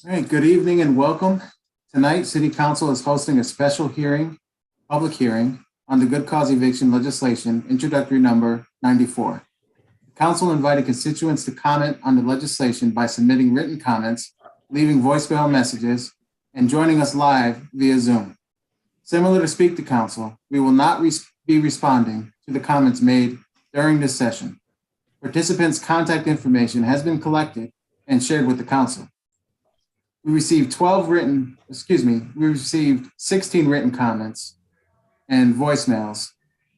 All right, good evening and welcome. Tonight, City Council is hosting a special public hearing on the good cause eviction legislation, introductory number 94. The council invited constituents to comment on the legislation by submitting written comments, leaving voicemail messages, and joining us live via Zoom. Similar to Speak to Council, we will not be responding to the comments made during this session. Participants' contact information has been collected and shared with the council. We received 16 written comments and voicemails,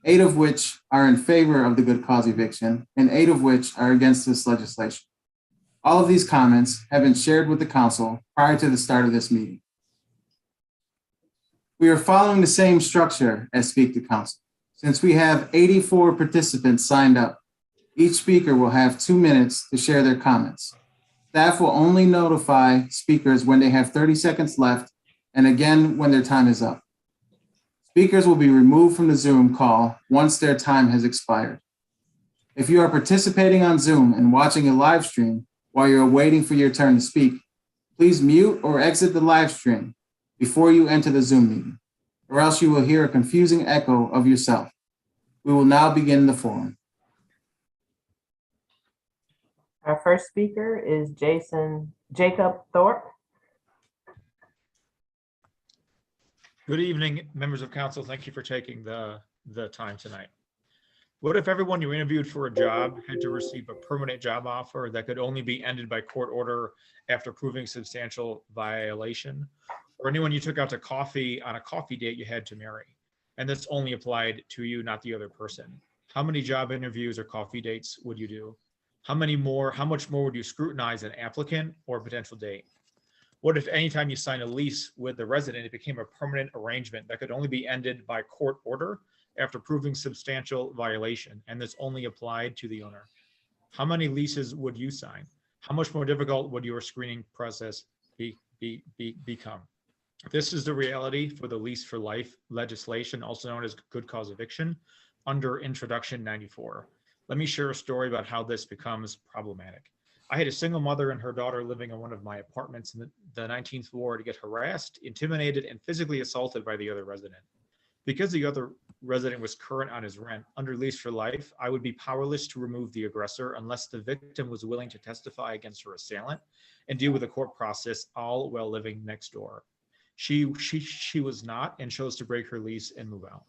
8 of which are in favor of the good cause eviction and 8 of which are against this legislation. All of these comments have been shared with the council prior to the start of this meeting. We are following the same structure as Speak to Council. Since we have 84 participants signed up, each speaker will have 2 minutes to share their comments. Staff will only notify speakers when they have 30 seconds left and again when their time is up. Speakers will be removed from the Zoom call once their time has expired. If you are participating on Zoom and watching a live stream while you're waiting for your turn to speak, please mute or exit the live stream before you enter the Zoom meeting, or else you will hear a confusing echo of yourself. We will now begin the forum. Our first speaker is Jacob Thorpe. Good evening, members of council. Thank you for taking the time tonight. What if everyone you interviewed for a job had to receive a permanent job offer that could only be ended by court order after proving substantial violation? Or anyone you took out to coffee on a coffee date you had to marry, and this only applied to you, not the other person? How many job interviews or coffee dates would you do? How much more would you scrutinize an applicant or potential date? What if anytime you sign a lease with the resident, it became a permanent arrangement that could only be ended by court order after proving substantial violation, and this only applied to the owner? How many leases would you sign? How much more difficult would your screening process become? This is the reality for the Lease for Life legislation, also known as good cause eviction, under Introduction 94. Let me share a story about how this becomes problematic. I had a single mother and her daughter living in one of my apartments in the 19th floor to get harassed, intimidated, and physically assaulted by the other resident. Because the other resident was current on his rent, under Lease for Life, I would be powerless to remove the aggressor unless the victim was willing to testify against her assailant and deal with the court process, all while living next door. She was not, and chose to break her lease and move out.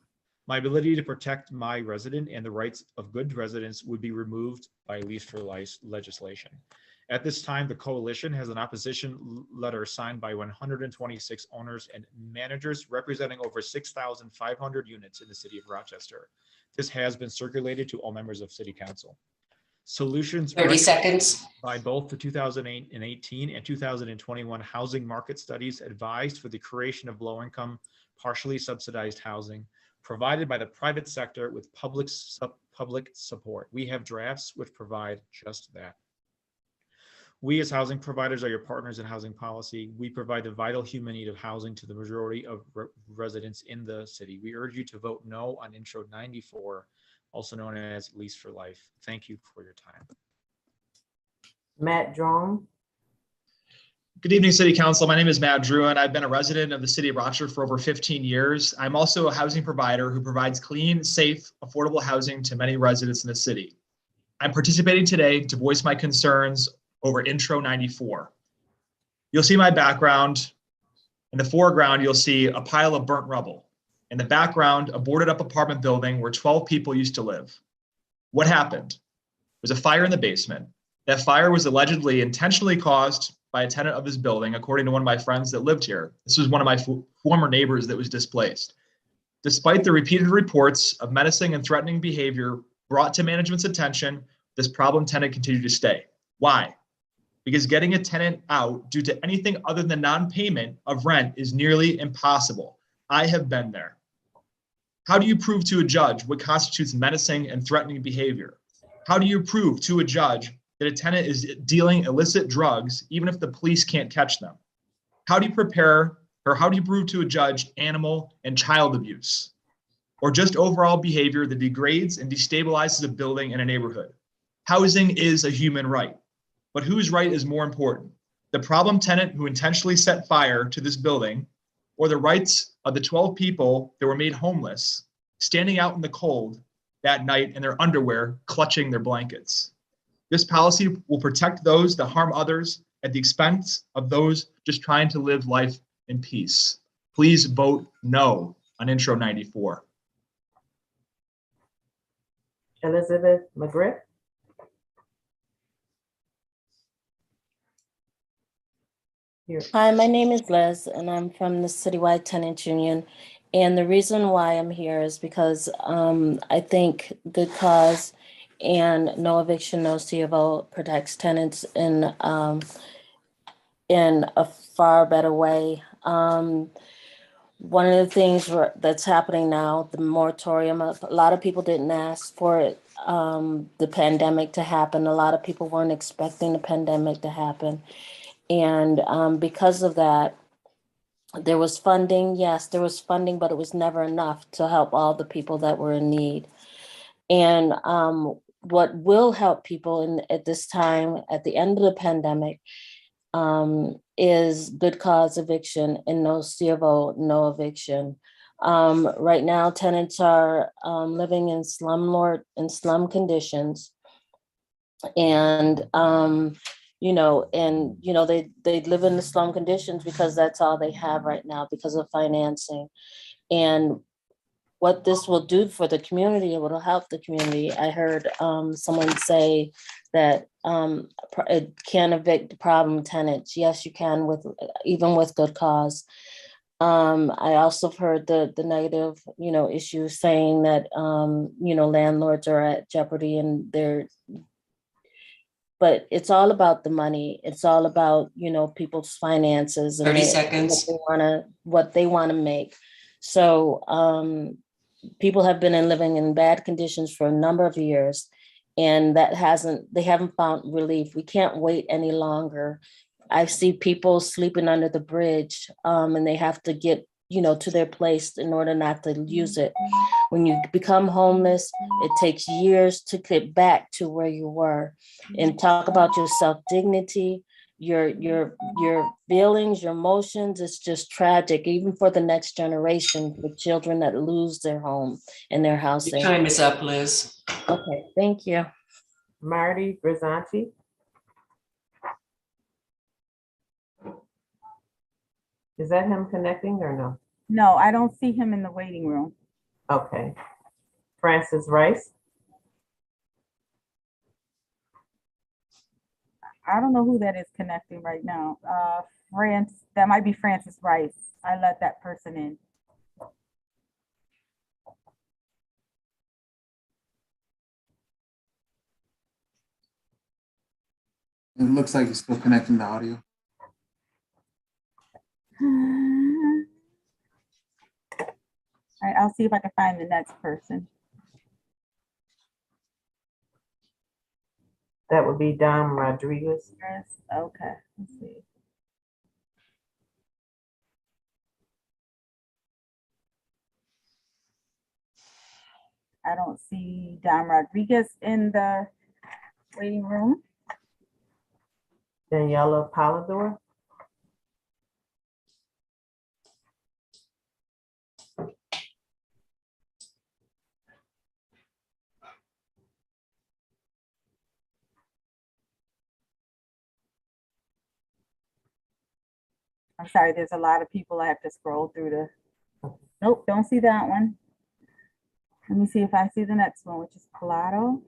My ability to protect my resident and the rights of good residents would be removed by Lease for Life legislation. At this time, the coalition has an opposition letter signed by 126 owners and managers representing over 6,500 units in the city of Rochester. This has been circulated to all members of City Council. Solutions 30 seconds by both the 2018 and 2021 housing market studies advised for the creation of low-income, partially subsidized housing provided by the private sector with public support. We have drafts which provide just that. We as housing providers are your partners in housing policy. We provide the vital human need of housing to the majority of residents in the city. We urge you to vote no on Intro 94, also known as Lease for Life. Thank you for your time. Matt Drone. Good evening, City Council. My name is Matt Drew, and I've been a resident of the city of Rochester for over 15 years. I'm also a housing provider who provides clean, safe, affordable housing to many residents in the city. I'm participating today to voice my concerns over Intro 94. You'll see my background. In the foreground, you'll see a pile of burnt rubble. In the background, a boarded up apartment building where 12 people used to live. What happened? There was a fire in the basement. That fire was allegedly intentionally caused by a tenant of this building, according to one of my friends that lived here. This was one of my former neighbors that was displaced. Despite the repeated reports of menacing and threatening behavior brought to management's attention, this problem tenant continued to stay. Why? Because getting a tenant out due to anything other than non-payment of rent is nearly impossible. I have been there. How do you prove to a judge what constitutes menacing and threatening behavior? How do you prove to a judge that a tenant is dealing illicit drugs, even if the police can't catch them? How do you prove to a judge animal and child abuse, or just overall behavior that degrades and destabilizes a building and a neighborhood? Housing is a human right, but whose right is more important? the problem tenant who intentionally set fire to this building, or the rights of the 12 people that were made homeless, standing out in the cold that night in their underwear, clutching their blankets. This policy will protect those that harm others at the expense of those just trying to live life in peace. Please vote no on Intro 94. Elizabeth McGriff. Here. Hi, my name is Liz, and I'm from the Citywide Tenants Union. And the reason why I'm here is because I think good cause and no eviction, no C of O protects tenants in a far better way. One of the things that's happening now, the moratorium, a lot of people didn't ask for it, the pandemic to happen. A lot of people weren't expecting the pandemic to happen. And because of that, there was funding. Yes, there was funding, but it was never enough to help all the people that were in need. And what will help people at this time, at the end of the pandemic, is good cause eviction and no C of O, no eviction. Right now, tenants are living in slum conditions, and they live in the slum conditions because that's all they have right now because of financing. And what this will do for the community, it will help the community. I heard someone say that it can evict problem tenants. Yes, you can, even with good cause. I also heard the negative, issues saying that landlords are at jeopardy and but it's all about the money. It's all about, people's finances and 30 seconds. what they want to make. So people have been living in bad conditions for a number of years, and they haven't found relief. We can't wait any longer. I see people sleeping under the bridge, and they have to get, to their place in order not to use it. When you become homeless, it takes years to get back to where you were. And talk about your self-dignity, your feelings, your emotions. It's just tragic, even for the next generation, for children that lose their home and their housing. Your time is up, Liz. Okay, thank you. Marty Grisanti. Is that him connecting or no? No, I don't see him in the waiting room. Okay. Francis Rice. I don't know who that is connecting right now. That might be Francis Rice. I let that person in. It looks like you're still connecting the audio. All right, I'll see if I can find the next person. That would be Dom Rodriguez. Yes, okay, let's see. I don't see Dom Rodriguez in the waiting room. Daniela Polidor. I'm sorry, there's a lot of people. I have to scroll through nope, don't see that one. Let me see if I see the next one, which is Pilato.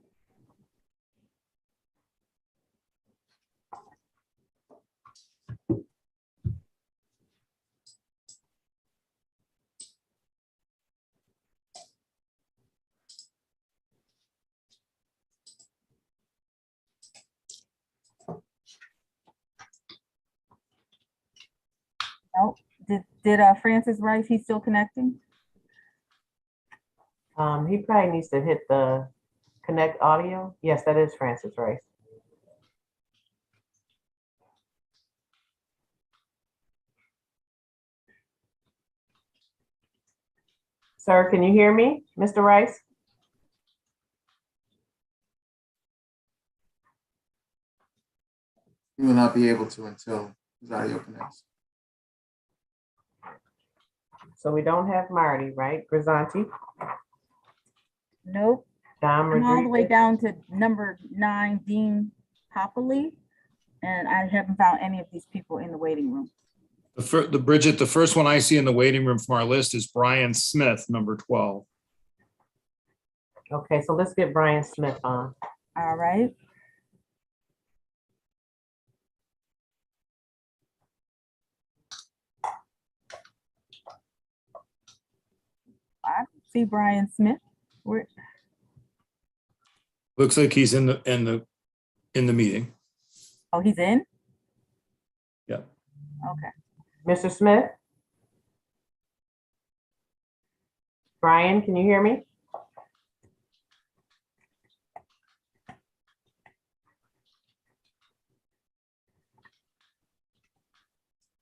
Oh, did Francis Rice, he's still connecting? He probably needs to hit the connect audio. Yes, that is Francis Rice. Sir, can you hear me, Mr. Rice? He will not be able to until his audio connects. So we don't have Marty, right? Grisanti, Nope. Don I'm all the way Rodriguez. down to number 9, Dean Popoli, and I haven't found any of these people in the waiting room. Bridget, the first one I see in the waiting room from our list is Brian Smith, number 12. Okay, so let's get Brian Smith on. All right. I see Brian Smith. Where, Looks like he's in the meeting. oh, he's in? Yeah. Okay. Mr. Smith? Brian, can you hear me?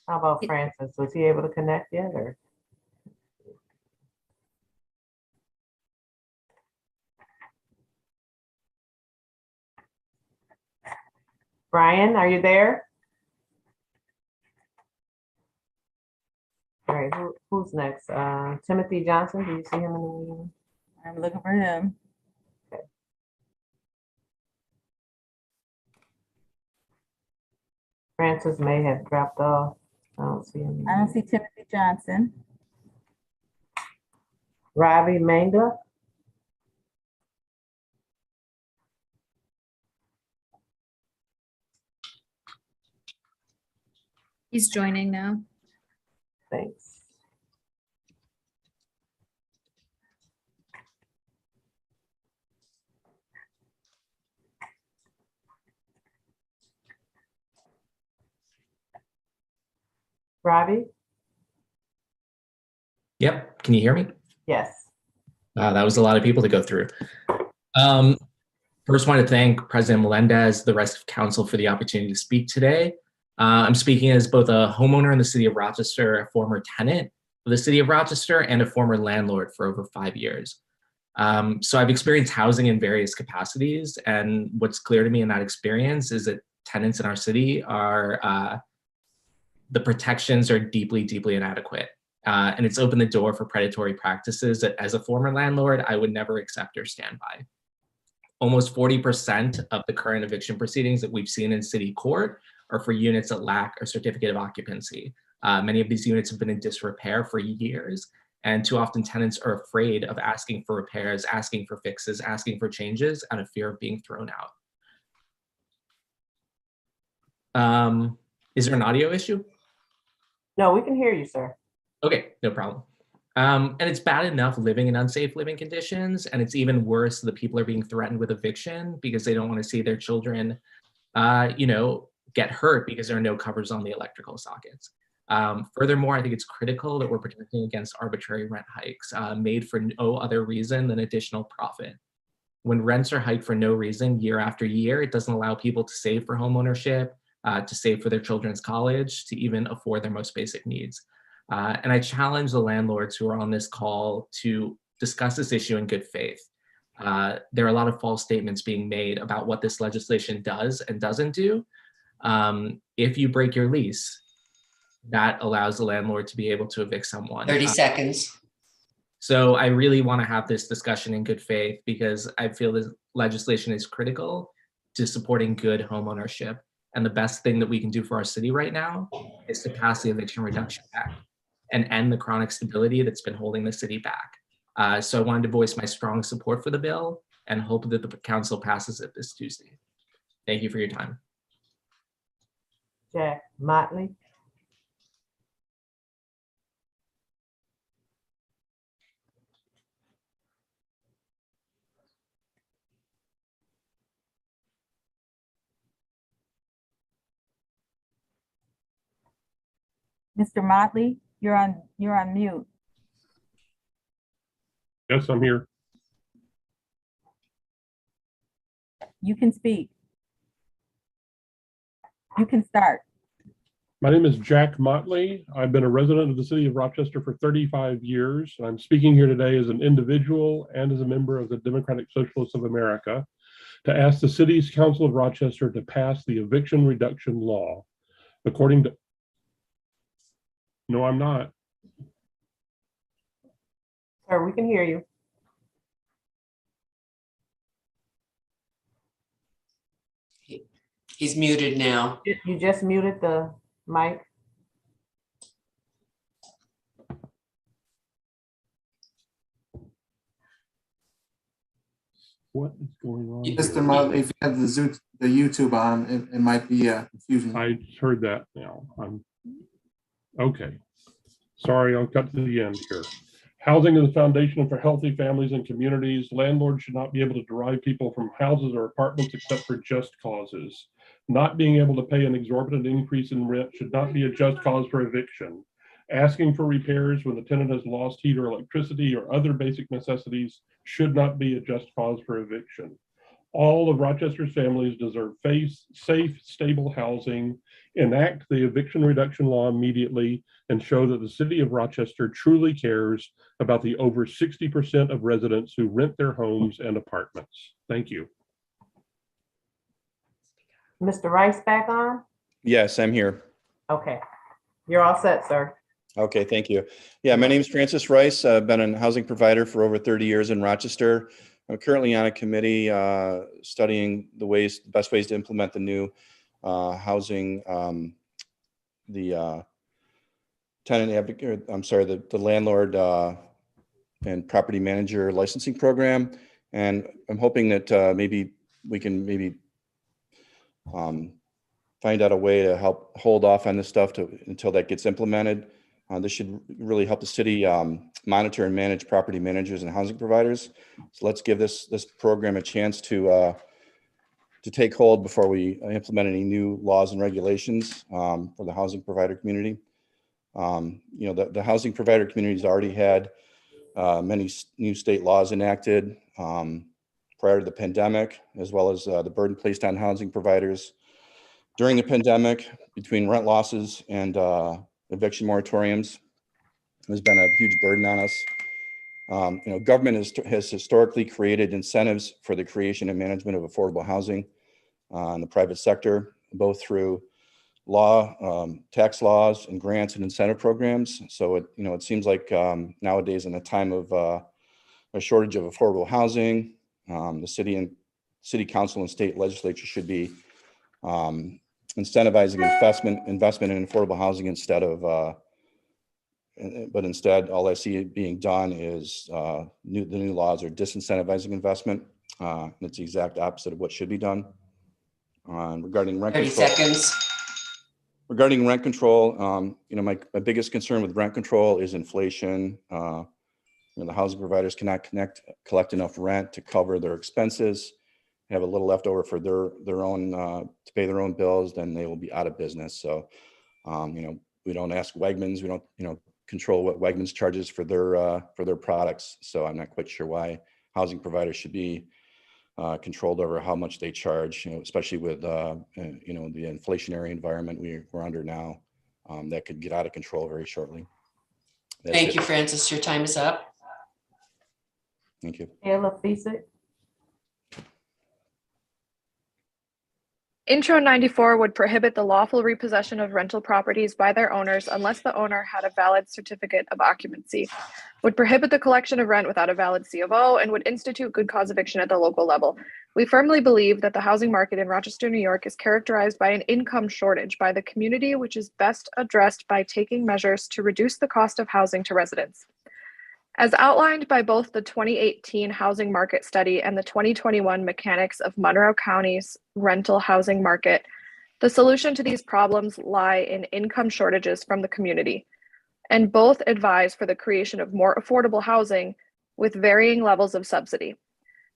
How about Francis? Was he able to connect yet or? Brian, are you there? All right, who's next? Timothy Johnson, do you see him in the meeting? I'm looking for him. Francis may have dropped off. I don't see him. I don't see Timothy Johnson. Ravi Manga, He's joining now. thanks. Ravi? Yep. Can you hear me? Yes. That was a lot of people to go through. First, want to thank President Melendez, the rest of council for the opportunity to speak today. I'm speaking as both a homeowner in the city of Rochester, a former tenant of the city of Rochester, and a former landlord for over 5 years. So I've experienced housing in various capacities, and what's clear to me in that experience is that tenants in our city are, the protections are deeply, deeply inadequate. And it's opened the door for predatory practices that as a former landlord, I would never accept or stand by. Almost 40% of the current eviction proceedings that we've seen in city court are for units that lack a certificate of occupancy. Many of these units have been in disrepair for years, and too often tenants are afraid of asking for repairs, asking for fixes, asking for changes out of fear of being thrown out. Is there an audio issue? No, we can hear you, sir. Okay, no problem. And it's bad enough living in unsafe living conditions, and it's even worse that people are being threatened with eviction because they don't want to see their children, get hurt because there are no covers on the electrical sockets. Furthermore, I think it's critical that we're protecting against arbitrary rent hikes made for no other reason than additional profit. When rents are hiked for no reason year after year, it doesn't allow people to save for homeownership, to save for their children's college, to even afford their most basic needs. And I challenge the landlords who are on this call to discuss this issue in good faith. There are a lot of false statements being made about what this legislation does and doesn't do. If you break your lease, that allows the landlord to be able to evict someone. 30 seconds. So I really want to have this discussion in good faith because I feel this legislation is critical to supporting good homeownership. And the best thing that we can do for our city right now is to pass the Eviction Reduction Act and end the chronic stability that's been holding the city back. So I wanted to voice my strong support for the bill and hope that the council passes it this Tuesday. Thank you for your time. Jack Motley. Mr. Motley, you're on mute. Yes, I'm here. You can speak. You can start. My name is Jack Motley. I've been a resident of the city of Rochester for 35 years. I'm speaking here today as an individual and as a member of the Democratic Socialists of America. to ask the City's Council of Rochester to pass the eviction reduction law. According to, no, I'm not. Sir, we can hear you. He's muted now. You just muted the mic. What is going on? Mr. Motley, if you have the YouTube on, it might be confusion. I heard that now. Okay. Sorry, I'll cut to the end here. Housing is the foundation for healthy families and communities. Landlords should not be able to derive people from houses or apartments except for just causes. Not being able to pay an exorbitant increase in rent should not be a just cause for eviction. Asking for repairs when the tenant has lost heat or electricity or other basic necessities should not be a just cause for eviction. All of Rochester's families deserve safe, stable housing. Enact the eviction reduction law immediately and show that the City of Rochester truly cares about the over 60% of residents who rent their homes and apartments. Thank you. Mr. Rice back on? Yes, I'm here. Okay. You're all set, sir. Okay, thank you. Yeah, my name is Francis Rice. I've been a housing provider for over 30 years in Rochester. I'm currently on a committee studying the best ways to implement the new housing, the tenant advocate, I'm sorry, the landlord and property manager licensing program. And I'm hoping that maybe we can find out a way to help hold off on this stuff until that gets implemented. This should really help the city monitor and manage property managers and housing providers. So let's give this program a chance to take hold before we implement any new laws and regulations for the housing provider community. The housing provider community has already had many new state laws enacted prior to the pandemic, as well as the burden placed on housing providers during the pandemic between rent losses and eviction moratoriums. Has been a huge burden on us. Government has historically created incentives for the creation and management of affordable housing in the private sector, both through law, tax laws, and grants and incentive programs. So it seems like nowadays, in a time of a shortage of affordable housing, the city council and state legislature should be incentivizing investment in affordable housing instead of, but instead, all I see being done is the new laws are disincentivizing investment. And it's the exact opposite of what should be done. Regarding rent 30 control. seconds. Regarding rent control, my biggest concern with rent control is inflation. The housing providers cannot collect enough rent to cover their expenses. Have a little left over for their own to pay their own bills, then they will be out of business. So, we don't ask Wegmans, we don't control what Wegmans charges for their products. So I'm not quite sure why housing providers should be controlled over how much they charge, especially with the inflationary environment we're under now. That could get out of control very shortly. Thank you, Francis. Your time is up. Thank you. Ayla Fisa. Intro 94 would prohibit the lawful repossession of rental properties by their owners unless the owner had a valid certificate of occupancy, would prohibit the collection of rent without a valid C of O, and would institute good cause eviction at the local level. We firmly believe that the housing market in Rochester, New York is characterized by an income shortage by the community, which is best addressed by taking measures to reduce the cost of housing to residents. As outlined by both the 2018 housing market study and the 2021 mechanics of Monroe County's rental housing market, the solution to these problems lie in income shortages from the community, and both advise for the creation of more affordable housing with varying levels of subsidy.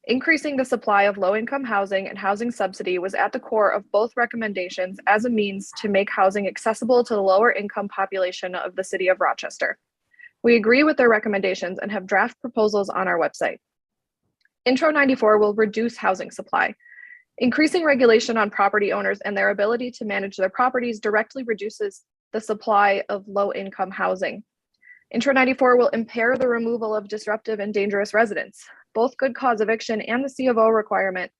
Increasing the supply of low-income housing and housing subsidy was at the core of both recommendations as a means to make housing accessible to the lower-income population of the city of Rochester. We agree with their recommendations and have draft proposals on our website. Intro 94 will reduce housing supply. Increasing regulation on property owners and their ability to manage their properties directly reduces the supply of low-income housing. Intro 94 will impair the removal of disruptive and dangerous residents. Both good cause eviction and the C of O requirement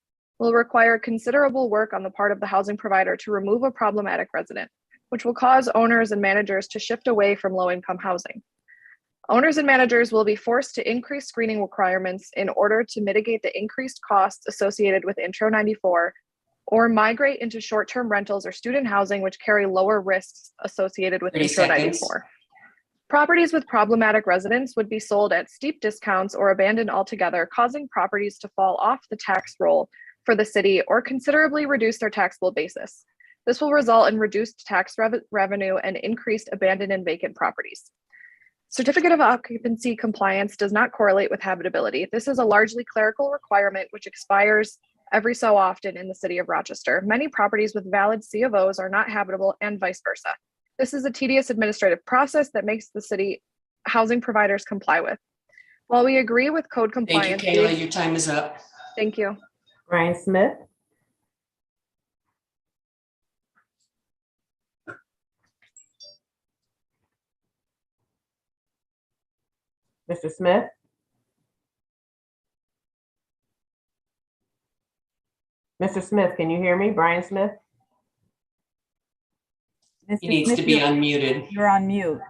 will require considerable work on the part of the housing provider to remove a problematic resident, which will cause owners and managers to shift away from low-income housing. Owners and managers will be forced to increase screening requirements in order to mitigate the increased costs associated with Intro 94, or migrate into short-term rentals or student housing, which carry lower risks associated with 30 Intro seconds. 94. Properties with problematic residents would be sold at steep discounts or abandoned altogether, causing properties to fall off the tax roll for the city or considerably reduce their taxable basis. This will result in reduced tax revenue and increased abandoned and vacant properties. Certificate of occupancy compliance does not correlate with habitability. This is a largely clerical requirement which expires every so often in the city of Rochester. Many properties with valid C of Os are not habitable and vice versa. This is a tedious administrative process that makes the city housing providers comply with. While we agree with code Thank you, compliance. Kayla. Your time is up. Thank you. Brian Smith. Mr. Smith. Mr. Smith, can you hear me? Brian Smith? He needs to be unmuted. You're on mute.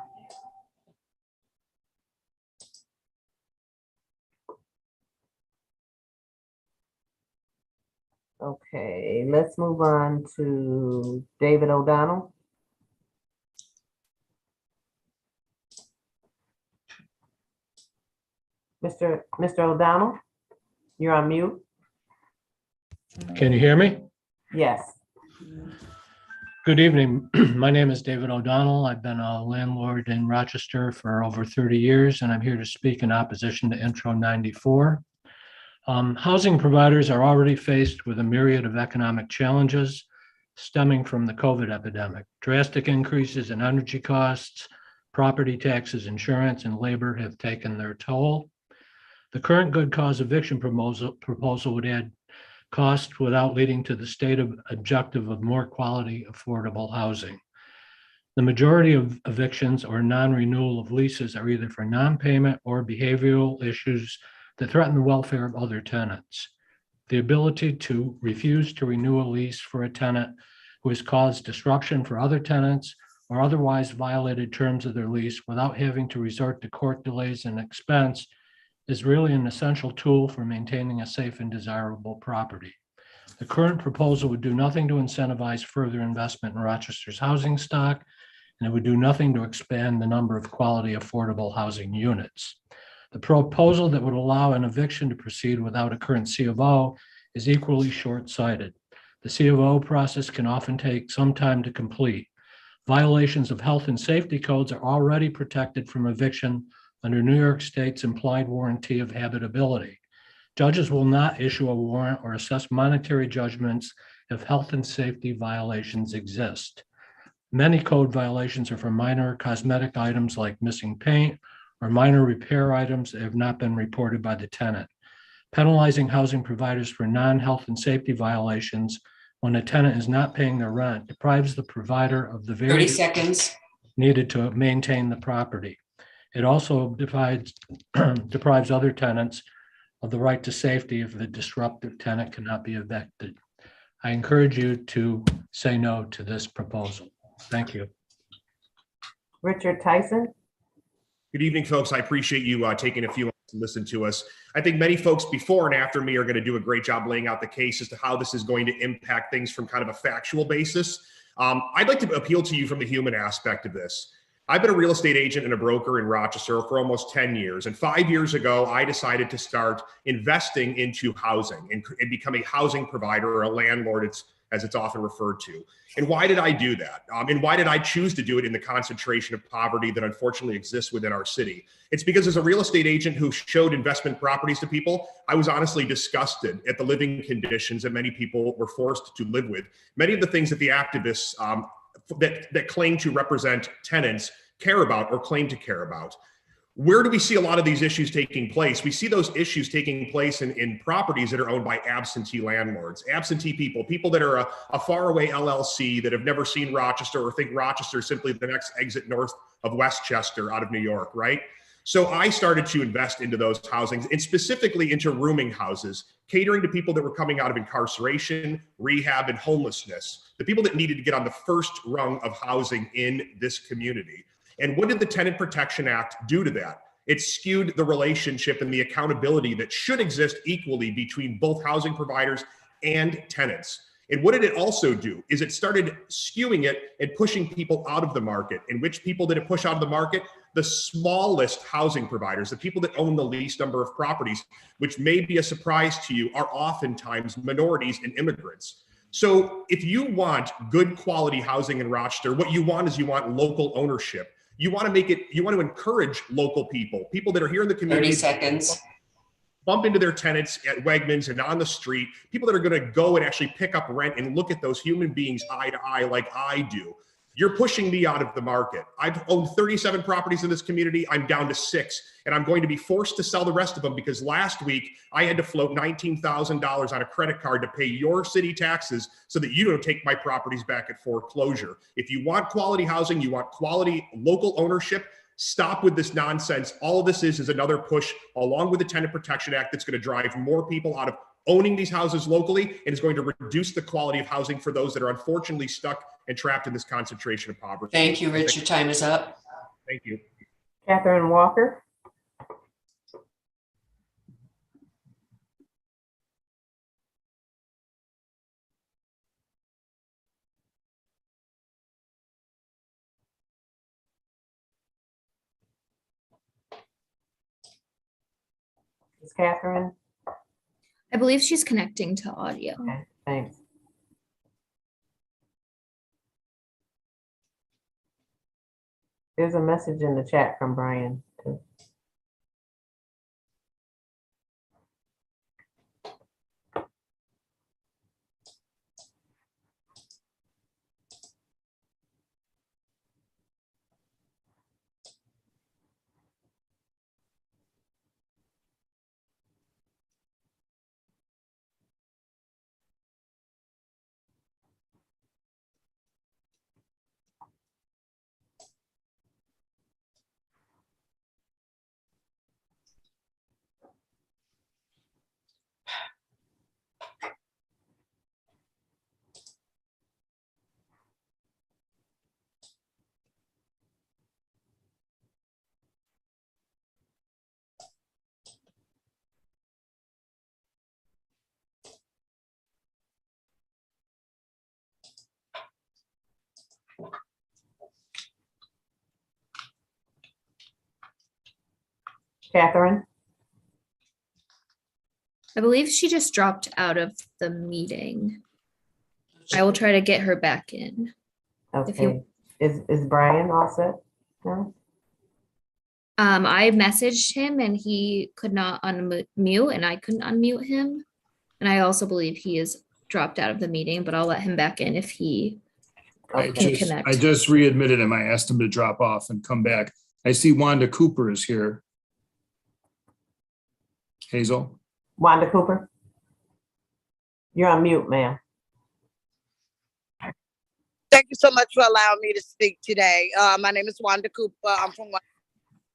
Okay, let's move on to David O'Donnell. Mr. O'Donnell, you're on mute. Can you hear me? Yes. Good evening. My name is David O'Donnell. I've been a landlord in Rochester for over 30 years, and I'm here to speak in opposition to Intro 94. Housing providers are already faced with a myriad of economic challenges stemming from the COVID epidemic. Drastic increases in energy costs, property taxes, insurance, and labor have taken their toll. The current good cause eviction proposal would add cost without leading to the stated objective of more quality, affordable housing. The majority of evictions or non-renewal of leases are either for non-payment or behavioral issues that threaten the welfare of other tenants. The ability to refuse to renew a lease for a tenant who has caused disruption for other tenants or otherwise violated terms of their lease without having to resort to court delays and expense is really an essential tool for maintaining a safe and desirable property. The current proposal would do nothing to incentivize further investment in Rochester's housing stock, and it would do nothing to expand the number of quality, affordable housing units. The proposal that would allow an eviction to proceed without a current C of O is equally short-sighted. The C of O process can often take some time to complete. Violations of health and safety codes are already protected from eviction under New York State's implied warranty of habitability. Judges will not issue a warrant or assess monetary judgments if health and safety violations exist. Many code violations are for minor cosmetic items like missing paint or minor repair items that have not been reported by the tenant. Penalizing housing providers for non-health and safety violations when a tenant is not paying their rent deprives the provider of the 30 very seconds. needed to maintain the property. It also deprives other tenants of the right to safety if the disruptive tenant cannot be evicted. I encourage you to say no to this proposal. Thank you. Richard Tyson. Good evening, folks. I appreciate you taking a few minutes to listen to us. I think many folks before and after me are going to do a great job laying out the case as to how this is going to impact things from kind of a factual basis. I'd like to appeal to you from the human aspect of this. I've been a real estate agent and a broker in Rochester for almost 10 years. And 5 years ago, I decided to start investing into housing and become a housing provider or a landlord, as it's often referred to. And why did I do that? And why did I choose to do it in the concentration of poverty that unfortunately exists within our city? It's because as a real estate agent who showed investment properties to people, I was honestly disgusted at the living conditions that many people were forced to live with. Many of the things that the activists that claim to represent tenants care about or claim to care about. Where do we see a lot of these issues taking place? We see those issues taking place in properties that are owned by absentee landlords, absentee people that are a faraway LLC that have never seen Rochester or think Rochester is simply the next exit north of Westchester out of New York, right? So I started to invest into those housings and specifically into rooming houses, catering to people that were coming out of incarceration, rehab, and homelessness, the people that needed to get on the first rung of housing in this community. And what did the Tenant Protection Act do to that? It skewed the relationship and the accountability that should exist equally between both housing providers and tenants. And what did it also do is it started skewing it and pushing people out of the market. And which people did it push out of the market? The smallest housing providers, the people that own the least number of properties, which may be a surprise to you, are oftentimes minorities and immigrants. So if you want good quality housing in Rochester, what you want is you want local ownership. You want to make it, you want to encourage local people that are here in the community. 30 seconds. Bump into their tenants at Wegmans and on the street, people that are going to go and actually pick up rent and look at those human beings eye to eye like I do. You're pushing me out of the market. I've owned 37 properties in this community. I'm down to 6, and I'm going to be forced to sell the rest of them because last week I had to float $19,000 on a credit card to pay your city taxes so that you don't take my properties back at foreclosure. If you want quality housing, you want quality local ownership, stop with this nonsense. All of this is another push along with the Tenant Protection Act that's going to drive more people out of owning these houses locally and is going to reduce the quality of housing for those that are unfortunately stuck and trapped in this concentration of poverty. Thank you, Rich. Your time is up. Thank you. Katherine Walker. Is Katherine? I believe she's connecting to audio. Okay, thanks. There's a message in the chat from Brian too. Katherine? I believe she just dropped out of the meeting. I will try to get her back in. If Okay. you, Is Brian all set? No? I messaged him and he could not unmute and I couldn't unmute him. And I also believe he is dropped out of the meeting, but I'll let him back in if he can connect. I just readmitted him. I asked him to drop off and come back. I see Wanda Cooper is here. Hazel? Wanda Cooper? You're on mute, ma'am. Thank you so much for allowing me to speak today. My name is Wanda Cooper. I'm from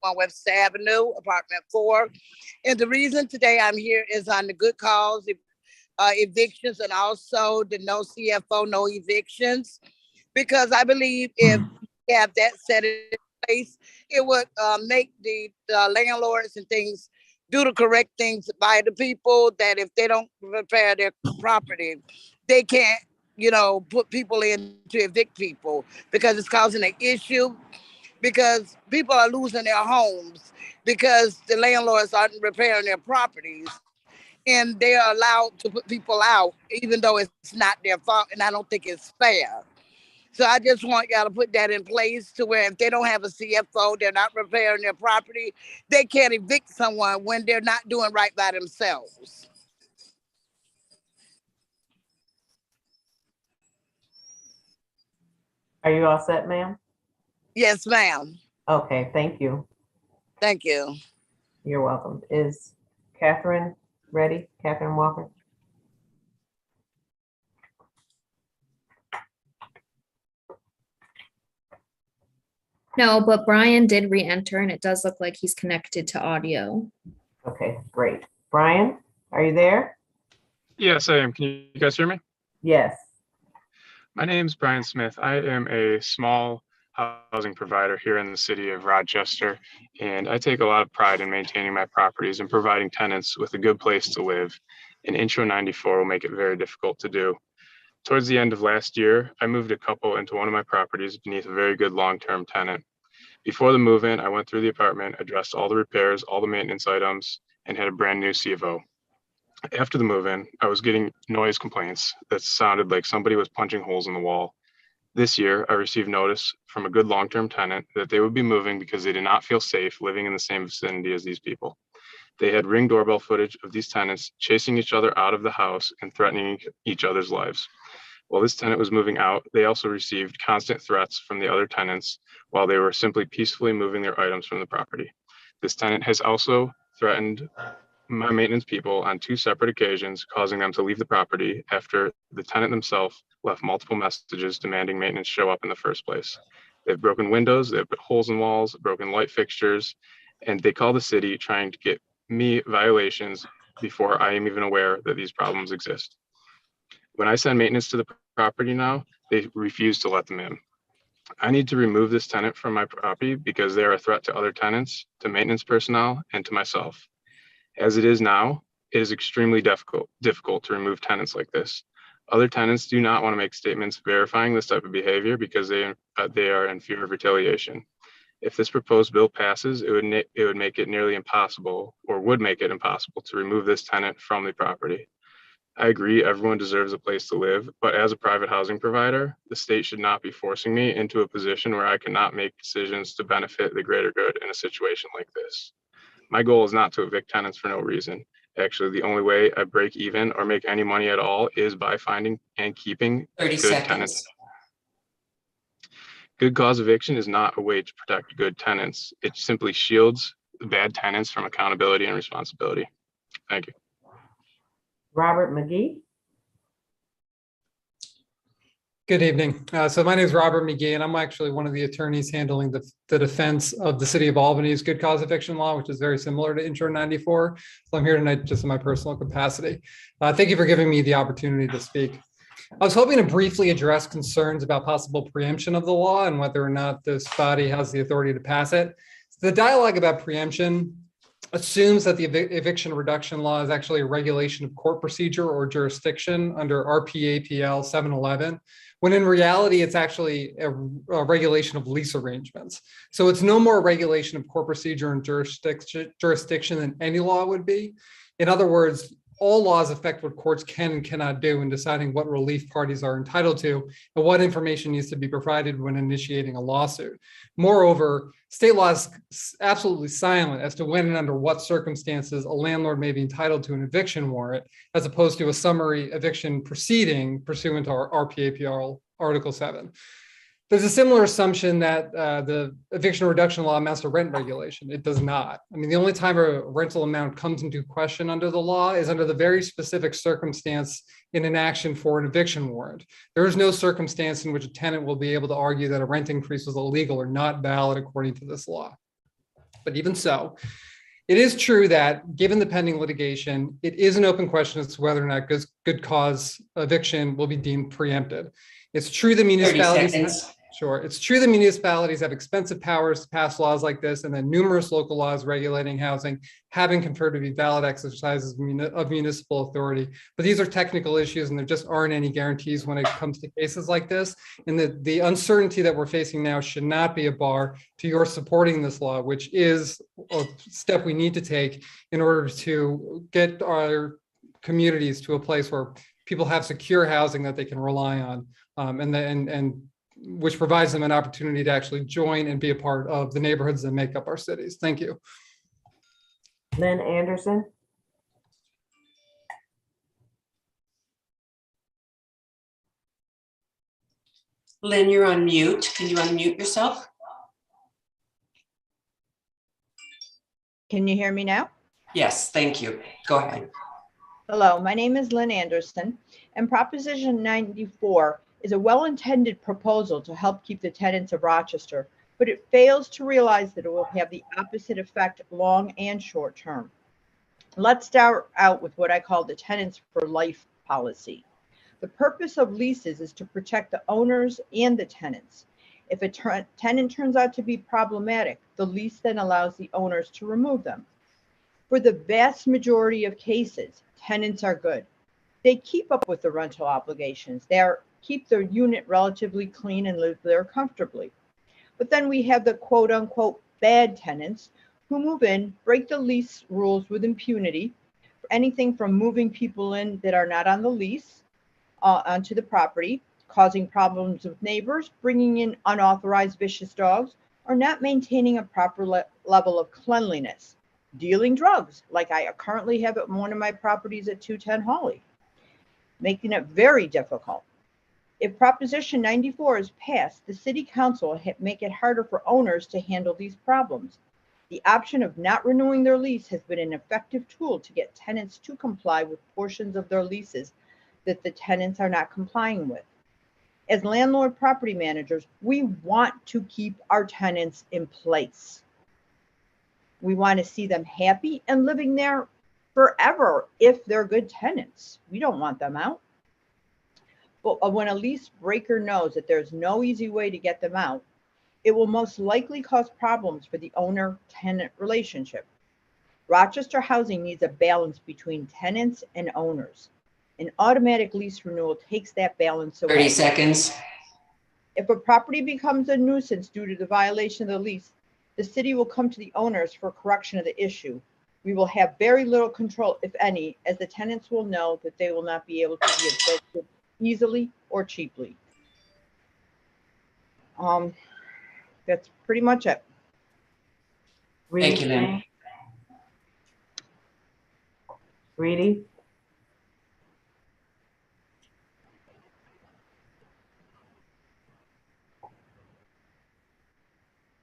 1 Webster Avenue, apartment 4. And the reason today I'm here is on the good cause, evictions, and also the no CFO, no evictions. Because I believe if we have that set in place, it would make the landlords and things do the correct things by the people, that if they don't repair their property, they can't, put people in to evict people, because it's causing an issue, because people are losing their homes because the landlords aren't repairing their properties, and they are allowed to put people out even though it's not their fault, and I don't think it's fair. So I just want y'all to put that in place to where if they don't have a CFO, they're not repairing their property, they can't evict someone when they're not doing right by themselves. Are you all set, ma'am? Yes, ma'am. Okay, thank you. Thank you. You're welcome. Is Katherine ready? Katherine Walker? No, but Brian did re-enter and it does look like he's connected to audio. Okay, great. Brian, are you there? Yes, I am. Can you guys hear me? Yes. My name is Brian Smith. I am a small housing provider here in the city of Rochester, and I take a lot of pride in maintaining my properties and providing tenants with a good place to live. And Intro 94 will make it very difficult to do. Towards the end of last year, I moved a couple into one of my properties beneath a very good long-term tenant. Before the move-in, I went through the apartment, addressed all the repairs, all the maintenance items, and had a brand new C of O. After the move-in, I was getting noise complaints that sounded like somebody was punching holes in the wall. This year, I received notice from a good long-term tenant that they would be moving because they did not feel safe living in the same vicinity as these people. They had Ring doorbell footage of these tenants chasing each other out of the house and threatening each other's lives. While this tenant was moving out, they also received constant threats from the other tenants while they were simply peacefully moving their items from the property. This tenant has also threatened my maintenance people on 2 separate occasions, causing them to leave the property after the tenant themselves left multiple messages demanding maintenance show up in the first place. They've broken windows, they've put holes in walls, broken light fixtures, and they call the city trying to get me violations before I am even aware that these problems exist. When I send maintenance to the property now, they refuse to let them in. I need to remove this tenant from my property because they are a threat to other tenants, to maintenance personnel, and to myself. As it is now, it is extremely difficult to remove tenants like this. Other tenants do not want to make statements verifying this type of behavior because they are in fear of retaliation. If this proposed bill passes, it would make it nearly impossible, or would make it impossible, to remove this tenant from the property. I agree everyone deserves a place to live, but as a private housing provider, the state should not be forcing me into a position where I cannot make decisions to benefit the greater good in a situation like this. My goal is not to evict tenants for no reason. Actually, the only way I break even or make any money at all is by finding and keeping 30 good seconds. tenants. Good cause eviction is not a way to protect good tenants. It simply shields the bad tenants from accountability and responsibility. Thank you. Robert Mckee. Good evening. So my name is Robert Mckee, and I'm actually one of the attorneys handling the defense of the City of Albany's good cause eviction law, which is very similar to Intro 94. So I'm here tonight just in my personal capacity. Thank you for giving me the opportunity to speak. I was hoping to briefly address concerns about possible preemption of the law and whether or not this body has the authority to pass it. The dialogue about preemption assumes that the eviction reduction law is actually a regulation of court procedure or jurisdiction under RPAPL 711, when in reality, it's actually a regulation of lease arrangements. So it's no more regulation of court procedure and jurisdiction than any law would be. In other words, all laws affect what courts can and cannot do in deciding what relief parties are entitled to and what information needs to be provided when initiating a lawsuit. Moreover, state law is absolutely silent as to when and under what circumstances a landlord may be entitled to an eviction warrant, as opposed to a summary eviction proceeding pursuant to our RPAPL Article 7. There's a similar assumption that the eviction reduction law amounts to rent regulation. It does not. I mean, the only time a rental amount comes into question under the law is under the very specific circumstance in an action for an eviction warrant. There is no circumstance in which a tenant will be able to argue that a rent increase was illegal or not valid according to this law. But even so, it is true that given the pending litigation, it is an open question as to whether or not good cause eviction will be deemed preempted. It's true that municipalities. Sure. It's true that municipalities have expensive powers to pass laws like this, and that numerous local laws regulating housing have been conferred to be valid exercises of municipal authority. But these are technical issues, and there just aren't any guarantees when it comes to cases like this. And the uncertainty that we're facing now should not be a bar to your supporting this law, which is a step we need to take in order to get our communities to a place where people have secure housing that they can rely on, and which provides them an opportunity to actually join and be a part of the neighborhoods that make up our cities. Thank you. Lynn Anderson. Lynn, you're on mute. Can you unmute yourself? Can you hear me now? Yes, thank you. Go ahead. Hello, my name is Lynn Anderson, and Proposition 94 is a well-intended proposal to help keep the tenants of Rochester but it fails to realize that it will have the opposite effect long and short term. Let's start out with what I call the tenants for life policy. The purpose of leases is to protect the owners and the tenants. If a tenant turns out to be problematic, the lease then allows the owners to remove them. For the vast majority of cases, tenants are good. They keep up with the rental obligations. They keep their unit relatively clean and live there comfortably. But then we have the quote unquote bad tenants who move in, break the lease rules with impunity, anything from moving people in that are not on the lease onto the property, causing problems with neighbors, bringing in unauthorized vicious dogs, or not maintaining a proper level of cleanliness, dealing drugs, like I currently have at one of my properties at 210 Hawley, making it very difficult. If Proposition 94 is passed, the City Council will make it harder for owners to handle these problems. The option of not renewing their lease has been an effective tool to get tenants to comply with portions of their leases that the tenants are not complying with. As landlord property managers, we want to keep our tenants in place. We want to see them happy and living there forever if they're good tenants. We don't want them out. But when a lease breaker knows that there's no easy way to get them out, it will most likely cause problems for the owner-tenant relationship. Rochester housing needs a balance between tenants and owners. An automatic lease renewal takes that balance away. 30 seconds. If a property becomes a nuisance due to the violation of the lease, the city will come to the owners for correction of the issue. We will have very little control, if any, as the tenants will know that they will not be able to be evicted easily or cheaply. That's pretty much it. Thank you, Lynn. Reedy?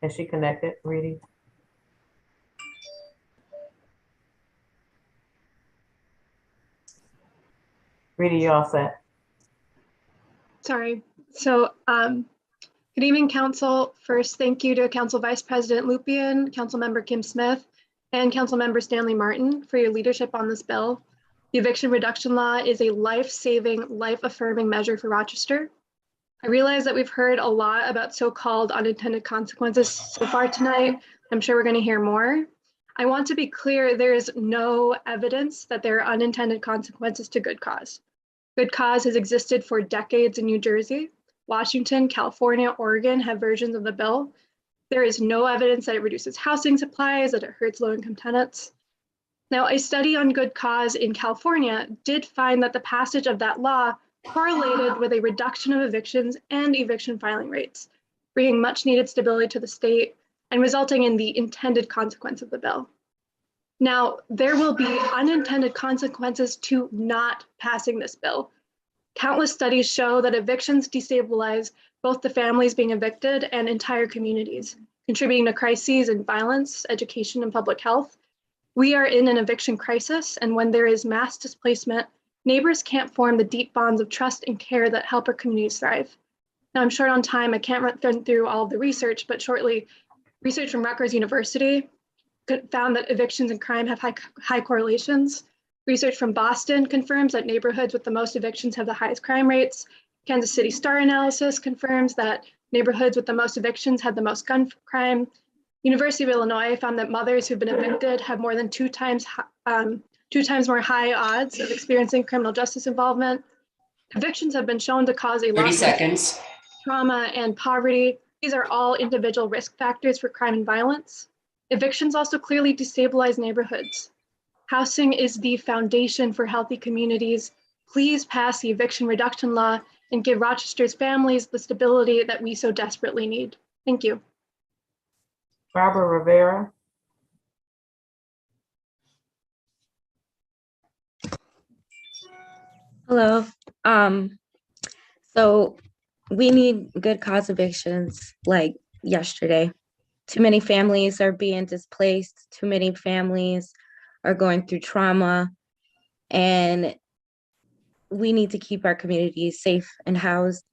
Is she connected, Reedy? Reedy, you all set? Sorry. So, good evening, Council. First, thank you to Council Vice President Lupian, Councilmember Kim Smith, and Councilmember Stanley Martin for your leadership on this bill. The eviction reduction law is a life-saving, life-affirming measure for Rochester. I realize that we've heard a lot about so-called unintended consequences so far tonight. I'm sure we're going to hear more. I want to be clear, there is no evidence that there are unintended consequences to good cause. Good cause has existed for decades in New Jersey. Washington, California, Oregon have versions of the bill. There is no evidence that it reduces housing supplies, that it hurts low-income tenants. Now, a study on good cause in California did find that the passage of that law correlated with a reduction of evictions and eviction filing rates, bringing much needed stability to the state and resulting in the intended consequence of the bill. Now, there will be unintended consequences to not passing this bill. Countless studies show that evictions destabilize both the families being evicted and entire communities, contributing to crises in violence, education, and public health. We are in an eviction crisis, and when there is mass displacement, neighbors can't form the deep bonds of trust and care that help our communities thrive. Now, I'm short on time. I can't run through all of the research, but shortly, research from Rutgers University found that evictions and crime have high correlations. Research from Boston confirms that neighborhoods with the most evictions have the highest crime rates. Kansas City Star analysis confirms that neighborhoods with the most evictions had the most gun crime. University of Illinois found that mothers who've been evicted have more than two times more high odds of experiencing criminal justice involvement. Evictions have been shown to cause a 30 lot seconds. of trauma and poverty. These are all individual risk factors for crime and violence. Evictions also clearly destabilize neighborhoods. Housing is the foundation for healthy communities. Please pass the eviction reduction law and give Rochester's families the stability that we so desperately need. Thank you. Barbara Rivera. Hello. So we need good cause evictions like yesterday. Too many families are being displaced. Too many families are going through trauma, and we need to keep our communities safe and housed.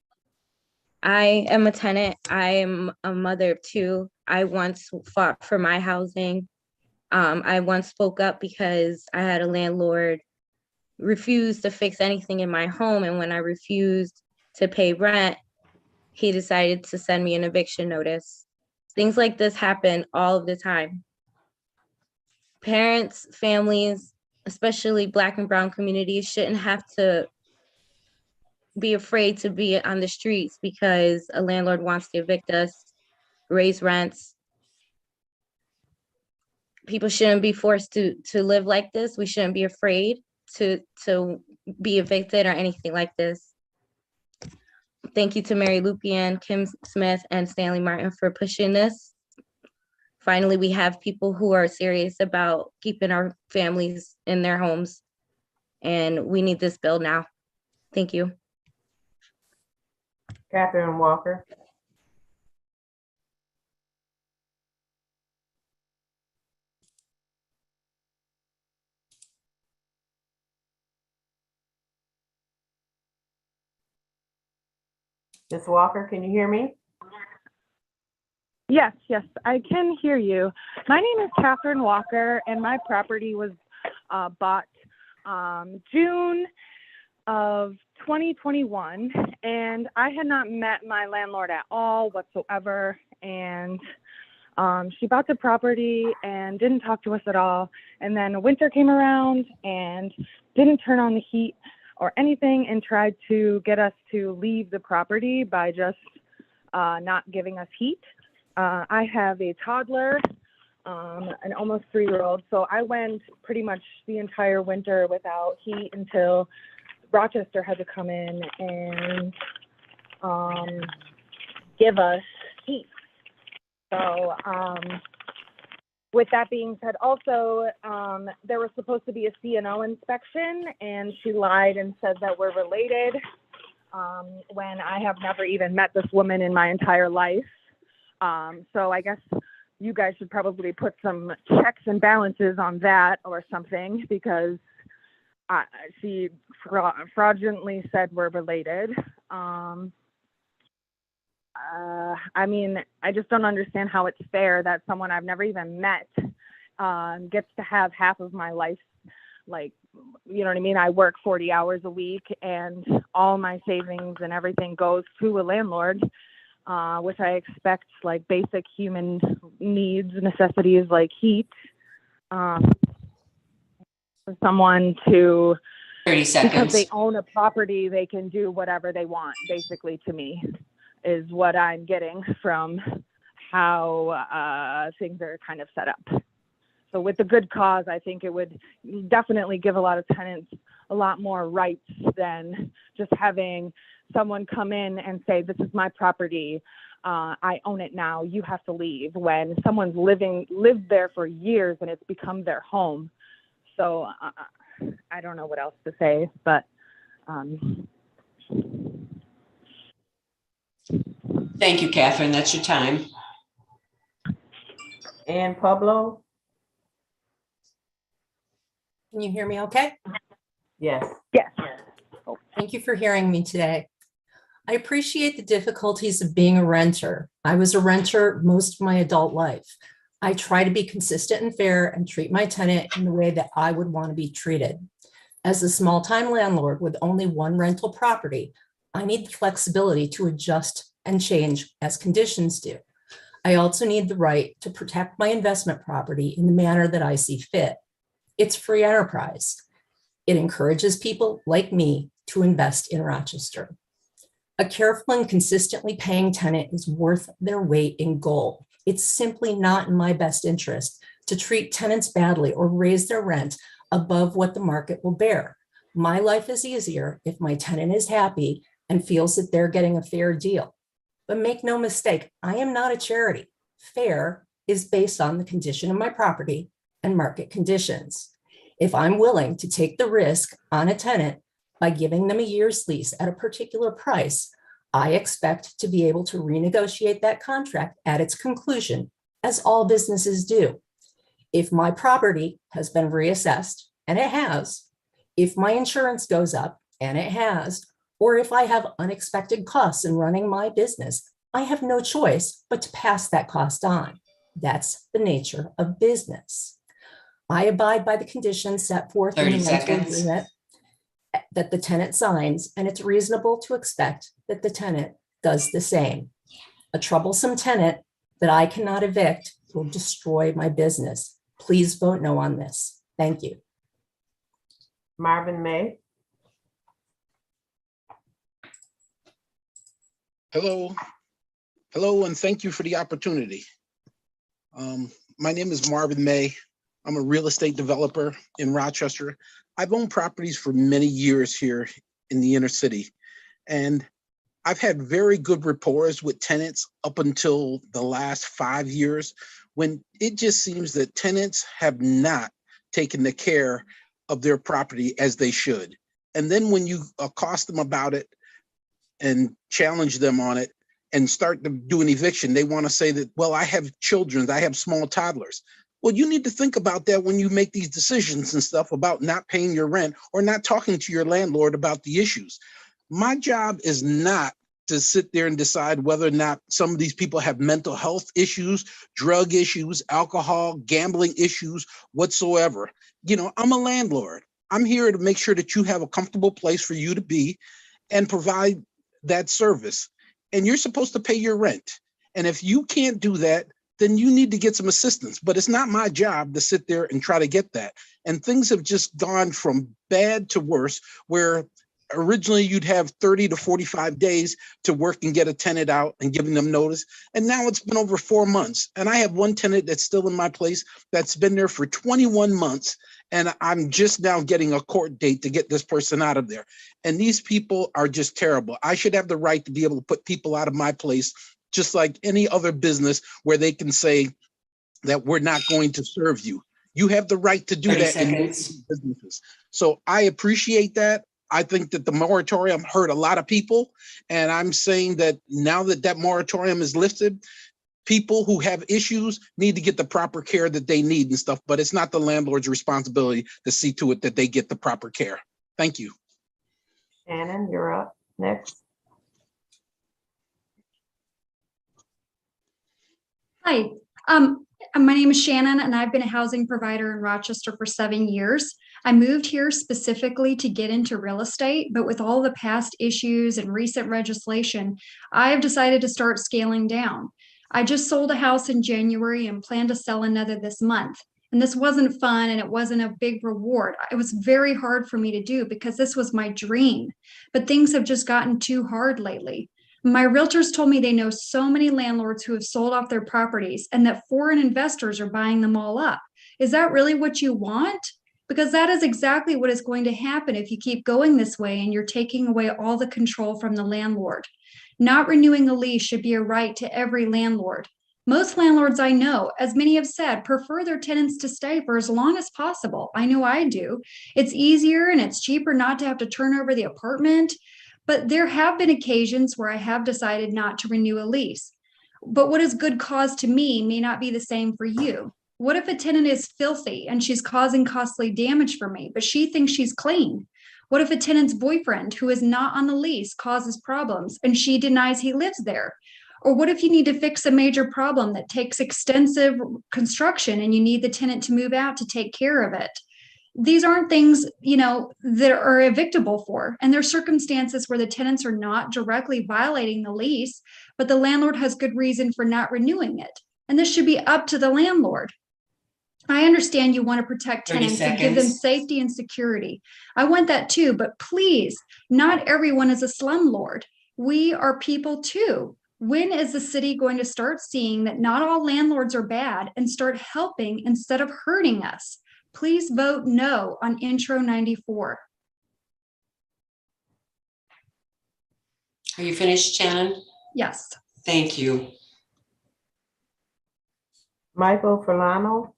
I am a tenant. I am a mother of two. I once fought for my housing. I once spoke up because I had a landlord refuse to fix anything in my home. And when I refused to pay rent, he decided to send me an eviction notice. Things like this happen all of the time. Parents, families, especially Black and Brown communities, shouldn't have to be afraid to be on the streets because a landlord wants to evict us, raise rents. People shouldn't be forced to live like this. We shouldn't be afraid to be evicted or anything like this. Thank you to Mary Lupian, Kim Smith, and Stanley Martin for pushing this. Finally, we have people who are serious about keeping our families in their homes, and we need this bill now. Thank you. Katherine Walker. Ms. Walker, can you hear me? Yes, I can hear you. My name is Katherine Walker, and my property was bought June of 2021, and I had not met my landlord at all whatsoever, and she bought the property and didn't talk to us at all, and then winter came around and didn't turn on the heat or anything and tried to get us to leave the property by just not giving us heat. I have a toddler, an almost 3-year-old, so I went pretty much the entire winter without heat until Rochester had to come in and give us heat. So with that being said, also, there was supposed to be a C&O inspection, and she lied and said that we're related when I have never even met this woman in my entire life. So I guess you guys should probably put some checks and balances on that or something, because she fraudulently said we're related. I mean, I just don't understand how it's fair that someone I've never even met gets to have half of my life. Like, you know what I mean? I work 40 hours a week, and all my savings and everything goes to a landlord, which I expect, like, basic human needs, necessities like heat, for someone to, 30 seconds. because they own a property, they can do whatever they want, basically, to me, is what I'm getting from how things are kind of set up. So with the good cause, I think it would definitely give a lot of tenants a lot more rights than just having someone come in and say, this is my property, I own it now, you have to leave, when someone's lived there for years and it's become their home. So I don't know what else to say, but Thank you, Katherine. That's your time. And Pablo? Can you hear me okay? Yes. Yes. Thank you for hearing me today. I appreciate the difficulties of being a renter. I was a renter most of my adult life. I try to be consistent and fair and treat my tenant in the way that I would want to be treated. As a small-time landlord with only one rental property, I need the flexibility to adjust and change as conditions do. I also need the right to protect my investment property in the manner that I see fit. It's free enterprise. It encourages people like me to invest in Rochester. A careful and consistently paying tenant is worth their weight in gold. It's simply not in my best interest to treat tenants badly or raise their rent above what the market will bear. My life is easier if my tenant is happy and feels that they're getting a fair deal. But make no mistake, I am not a charity. Fair is based on the condition of my property and market conditions. If I'm willing to take the risk on a tenant by giving them a year's lease at a particular price, I expect to be able to renegotiate that contract at its conclusion, as all businesses do. If my property has been reassessed, and it has, if my insurance goes up, and it has, or if I have unexpected costs in running my business, I have no choice but to pass that cost on. That's the nature of business. I abide by the conditions set forth in 30 the rental seconds. agreement that the tenant signs, and it's reasonable to expect that the tenant does the same. A troublesome tenant that I cannot evict will destroy my business. Please vote no on this. Thank you. Marvin May. Hello. Hello, and thank you for the opportunity. My name is Marvin May. I'm a real estate developer in Rochester. I've owned properties for many years here in the inner city, and I've had very good rapport with tenants up until the last 5 years, when it just seems that tenants have not taken the care of their property as they should. And then when you accost them about it and challenge them on it and start to do an eviction, they want to say that, well, I have children, I have small toddlers. Well, you need to think about that when you make these decisions and stuff about not paying your rent or not talking to your landlord about the issues. My job is not to sit there and decide whether or not some of these people have mental health issues, drug issues, alcohol, gambling issues, whatsoever. You know, I'm a landlord. I'm here to make sure that you have a comfortable place for you to be and provide that service. And you're supposed to pay your rent. And if you can't do that, then you need to get some assistance. But it's not my job to sit there and try to get that. And things have just gone from bad to worse, where originally you'd have 30 to 45 days to work and get a tenant out and giving them notice. And now it's been over 4 months. And I have one tenant that's still in my place that's been there for 21 months. And I'm just now getting a court date to get this person out of there. And these people are just terrible. I should have the right to be able to put people out of my place, just like any other business where they can say that we're not going to serve you. You have the right to do 30 that in most businesses. So I appreciate that. I think that the moratorium hurt a lot of people. And I'm saying that now that that moratorium is lifted, people who have issues need to get the proper care that they need and stuff, but it's not the landlord's responsibility to see to it that they get the proper care. Thank you. Shannon, you're up next. Hi, my name is Shannon, and I've been a housing provider in Rochester for 7 years. I moved here specifically to get into real estate, but with all the past issues and recent legislation, I've decided to start scaling down. I just sold a house in January and plan to sell another this month. And this wasn't fun and it wasn't a big reward. It was very hard for me to do because this was my dream, but things have just gotten too hard lately. My realtors told me they know so many landlords who have sold off their properties and that foreign investors are buying them all up. Is that really what you want? Because that is exactly what is going to happen if you keep going this way and you're taking away all the control from the landlord. Not renewing a lease should be a right to every landlord. Most landlords I know, as many have said, prefer their tenants to stay for as long as possible. I know I do. It's easier and it's cheaper not to have to turn over the apartment. But there have been occasions where I have decided not to renew a lease. But what is good cause to me may not be the same for you. What if a tenant is filthy and she's causing costly damage for me, but she thinks she's clean? What if a tenant's boyfriend who is not on the lease causes problems and she denies he lives there? Or what if you need to fix a major problem that takes extensive construction and you need the tenant to move out to take care of it? These aren't things, that are evictable for. And there are circumstances where the tenants are not directly violating the lease, but the landlord has good reason for not renewing it. And this should be up to the landlord. I understand you want to protect 30 tenants and give them seconds. safety and security. I want that too, but please, not everyone is a slumlord. We are people too. When is the city going to start seeing that not all landlords are bad and start helping instead of hurting us? Please vote no on Intro 94. Are you finished, Shannon? Yes. Thank you. Michael Furlano.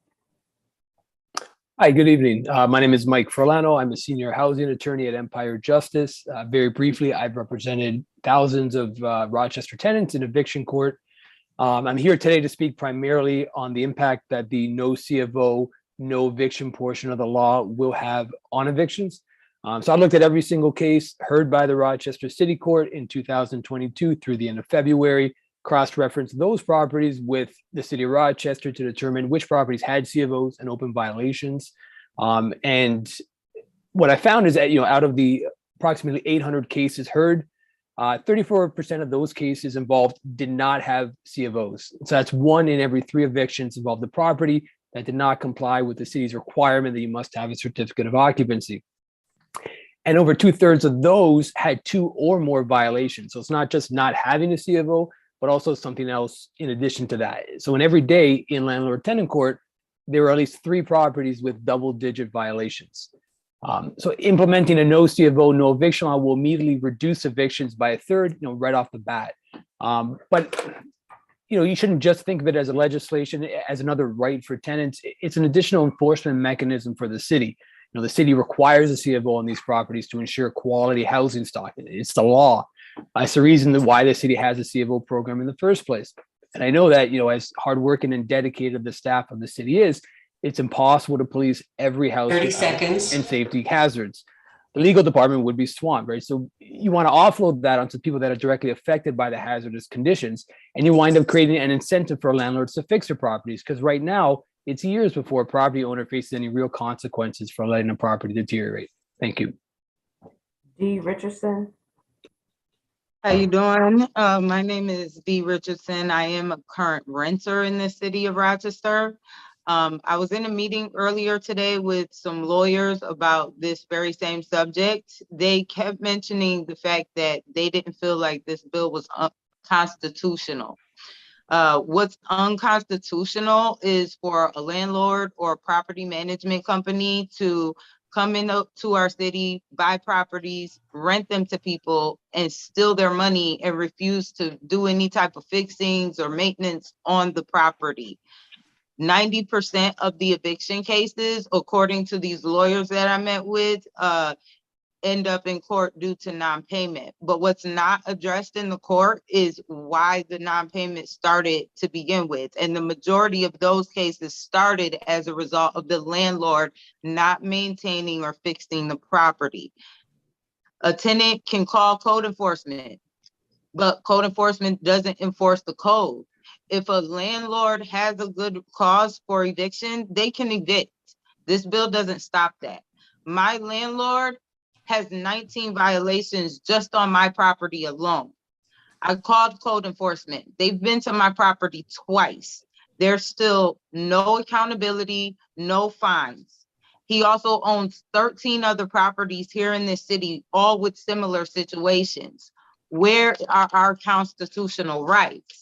Hi, good evening. My name is Mike Furlano. I'm a senior housing attorney at Empire Justice. Very briefly, I've represented thousands of Rochester tenants in eviction court. I'm here today to speak primarily on the impact that the no CFO, no eviction portion of the law will have on evictions. So I looked at every single case heard by the Rochester City Court in 2022 through the end of February, cross-referenced those properties with the city of Rochester to determine which properties had C of Os and open violations. And what I found is that, out of the approximately 800 cases heard, 34% of those cases involved did not have C of Os. So that's 1 in every 3 evictions involved the property that did not comply with the city's requirement that you must have a certificate of occupancy. And over 2/3 of those had 2 or more violations. So it's not just not having a C of O, but also something else in addition to that. So in every day in landlord-tenant court, there were at least 3 properties with double-digit violations. So implementing a no C of O, no eviction law will immediately reduce evictions by 1/3, right off the bat. But you shouldn't just think of it as a legislation, as another right for tenants. It's an additional enforcement mechanism for the city. The city requires a C of O on these properties to ensure quality housing stock. It's the law. That's the reason why the city has a C of O program in the first place. And I know that, as hardworking and dedicated the staff of the city is, it's impossible to police every house 30 with seconds. and safety hazards. The legal department would be swamped, right? So you want to offload that onto people that are directly affected by the hazardous conditions, and you wind up creating an incentive for landlords to fix their properties, because right now, it's years before a property owner faces any real consequences for letting a property deteriorate. Thank you. Dee Richardson. How you doing? My name is Dee Richardson. I am a current renter in the city of Rochester. I was in a meeting earlier today with some lawyers about this very same subject. They kept mentioning the fact that they didn't feel like this bill was unconstitutional. What's unconstitutional is for a landlord or a property management company to come into our city, buy properties, rent them to people, and steal their money and refuse to do any type of fixings or maintenance on the property. 90% of the eviction cases, according to these lawyers that I met with, end up in court due to non-payment. But what's not addressed in the court is why the non-payment started to begin with. And the majority of those cases started as a result of the landlord not maintaining or fixing the property. A tenant can call code enforcement, but code enforcement doesn't enforce the code. If a landlord has a good cause for eviction, they can evict. This bill doesn't stop that. My landlord has 19 violations just on my property alone. I called code enforcement. They've been to my property twice. There's still no accountability, no fines. He also owns 13 other properties here in this city, all with similar situations. Where are our constitutional rights?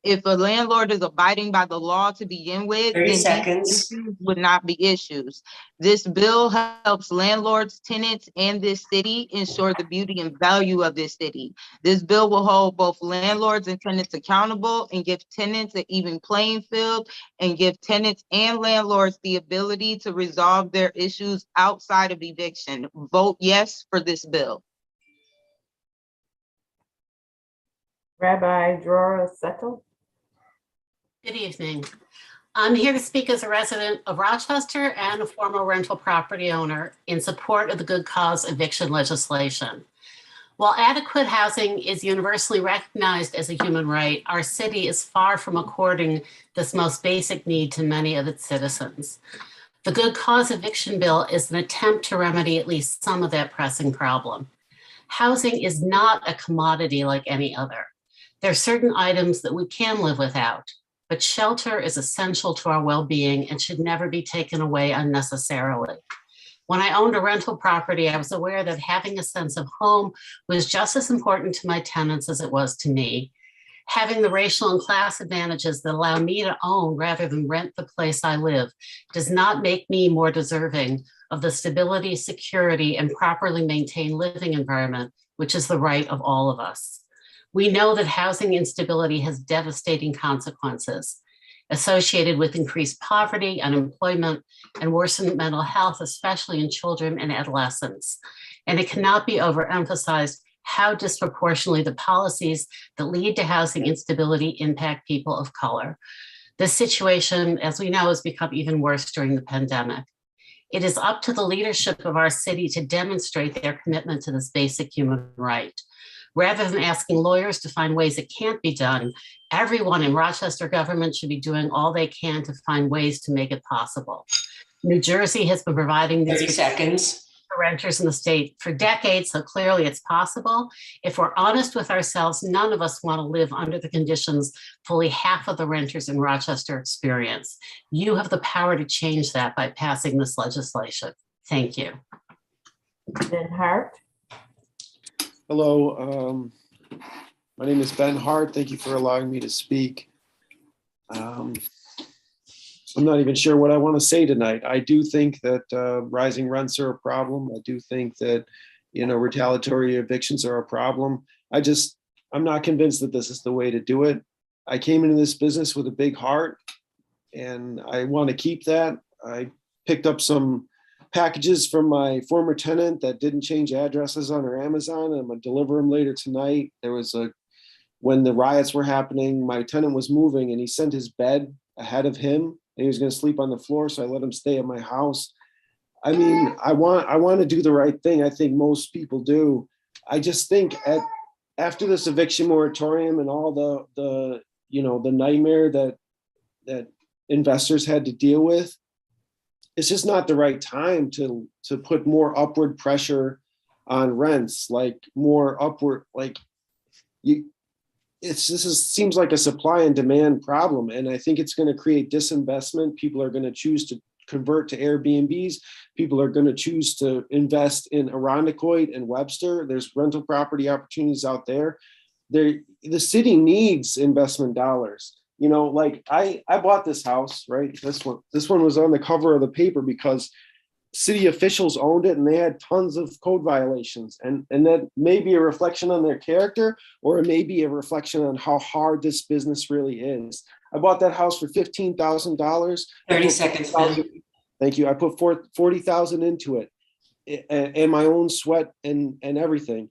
If a landlord is abiding by the law to begin with, 30 then seconds. these issues would not be issues. This bill helps landlords, tenants, and this city ensure the beauty and value of this city. This bill will hold both landlords and tenants accountable and give tenants an even playing field and give tenants and landlords the ability to resolve their issues outside of eviction. Vote yes for this bill. Rabbi Drora Settle. Good evening. I'm here to speak as a resident of Rochester and a former rental property owner in support of the good cause eviction legislation. While adequate housing is universally recognized as a human right, our city is far from according this most basic need to many of its citizens. The good cause eviction bill is an attempt to remedy at least some of that pressing problem. Housing is not a commodity like any other. There are certain items that we can live without, but shelter is essential to our well-being and should never be taken away unnecessarily. When I owned a rental property, I was aware that having a sense of home was just as important to my tenants as it was to me. Having the racial and class advantages that allow me to own rather than rent the place I live does not make me more deserving of the stability, security, and properly maintained living environment, which is the right of all of us. We know that housing instability has devastating consequences associated with increased poverty, unemployment, and worsened mental health, especially in children and adolescents. And it cannot be overemphasized how disproportionately the policies that lead to housing instability impact people of color. This situation, as we know, has become even worse during the pandemic. It is up to the leadership of our city to demonstrate their commitment to this basic human right. Rather than asking lawyers to find ways it can't be done, everyone in Rochester government should be doing all they can to find ways to make it possible. New Jersey has been providing these 30 seconds. for renters in the state for decades, so clearly it's possible. If we're honest with ourselves, none of us want to live under the conditions fully half of the renters in Rochester experience. You have the power to change that by passing this legislation. Thank you. Ben Hart. Hello, my name is Ben Hart. Thank you for allowing me to speak. I'm not even sure what I want to say tonight. I do think that rising rents are a problem. I do think that, retaliatory evictions are a problem. I'm not convinced that this is the way to do it. I came into this business with a big heart and I want to keep that. I picked up some packages from my former tenant that didn't change addresses on her Amazon, and I'm gonna deliver them later tonight. When the riots were happening, my tenant was moving and he sent his bed ahead of him. And he was going to sleep on the floor, so I let him stay at my house. I mean, I want to do the right thing. I think most people do. I just think after this eviction moratorium and all the nightmare that investors had to deal with, it's just not the right time to put more upward pressure on rents, like more upward, like seems like a supply and demand problem. And I think it's going to create disinvestment. People are going to choose to convert to Airbnbs. People are going to choose to invest in Irondequoit and Webster. There's rental property opportunities out there. The city needs investment dollars. Like I bought this house, right? This one was on the cover of the paper because city officials owned it and they had tons of code violations, and that may be a reflection on their character, or it may be a reflection on how hard this business really is. I bought that house for $15,000. 30 seconds. Thank you. I put $40,000 into it and my own sweat and everything.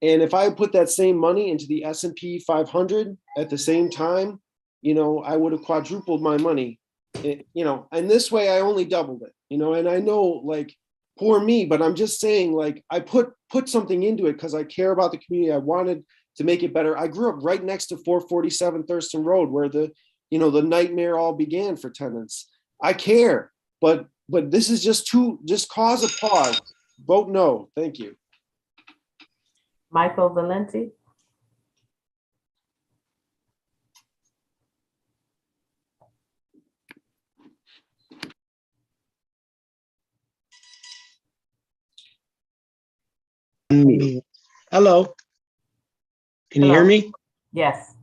And if I put that same money into the S&P 500 at the same time, I would have quadrupled my money. And this way I only doubled it, and I know, like, poor me, but I'm just saying, like, I put something into it because I care about the community. I wanted to make it better. I grew up right next to 447 Thurston Road, where the nightmare all began for tenants. I care, but this is just cause a pause. Vote no. Thank you. Michael Valenti. Hello. Can you hear me? Yes.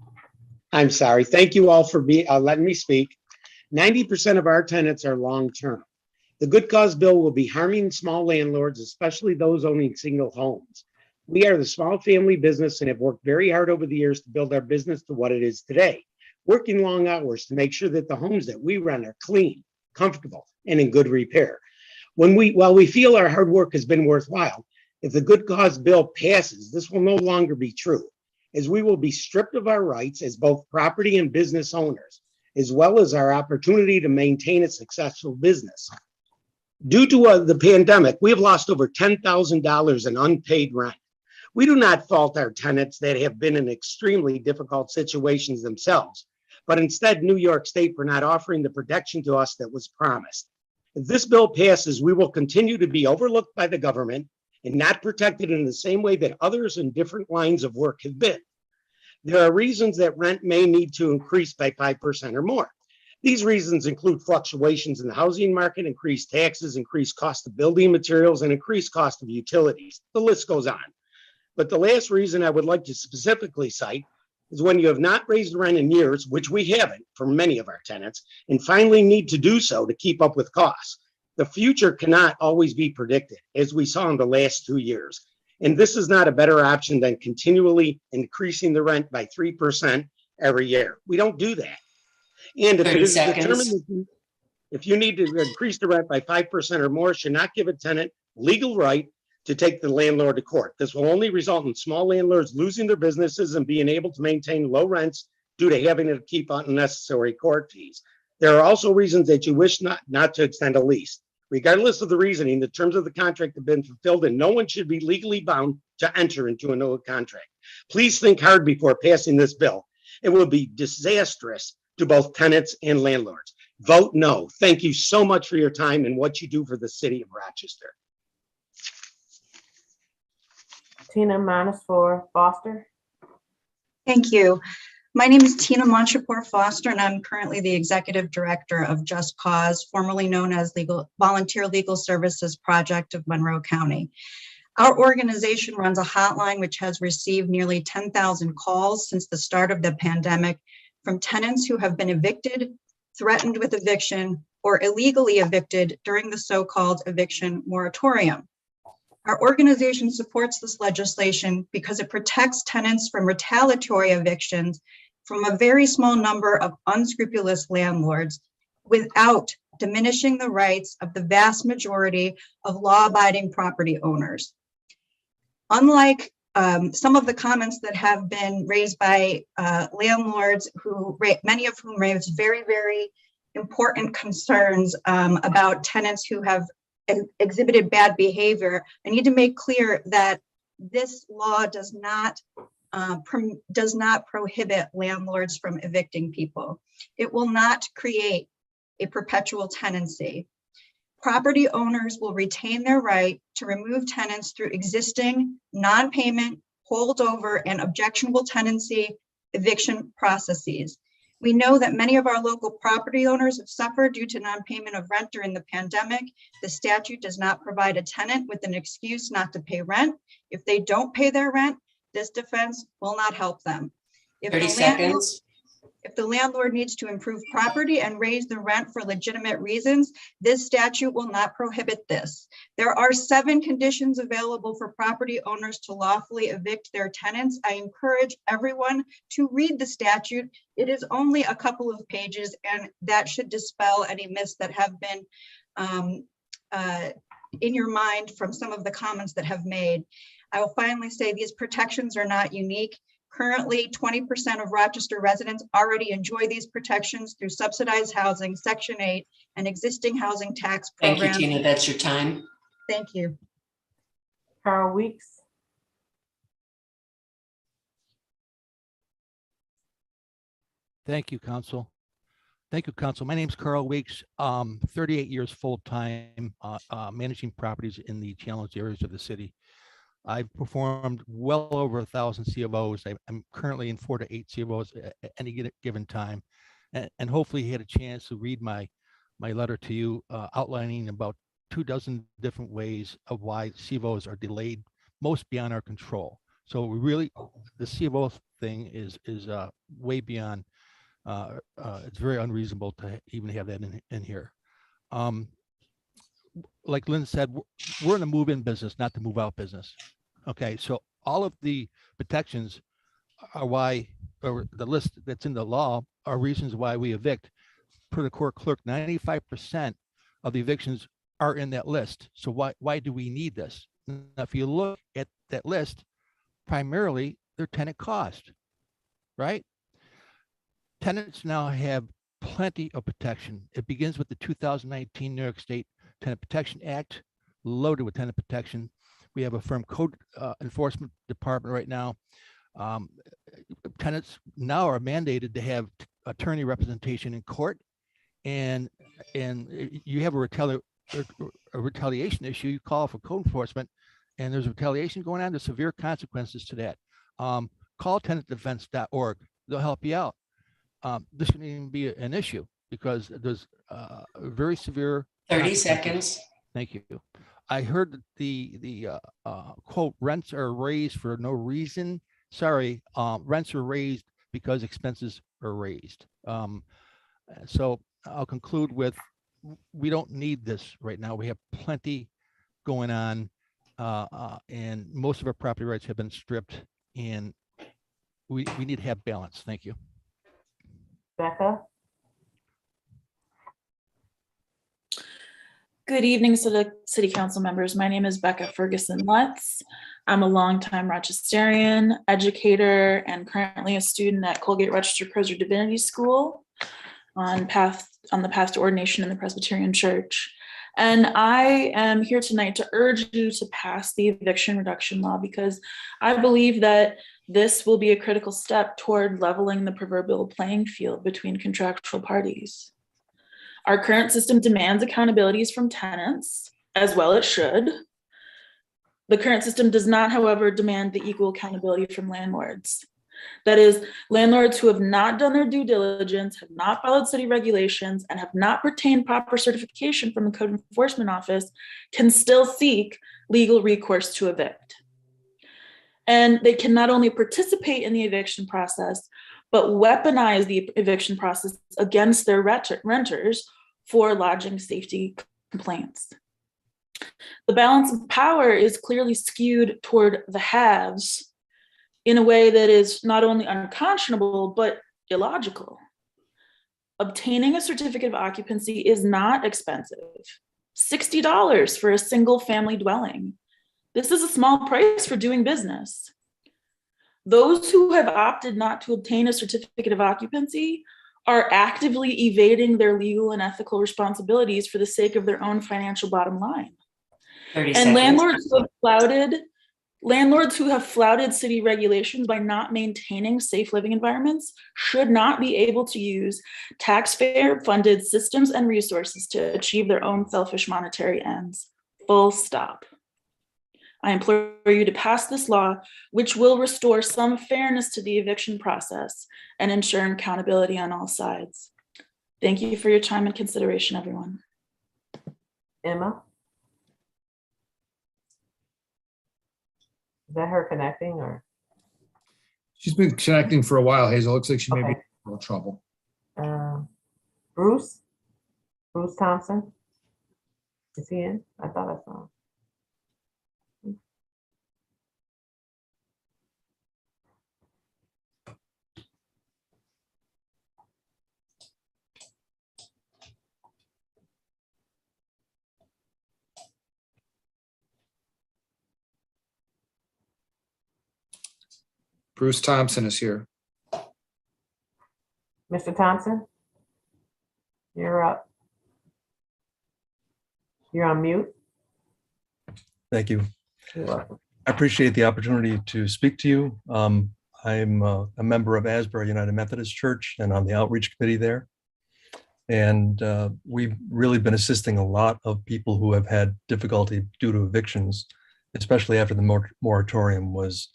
I'm sorry. Thank you all for letting me speak. 90% of our tenants are long-term. The good cause bill will be harming small landlords, especially those owning single homes. We are the small family business and have worked very hard over the years to build our business to what it is today, working long hours to make sure that the homes that we run are clean, comfortable, and in good repair. While we feel our hard work has been worthwhile, if the good cause bill passes, this will no longer be true, as we will be stripped of our rights as both property and business owners, as well as our opportunity to maintain a successful business. Due to the pandemic, we have lost over $10,000 in unpaid rent. We do not fault our tenants that have been in extremely difficult situations themselves, but instead New York State for not offering the protection to us that was promised. If this bill passes, we will continue to be overlooked by the government and not protected in the same way that others in different lines of work have been. There are reasons that rent may need to increase by 5% or more. These reasons include fluctuations in the housing market, increased taxes, increased cost of building materials, and increased cost of utilities. The list goes on. But the last reason I would like to specifically cite is when you have not raised rent in years, which we haven't for many of our tenants, and finally need to do so to keep up with costs. The future cannot always be predicted, as we saw in the last 2 years. And this is not a better option than continually increasing the rent by 3% every year. We don't do that. And if it is determined that if you need to increase the rent by 5% or more, should not give a tenant legal right to take the landlord to court. This will only result in small landlords losing their businesses and being able to maintain low rents due to having to keep unnecessary court fees. There are also reasons that you wish not to extend a lease. Regardless of the reasoning, the terms of the contract have been fulfilled and no one should be legally bound to enter into a no contract. Please think hard before passing this bill. It will be disastrous to both tenants and landlords. Vote no. Thank you so much for your time and what you do for the city of Rochester. Tina Manis for Foster. Thank you. My name is Tina Montrapore Foster, and I'm currently the Executive Director of Just Cause, formerly known as Volunteer Legal Services Project of Monroe County. Our organization runs a hotline which has received nearly 10,000 calls since the start of the pandemic from tenants who have been evicted, threatened with eviction, or illegally evicted during the so-called eviction moratorium. Our organization supports this legislation because it protects tenants from retaliatory evictions from a very small number of unscrupulous landlords without diminishing the rights of the vast majority of law-abiding property owners. Unlike some of the comments that have been raised by landlords, many of whom raised very, very important concerns about tenants who have exhibited bad behavior, I need to make clear that this law does not prohibit landlords from evicting people. It will not create a perpetual tenancy. Property owners will retain their right to remove tenants through existing non-payment, holdover, and objectionable tenancy eviction processes. We know that many of our local property owners have suffered due to non-payment of rent during the pandemic. The statute does not provide a tenant with an excuse not to pay rent. If they don't pay their rent, this defense will not help them. 30 seconds. If the landlord needs to improve property and raise the rent for legitimate reasons, this statute will not prohibit this. There are 7 conditions available for property owners to lawfully evict their tenants. I encourage everyone to read the statute. It is only a couple of pages, and that should dispel any myths that have been in your mind from some of the comments that have made. I will finally say these protections are not unique. Currently, 20% of Rochester residents already enjoy these protections through subsidized housing, Section 8, and existing housing tax programs. Thank you, Tina. That's your time. Thank you. Carl Weeks. Thank you, Council. Thank you, Council. My name is Carl Weeks. 38 years full-time managing properties in the challenged areas of the city. I've performed well over 1,000 CFOs. I'm currently in 4 to 8 CFOs at any given time. And hopefully you had a chance to read my letter to you outlining about 24 different ways of why CFOs are delayed, most beyond our control. So we really, the CFO thing is way beyond, it's very unreasonable to even have that in here. Like Lynn said, we're in the move-in business, not the move-out business. Okay, so all of the protections are why, or the list that's in the law are reasons why we evict. Per the court clerk, 95% of the evictions are in that list. So why do we need this? Now, if you look at that list, primarily they're tenant cost, right? Tenants now have plenty of protection. It begins with the 2019 New York State Tenant Protection Act, loaded with tenant protection. We have a firm code enforcement department right now. Tenants now are mandated to have attorney representation in court, and you have a retaliation issue. You call for code enforcement, and there's retaliation going on. There's severe consequences to that. Call tenantdefense.org. They'll help you out. This shouldn't even be an issue because there's very severe 30 seconds. Thank you. I heard the quote, rents are raised for no reason. Sorry, rents are raised because expenses are raised. So I'll conclude with, we don't need this right now. We have plenty going on, and most of our property rights have been stripped, and we need to have balance. Thank you. Becca. Good evening, City Council members. My name is Becca Ferguson Lutz. I'm a longtime Rochesterian, educator, and currently a student at Colgate Rochester Crozer Divinity School on the path to ordination in the Presbyterian Church. And I am here tonight to urge you to pass the eviction reduction law because I believe that this will be a critical step toward leveling the proverbial playing field between contractual parties. Our current system demands accountabilities from tenants, as well it should. The current system does not, however, demand the equal accountability from landlords. That is, landlords who have not done their due diligence, have not followed city regulations, and have not retained proper certification from the Code Enforcement Office can still seek legal recourse to evict. And they can not only participate in the eviction process, but weaponize the eviction process against their renters for lodging safety complaints. The balance of power is clearly skewed toward the haves in a way that is not only unconscionable, but illogical. Obtaining a certificate of occupancy is not expensive. $60 for a single family dwelling. This is a small price for doing business. Those who have opted not to obtain a certificate of occupancy are actively evading their legal and ethical responsibilities for the sake of their own financial bottom line. 30 And seconds. landlords who have flouted city regulations by not maintaining safe living environments should not be able to use taxpayer-funded systems and resources to achieve their own selfish monetary ends. Full stop. I implore you to pass this law, which will restore some fairness to the eviction process and ensure accountability on all sides. Thank you for your time and consideration, everyone. Emma? Is that her connecting or? She's been connecting for a while, Hazel. Looks like she may be Okay. in a little trouble. Bruce? Bruce Thompson? Is he in? I thought I saw him. Bruce Thompson is here. Mr. Thompson? You're up. You're on mute. Thank you. You're welcome. I appreciate the opportunity to speak to you. I'm a member of Asbury United Methodist Church and on the outreach committee there. And we've really been assisting a lot of people who have had difficulty due to evictions, especially after the moratorium was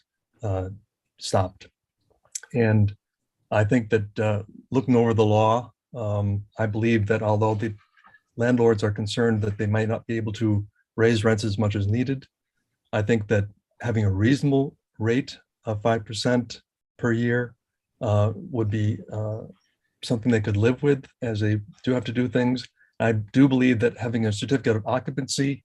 stopped. And I think that looking over the law, I believe that although the landlords are concerned that they might not be able to raise rents as much as needed, I think that having a reasonable rate of 5% per year would be something they could live with as they do have to do things. I do believe that having a certificate of occupancy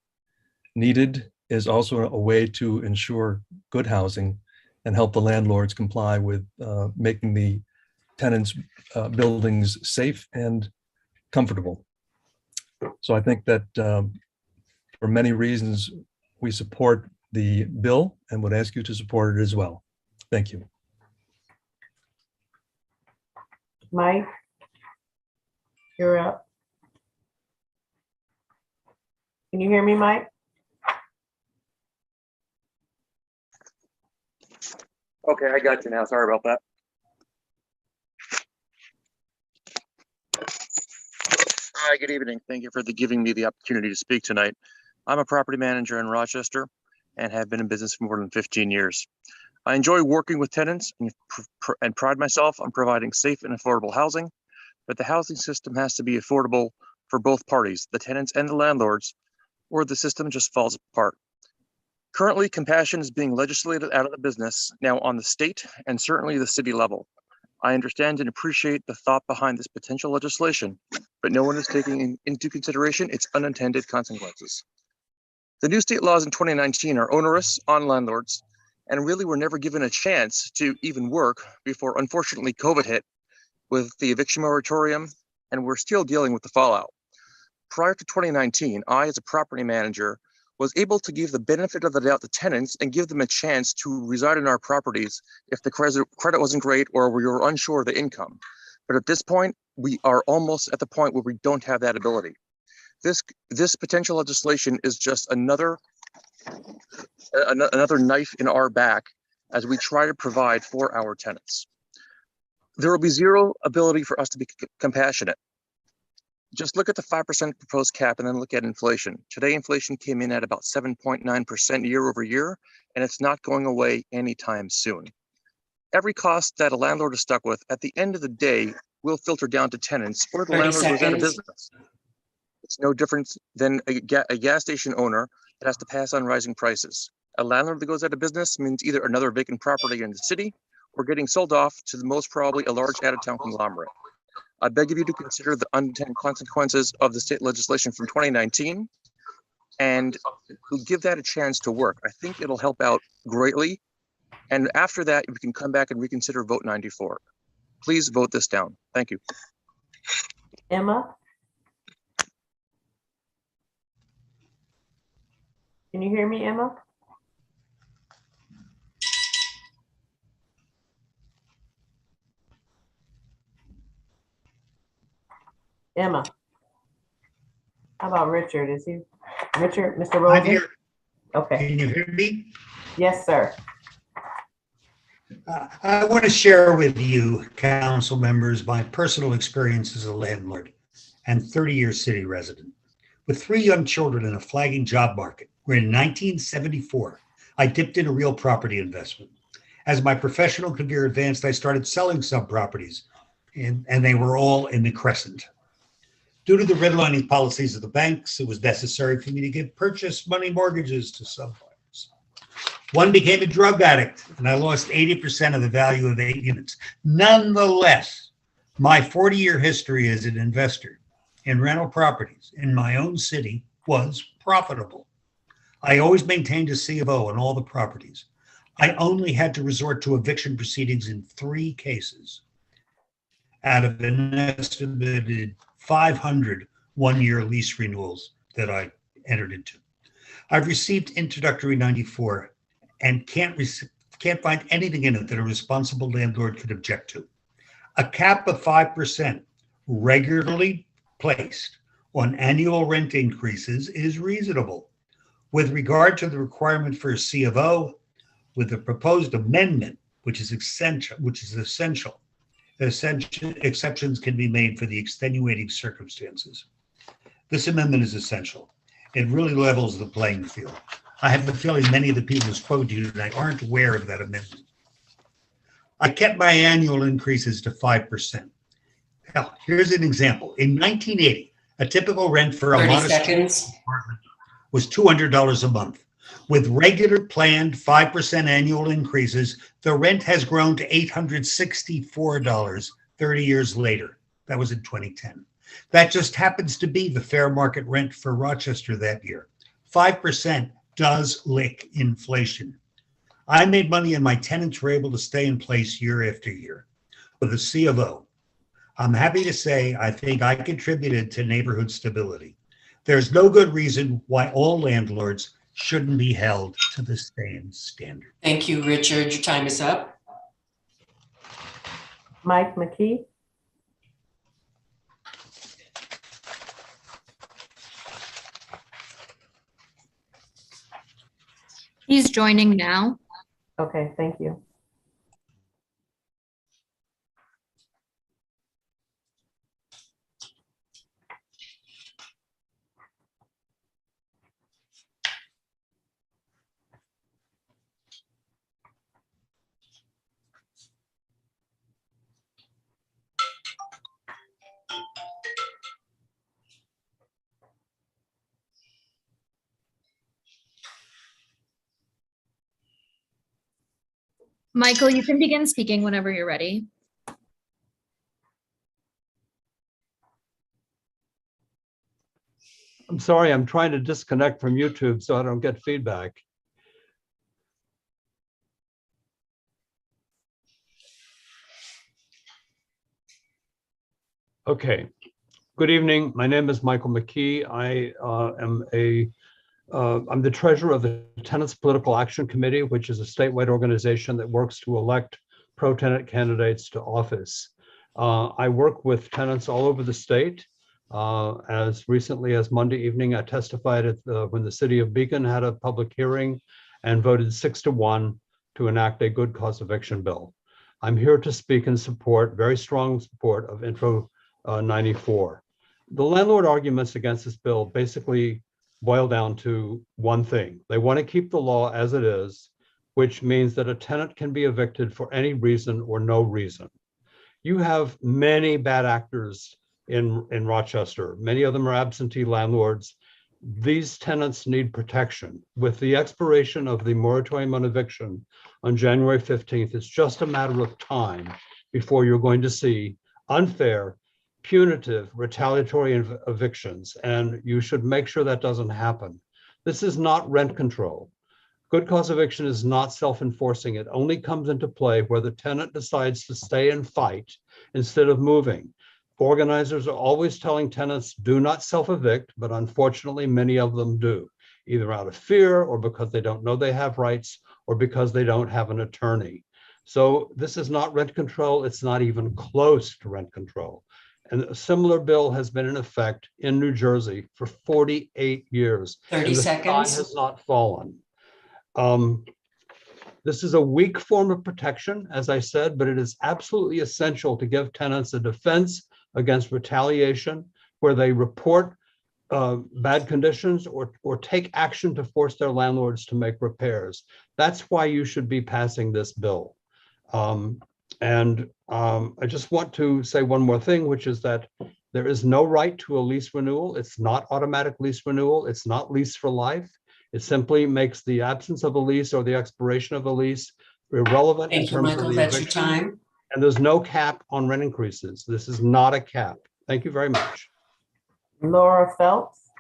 needed is also a way to ensure good housing and help the landlords comply with making the tenants' buildings safe and comfortable. So I think that for many reasons, we support the bill and would ask you to support it as well. Thank you. Mike? You're up. Can you hear me, Mike? Okay, I got you now. Sorry about that. Hi, good evening. Thank you for giving me the opportunity to speak tonight. I'm a property manager in Rochester and have been in business for more than 15 years. I enjoy working with tenants and pride myself on providing safe and affordable housing, but the housing system has to be affordable for both parties, the tenants and the landlords, or the system just falls apart. Currently, compassion is being legislated out of the business now on the state and certainly the city level. I understand and appreciate the thought behind this potential legislation, but no one is taking into consideration its unintended consequences. The new state laws in 2019 are onerous on landlords and really were never given a chance to even work before, unfortunately, COVID hit with the eviction moratorium, and we're still dealing with the fallout. Prior to 2019, I, as a property manager, was able to give the benefit of the doubt to tenants and give them a chance to reside in our properties if the credit wasn't great or we were unsure of the income. But at this point, we are almost at the point where we don't have that ability. This potential legislation is just another knife in our back as we try to provide for our tenants. There will be zero ability for us to be compassionate. Just look at the 5% proposed cap and then look at inflation. Today, inflation came in at about 7.9% year over year, and it's not going away anytime soon. Every cost that a landlord is stuck with, at the end of the day, will filter down to tenants or the 30 landlord goes out of seconds. business. It's no different than a gas station owner that has to pass on rising prices. A landlord that goes out of business means either another vacant property in the city or getting sold off to the most probably a large out-of-town conglomerate. I beg of you to consider the unintended consequences of the state legislation from 2019 and give that a chance to work. I think it'll help out greatly. And after that, we can come back and reconsider vote 94. Please vote this down. Thank you. Emma? Can you hear me, Emma? Emma? How about Richard? Is he? Richard, Mr. Rosen? I'm here. Okay. Can you hear me? Yes, sir. I want to share with you, council members, my personal experience as a landlord and 30-year city resident. With 3 young children in a flagging job market, where in 1974, I dipped into real property investment. As my professional career advanced, I started selling some properties, and they were all in the crescent. Due to the redlining policies of the banks, it was necessary for me to give purchase money mortgages to some buyers. One became a drug addict, and I lost 80% of the value of 8 units. Nonetheless, my 40-year history as an investor in rental properties in my own city was profitable. I always maintained a C of O on all the properties. I only had to resort to eviction proceedings in 3 cases out of an estimated 500 one-year lease renewals that I entered into. I've received introductory 94 and can't find anything in it that a responsible landlord could object to. A cap of 5% regularly placed on annual rent increases is reasonable. With regard to the requirement for a C of O, with the proposed amendment, which is essential, exceptions can be made for the extenuating circumstances. This amendment is essential. It really levels the playing field. I have the feeling many of the people who spoke to you tonight aren't aware of that amendment. I kept my annual increases to 5%. Hell, here's an example. In 1980, a typical rent for a 30 modest seconds. apartment was $200 a month. With regular planned 5% annual increases, the rent has grown to $864 30 years later. That was in 2010. That just happens to be the fair market rent for Rochester that year. 5% does lick inflation. I made money and my tenants were able to stay in place year after year with a C of O. I'm happy to say I think I contributed to neighborhood stability. There's no good reason why all landlords shouldn't be held to the same standard. Thank you, Richard. Your time is up. Mike Mckee? He's joining now. Okay, thank you. Michael, you can begin speaking whenever you're ready. I'm sorry, I'm trying to disconnect from YouTube so I don't get feedback. Okay. Good evening. My name is Michael Mckee. I am I'm the treasurer of the Tenants Political Action Committee, which is a statewide organization that works to elect pro-tenant candidates to office. I work with tenants all over the state. As recently as Monday evening, I testified when the city of Beacon had a public hearing and voted 6-1 to enact a good cause eviction bill. I'm here to speak in support, very strong support of Intro 94. The landlord arguments against this bill basically boil down to one thing. They want to keep the law as it is, which means that a tenant can be evicted for any reason or no reason. You have many bad actors in Rochester. Many of them are absentee landlords. These tenants need protection. With the expiration of the moratorium on eviction on January 15th, it's just a matter of time before you're going to see unfair, punitive, retaliatory evictions, and you should make sure that doesn't happen. This is not rent control. Good cause eviction is not self-enforcing. It only comes into play where the tenant decides to stay and fight instead of moving. Organizers are always telling tenants, do not self-evict, but unfortunately, many of them do, either out of fear or because they don't know they have rights or because they don't have an attorney. So this is not rent control. It's not even close to rent control. And a similar bill has been in effect in New Jersey for 48 years. 30 and the seconds. sky has not fallen. This is a weak form of protection, as I said, but it is absolutely essential to give tenants a defense against retaliation where they report bad conditions or take action to force their landlords to make repairs. That's why you should be passing this bill. I just want to say one more thing, which is that there is no right to a lease renewal. It's not automatic lease renewal. It's not lease for life. It simply makes the absence of a lease or the expiration of a lease irrelevant in Thank you, terms Michael. of the That's your eviction. time. And there's no cap on rent increases. This is not a cap. Thank you very much. Laura Phelps.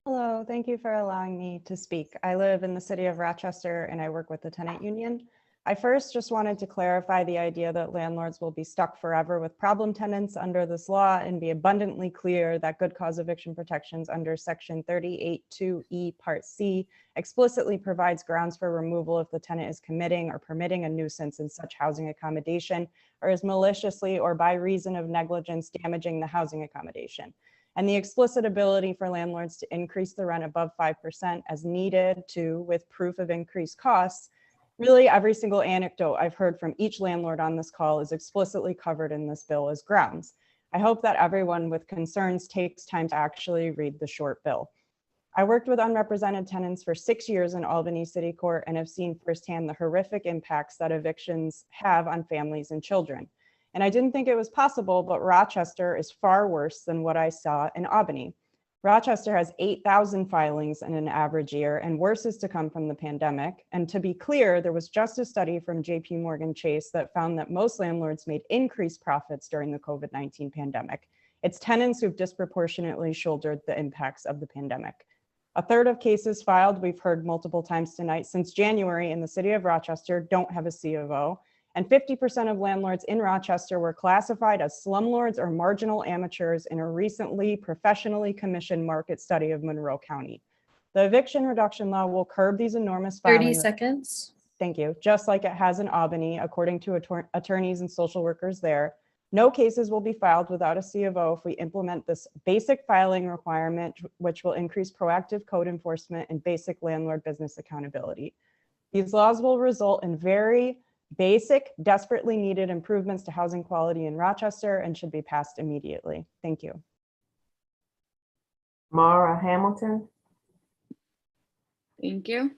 Hello, thank you for allowing me to speak. I live in the city of Rochester and I work with the tenant union. I first just wanted to clarify the idea that landlords will be stuck forever with problem tenants under this law and be abundantly clear that good cause eviction protections under section 38(2)(e) part C explicitly provides grounds for removal if the tenant is committing or permitting a nuisance in such housing accommodation or is maliciously or by reason of negligence damaging the housing accommodation. And the explicit ability for landlords to increase the rent above 5% as needed to, with proof of increased costs. Really, every single anecdote I've heard from each landlord on this call is explicitly covered in this bill as grounds. I hope that everyone with concerns takes time to actually read the short bill. I worked with unrepresented tenants for 6 years in Albany City Court and have seen firsthand the horrific impacts that evictions have on families and children. And I didn't think it was possible, but Rochester is far worse than what I saw in Albany. Rochester has 8,000 filings in an average year, and worse is to come from the pandemic. And to be clear, there was just a study from JP Morgan Chase that found that most landlords made increased profits during the COVID-19 pandemic. It's tenants who've disproportionately shouldered the impacts of the pandemic. A third of cases filed, we've heard multiple times tonight, since January in the city of Rochester don't have a C of O. And 50% of landlords in Rochester were classified as slumlords or marginal amateurs in a recently professionally commissioned market study of Monroe County. The eviction reduction law will curb these enormous 30 seconds. Thank you. Just like it has in Albany, according to attorneys and social workers there. No cases will be filed without a C of O if we implement this basic filing requirement, which will increase proactive code enforcement and basic landlord business accountability. These laws will result in very basic, desperately needed improvements to housing quality in Rochester and should be passed immediately. Thank you. Mara Hamilton. Thank you.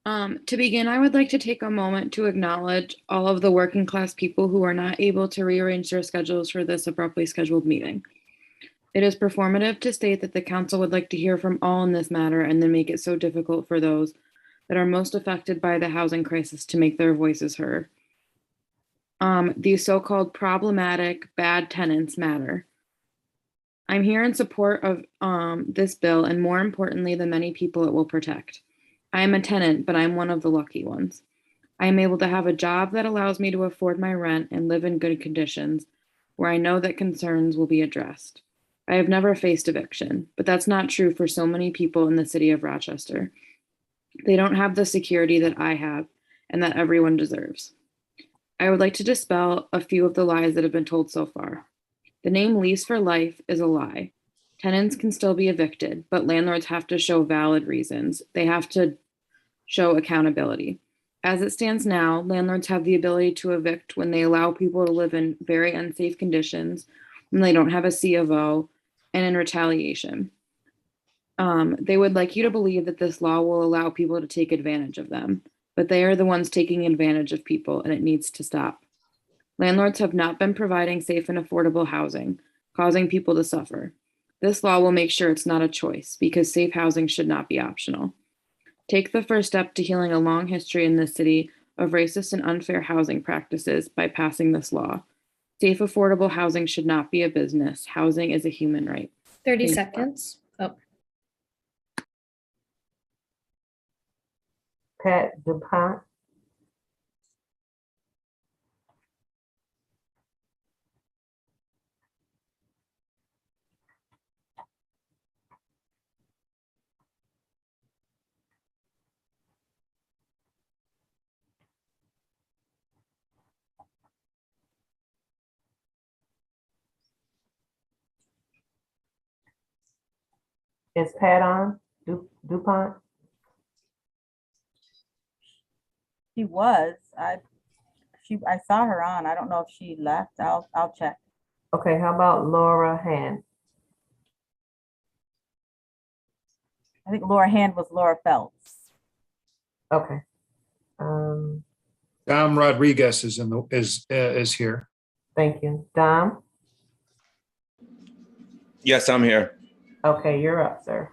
To begin, I would like to take a moment to acknowledge all of the working class people who are not able to rearrange their schedules for this abruptly scheduled meeting. It is performative to state that the council would like to hear from all in this matter and then make it so difficult for those that are most affected by the housing crisis to make their voices heard. These so-called problematic bad tenants matter. I'm here in support of this bill and more importantly, the many people it will protect. I am a tenant, but I'm one of the lucky ones. I am able to have a job that allows me to afford my rent and live in good conditions where I know that concerns will be addressed. I have never faced eviction, but that's not true for so many people in the city of Rochester. They don't have the security that I have and that everyone deserves. I would like to dispel a few of the lies that have been told so far. The name Lease for Life is a lie. Tenants can still be evicted, but landlords have to show valid reasons. They have to show accountability. As it stands now, landlords have the ability to evict when they allow people to live in very unsafe conditions, when they don't have a C of O, and in retaliation. They would like you to believe that this law will allow people to take advantage of them, but they are the ones taking advantage of people, and it needs to stop. Landlords have not been providing safe and affordable housing, causing people to suffer. This law will make sure it's not a choice, because safe housing should not be optional. Take the first step to healing a long history in this city of racist and unfair housing practices by passing this law. Safe, affordable housing should not be a business. Housing is a human right. 30 Thank you. seconds. Oh, Pat DuPont. Is Pat on? DuPont? She was. I saw her on. I don't know if she left. I'll check. Okay, how about Laura Hand? I think Laura Hand was Laura Phelps. Okay. Dom Rodriguez is here. Thank you. Dom? Yes, I'm here. Okay, you're up, sir.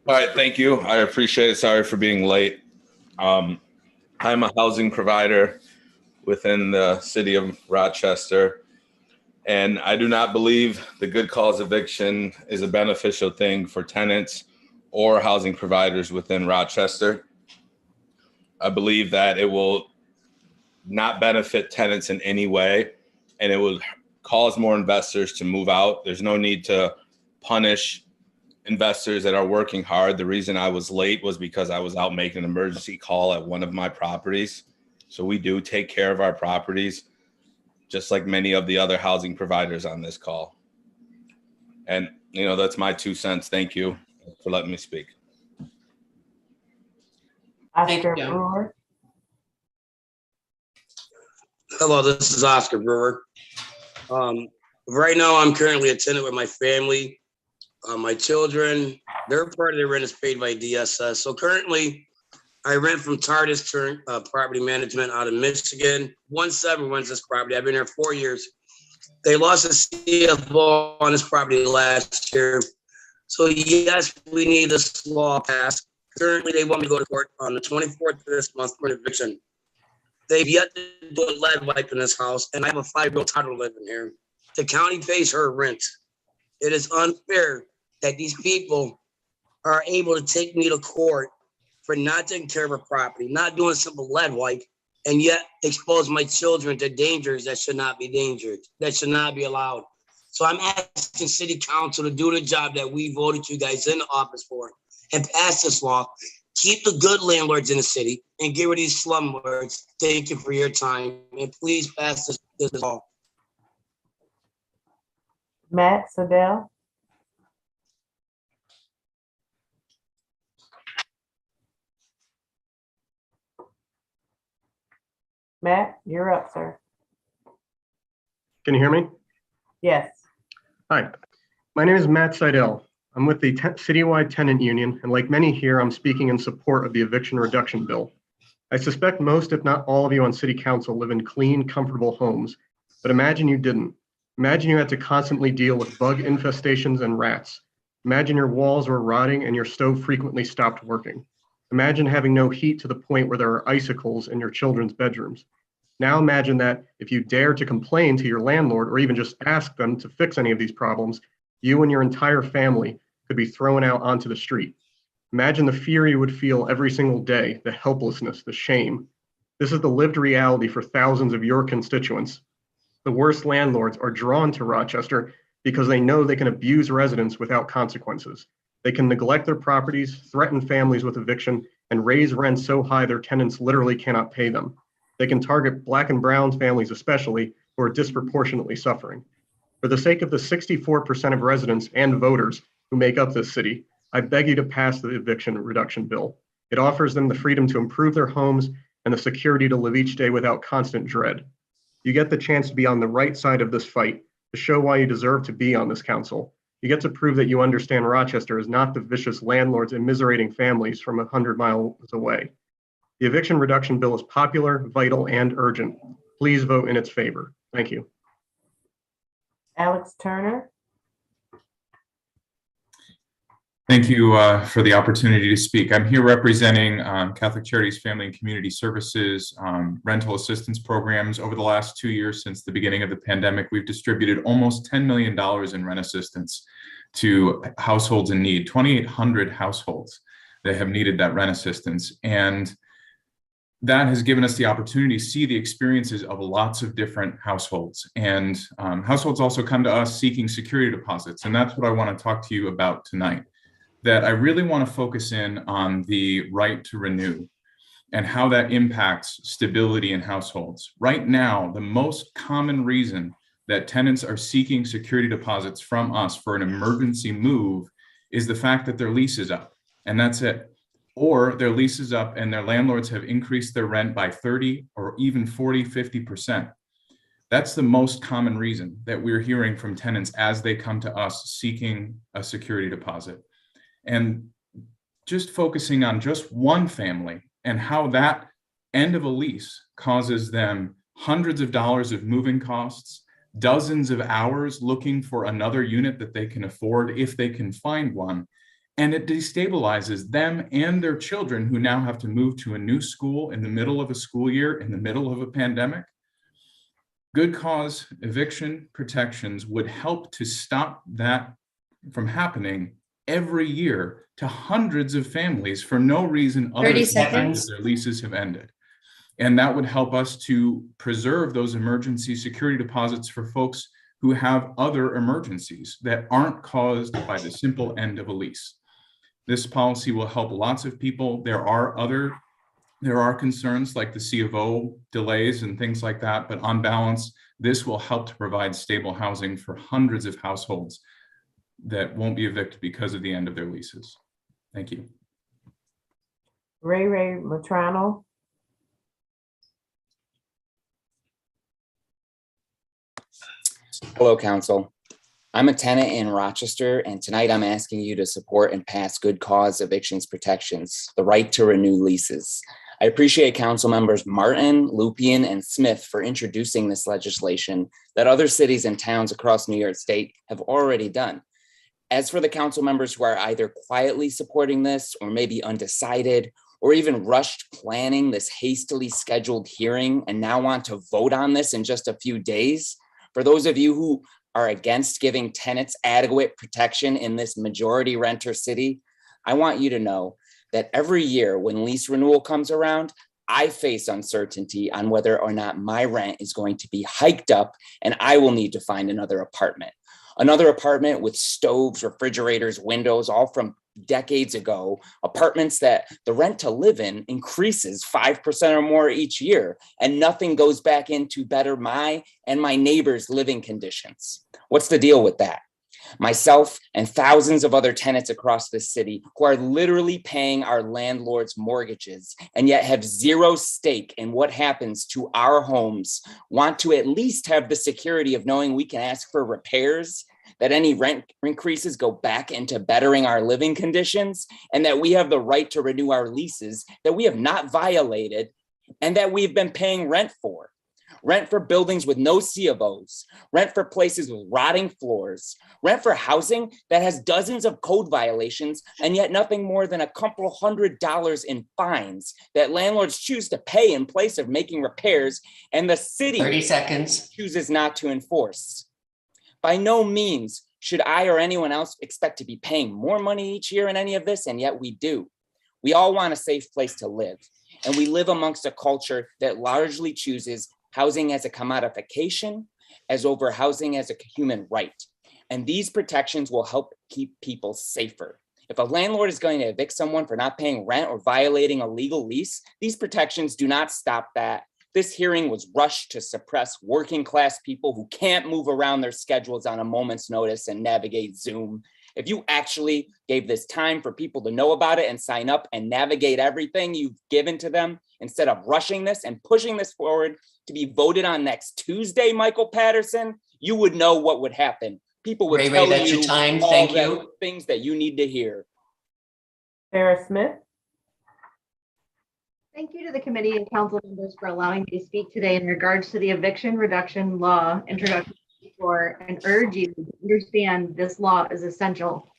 All right, thank you. I appreciate it. Sorry for being late. I'm a housing provider within the city of Rochester, and I do not believe the good cause eviction is a beneficial thing for tenants or housing providers within Rochester. I believe that it will not benefit tenants in any way, and it will cause more investors to move out. There's no need to punish investors that are working hard. The reason I was late was because I was out making an emergency call at one of my properties. So we do take care of our properties, just like many of the other housing providers on this call. And, that's my 2 cents. Thank you for letting me speak. Oscar Brewer? Hello, this is Oscar Brewer. Right now, I'm currently a tenant with my family. My children, their part of their rent is paid by DSS. So currently, I rent from Tardis Property Management out of Michigan. 1-7 runs this property. I've been here 4 years. They lost a CFO on this property last year. So yes, we need this law passed. Currently, they want me to go to court on the 24th of this month for an eviction. They've yet to do a lead wipe in this house, and I have a 5-year-old toddler living here. The county pays her rent. It is unfair that these people are able to take me to court for not taking care of a property, not doing a simple lead wipe, and yet expose my children to dangers that should not be that should not be allowed. So I'm asking city council to do the job that we voted you guys in office for and pass this law. Keep the good landlords in the city and get rid of these slumlords. Thank you for your time. And please pass this law. Matt Sadell? Matt, you're up, sir. Can you hear me? Yes. Hi, my name is Matt Seidel. I'm with the Citywide Tenant Union, and like many here, I'm speaking in support of the eviction reduction bill. I suspect most, if not all of you on city council live in clean, comfortable homes, but imagine you didn't. Imagine you had to constantly deal with bug infestations and rats. Imagine your walls were rotting and your stove frequently stopped working. Imagine having no heat to the point where there are icicles in your children's bedrooms. Now imagine that if you dare to complain to your landlord or even just ask them to fix any of these problems, you and your entire family could be thrown out onto the street. Imagine the fear you would feel every single day, the helplessness, the shame. This is the lived reality for thousands of your constituents. The worst landlords are drawn to Rochester because they know they can abuse residents without consequences. They can neglect their properties, threaten families with eviction, and raise rents so high their tenants literally cannot pay them. They can target Black and brown families especially, who are disproportionately suffering. For the sake of the 64% of residents and voters who make up this city, I beg you to pass the eviction reduction bill. It offers them the freedom to improve their homes and the security to live each day without constant dread. You get the chance to be on the right side of this fight, to show why you deserve to be on this council. You get to prove that you understand Rochester is not the vicious landlords immiserating families from 100 miles away. The eviction reduction bill is popular, vital, and urgent. Please vote in its favor. Thank you. Alex Turner. Thank you for the opportunity to speak. I'm here representing Catholic Charities Family and Community Services rental assistance programs. Over the last 2 years since the beginning of the pandemic, we've distributed almost $10 million in rent assistance to households in need, 2,800 households that have needed that rent assistance. And that has given us the opportunity to see the experiences of lots of different households. And households also come to us seeking security deposits. And that's what I want to talk to you about tonight. That I really want to focus in on the right to renew and how that impacts stability in households. Right now, the most common reason that tenants are seeking security deposits from us for an emergency move is the fact that their lease is up, and that's it. Or their lease is up and their landlords have increased their rent by 30 or even 40, 50%. That's the most common reason that we're hearing from tenants as they come to us seeking a security deposit. And just focusing on just one family and how that end of a lease causes them hundreds of dollars of moving costs, dozens of hours looking for another unit that they can afford if they can find one. And it destabilizes them and their children who now have to move to a new school in the middle of a school year, in the middle of a pandemic. Good cause eviction protections would help to stop that from happening every year to hundreds of families for no reason other than the fact that their leases have ended. And that would help us to preserve those emergency security deposits for folks who have other emergencies that aren't caused by the simple end of a lease. This policy will help lots of people. There are concerns like the C of O delays and things like that, but on balance, this will help to provide stable housing for hundreds of households that won't be evicted because of the end of their leases. Thank you. Ray Matrano. Hello, Council. I'm a tenant in Rochester, and tonight I'm asking you to support and pass good cause evictions protections, the right to renew leases. I appreciate Council members Martin, Lupien, and Smith for introducing this legislation that other cities and towns across New York State have already done. As for the council members who are either quietly supporting this or maybe undecided or even rushed planning this hastily scheduled hearing and now want to vote on this in just a few days, for those of you who are against giving tenants adequate protection in this majority renter city, I want you to know that every year when lease renewal comes around, I face uncertainty on whether or not my rent is going to be hiked up and I will need to find another apartment. Another apartment with stoves, refrigerators, windows, all from decades ago, apartments that the rent to live in increases 5% or more each year, and nothing goes back in to better my and my neighbors' living conditions. What's the deal with that? Myself and thousands of other tenants across this city who are literally paying our landlords' mortgages and yet have zero stake in what happens to our homes want to at least have the security of knowing we can ask for repairs, that any rent increases go back into bettering our living conditions, and that we have the right to renew our leases that we have not violated and that we've been paying rent for. Rent for buildings with no C of Os, rent for places with rotting floors, rent for housing that has dozens of code violations and yet nothing more than a couple $100 in fines that landlords choose to pay in place of making repairs and the city 30 seconds chooses not to enforce. By no means should I or anyone else expect to be paying more money each year in any of this, and yet we do. We all want a safe place to live, and we live amongst a culture that largely chooses housing as a commodification as over housing as a human right. And these protections will help keep people safer. If a landlord is going to evict someone for not paying rent or violating a legal lease, these protections do not stop that. This hearing was rushed to suppress working class people who can't move around their schedules on a moment's notice and navigate Zoom. If you actually gave this time for people to know about it and sign up and navigate everything you've given to them, instead of rushing this and pushing this forward to be voted on next Tuesday, Michael Patterson, you would know what would happen. People would Ray, tell that's you your time. all Thank the you. things that you need to hear. Sarah Smith. Thank you to the committee and council members for allowing me to speak today in regards to the eviction reduction law introduction for, and urge you to understand this law is essential.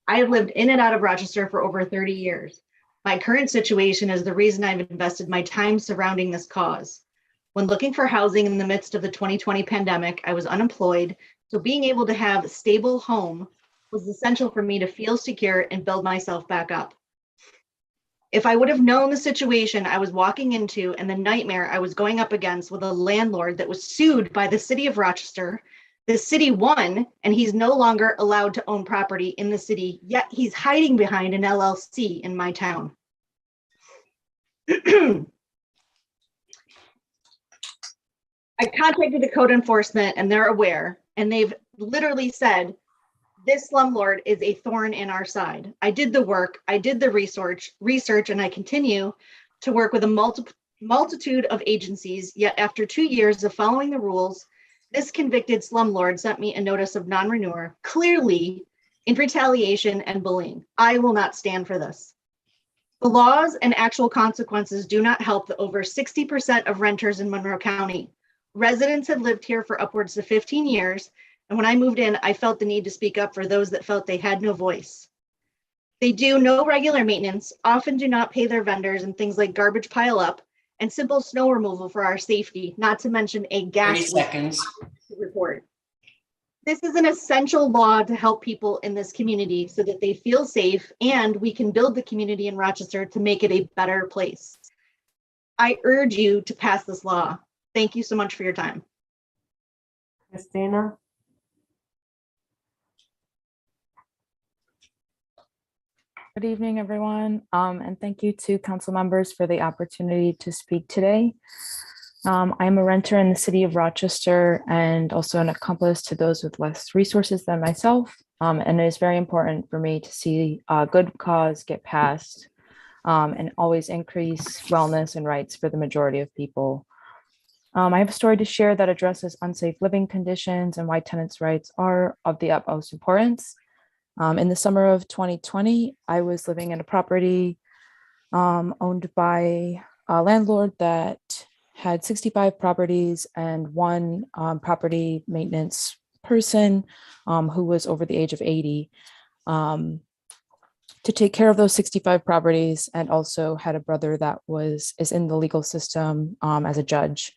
I have lived in and out of Rochester for over 30 years. My current situation is the reason I've invested my time surrounding this cause. When looking for housing in the midst of the 2020 pandemic, I was unemployed, so being able to have a stable home was essential for me to feel secure and build myself back up. If I would have known the situation I was walking into and the nightmare I was going up against with a landlord that was sued by the city of Rochester, the city won, and he's no longer allowed to own property in the city, yet he's hiding behind an LLC in my town. I contacted the code enforcement and they're aware, and they've literally said, this slumlord is a thorn in our side. I did the work, I did the research, and I continue to work with a multitude of agencies, yet after 2 years of following the rules, this convicted slumlord sent me a notice of non-renewal, clearly in retaliation and bullying. I will not stand for this. The laws and actual consequences do not help the over 60% of renters in Monroe County. Residents have lived here for upwards of 15 years, and when I moved in, I felt the need to speak up for those that felt they had no voice. They do no regular maintenance, often do not pay their vendors, and things like garbage pile up and simple snow removal for our safety, not to mention a 30 gas seconds. report. This is an essential law to help people in this community so that they feel safe and we can build the community in Rochester to make it a better place. I urge you to pass this law. Thank you so much for your time. Christina. Good evening, everyone, and thank you to council members for the opportunity to speak today. I'm a renter in the city of Rochester and also an accomplice to those with less resources than myself, and it is very important for me to see a good cause get passed and always increase wellness and rights for the majority of people. I have a story to share that addresses unsafe living conditions and why tenants' rights are of the utmost importance. In the summer of 2020, I was living in a property owned by a landlord that had 65 properties and one property maintenance person who was over the age of 80 to take care of those 65 properties, and also had a brother that is in the legal system as a judge.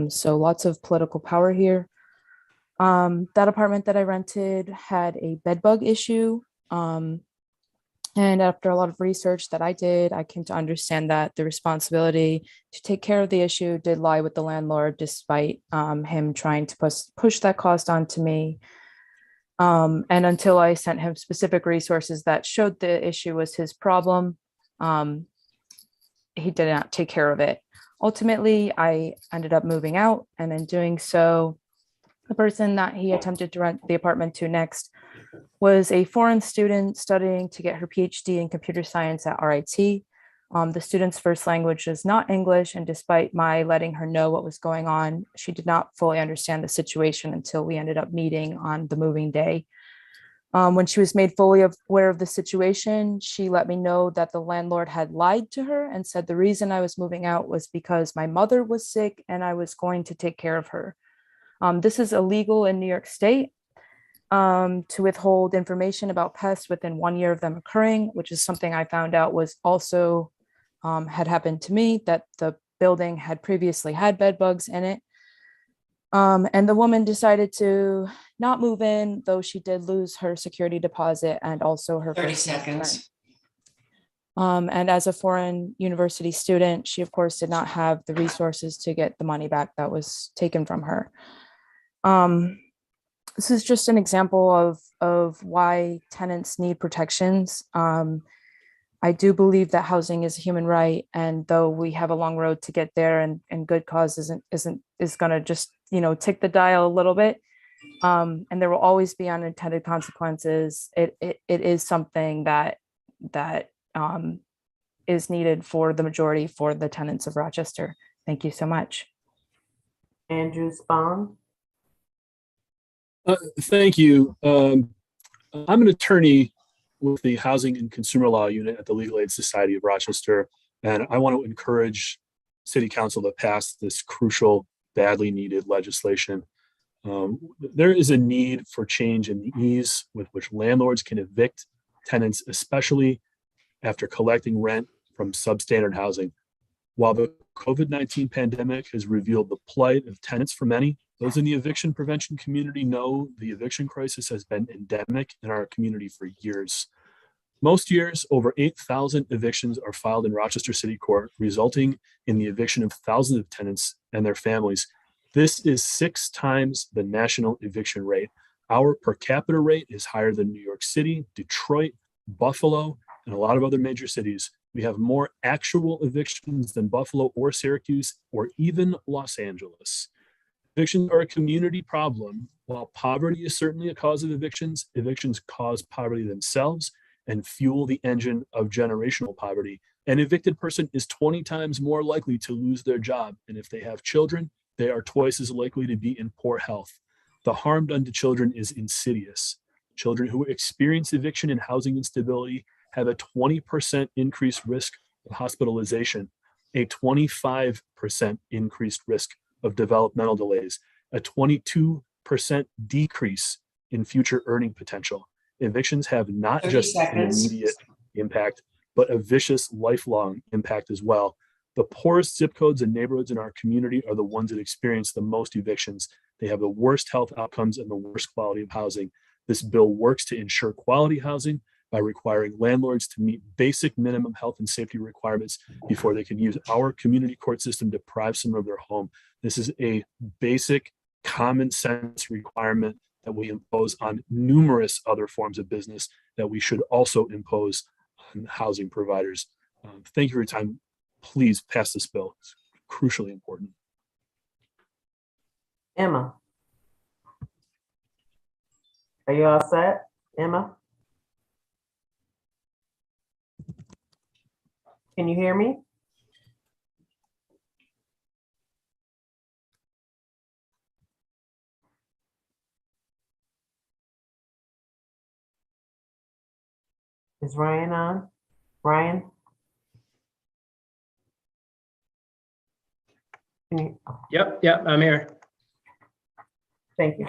So lots of political power here. That apartment that I rented had a bed bug issue. And after a lot of research that I did, I came to understand that the responsibility to take care of the issue did lie with the landlord, despite him trying to push that cost onto me. And until I sent him specific resources that showed the issue was his problem, he did not take care of it. Ultimately, I ended up moving out, and in doing so, the person that he attempted to rent the apartment to next was a foreign student studying to get her PhD in computer science at RIT. The student's first language is not English, and despite my letting her know what was going on, she did not fully understand the situation until we ended up meeting on the moving day. When she was made fully aware of the situation, she let me know that the landlord had lied to her and said the reason I was moving out was because my mother was sick and I was going to take care of her. This is illegal in New York State to withhold information about pests within 1 year of them occurring, which is something I found out was also had happened to me, that the building had previously had bed bugs in it. And the woman decided to not move in, though she did lose her security deposit and also her 30 first month's seconds. rent. And as a foreign university student, she of course did not have the resources to get the money back that was taken from her. This is just an example of why tenants need protections. I do believe that housing is a human right, and though we have a long road to get there, and good cause is going to just tick the dial a little bit, and there will always be unintended consequences. It is something that is needed for the majority, for the tenants of Rochester. Thank you so much. Andrew Spahn. Thank you. I'm an attorney with the Housing and Consumer Law Unit at the Legal Aid Society of Rochester, and I want to encourage City Council to pass this crucial, badly needed legislation. There is a need for change in the ease with which landlords can evict tenants, especially after collecting rent from substandard housing. While the COVID-19 pandemic has revealed the plight of tenants for many, those in the eviction prevention community know the eviction crisis has been endemic in our community for years. Most years, over 8,000 evictions are filed in Rochester City Court, resulting in the eviction of thousands of tenants and their families. This is 6 times the national eviction rate. Our per capita rate is higher than New York City, Detroit, Buffalo, and a lot of other major cities. We have more actual evictions than Buffalo or Syracuse or even Los Angeles. Evictions are a community problem. While poverty is certainly a cause of evictions, evictions cause poverty themselves and fuel the engine of generational poverty. An evicted person is 20 times more likely to lose their job. And if they have children, they are twice as likely to be in poor health. The harm done to children is insidious. Children who experience eviction and housing instability have a 20% increased risk of hospitalization, a 25% increased risk of developmental delays, a 22% decrease in future earning potential. Evictions have not 30 just an seconds. immediate impact, but a vicious lifelong impact as well. The poorest zip codes and neighborhoods in our community are the ones that experience the most evictions. They have the worst health outcomes and the worst quality of housing. This bill works to ensure quality housing by requiring landlords to meet basic minimum health and safety requirements before they can use our community court system to deprive someone of their home. This is a basic common sense requirement that we impose on numerous other forms of business that we should also impose on housing providers. Thank you for your time. Please pass this bill. It's crucially important. Emma. Are you all set, Emma? Can you hear me? Is Ryan on? Ryan? Yep, I'm here. Thank you.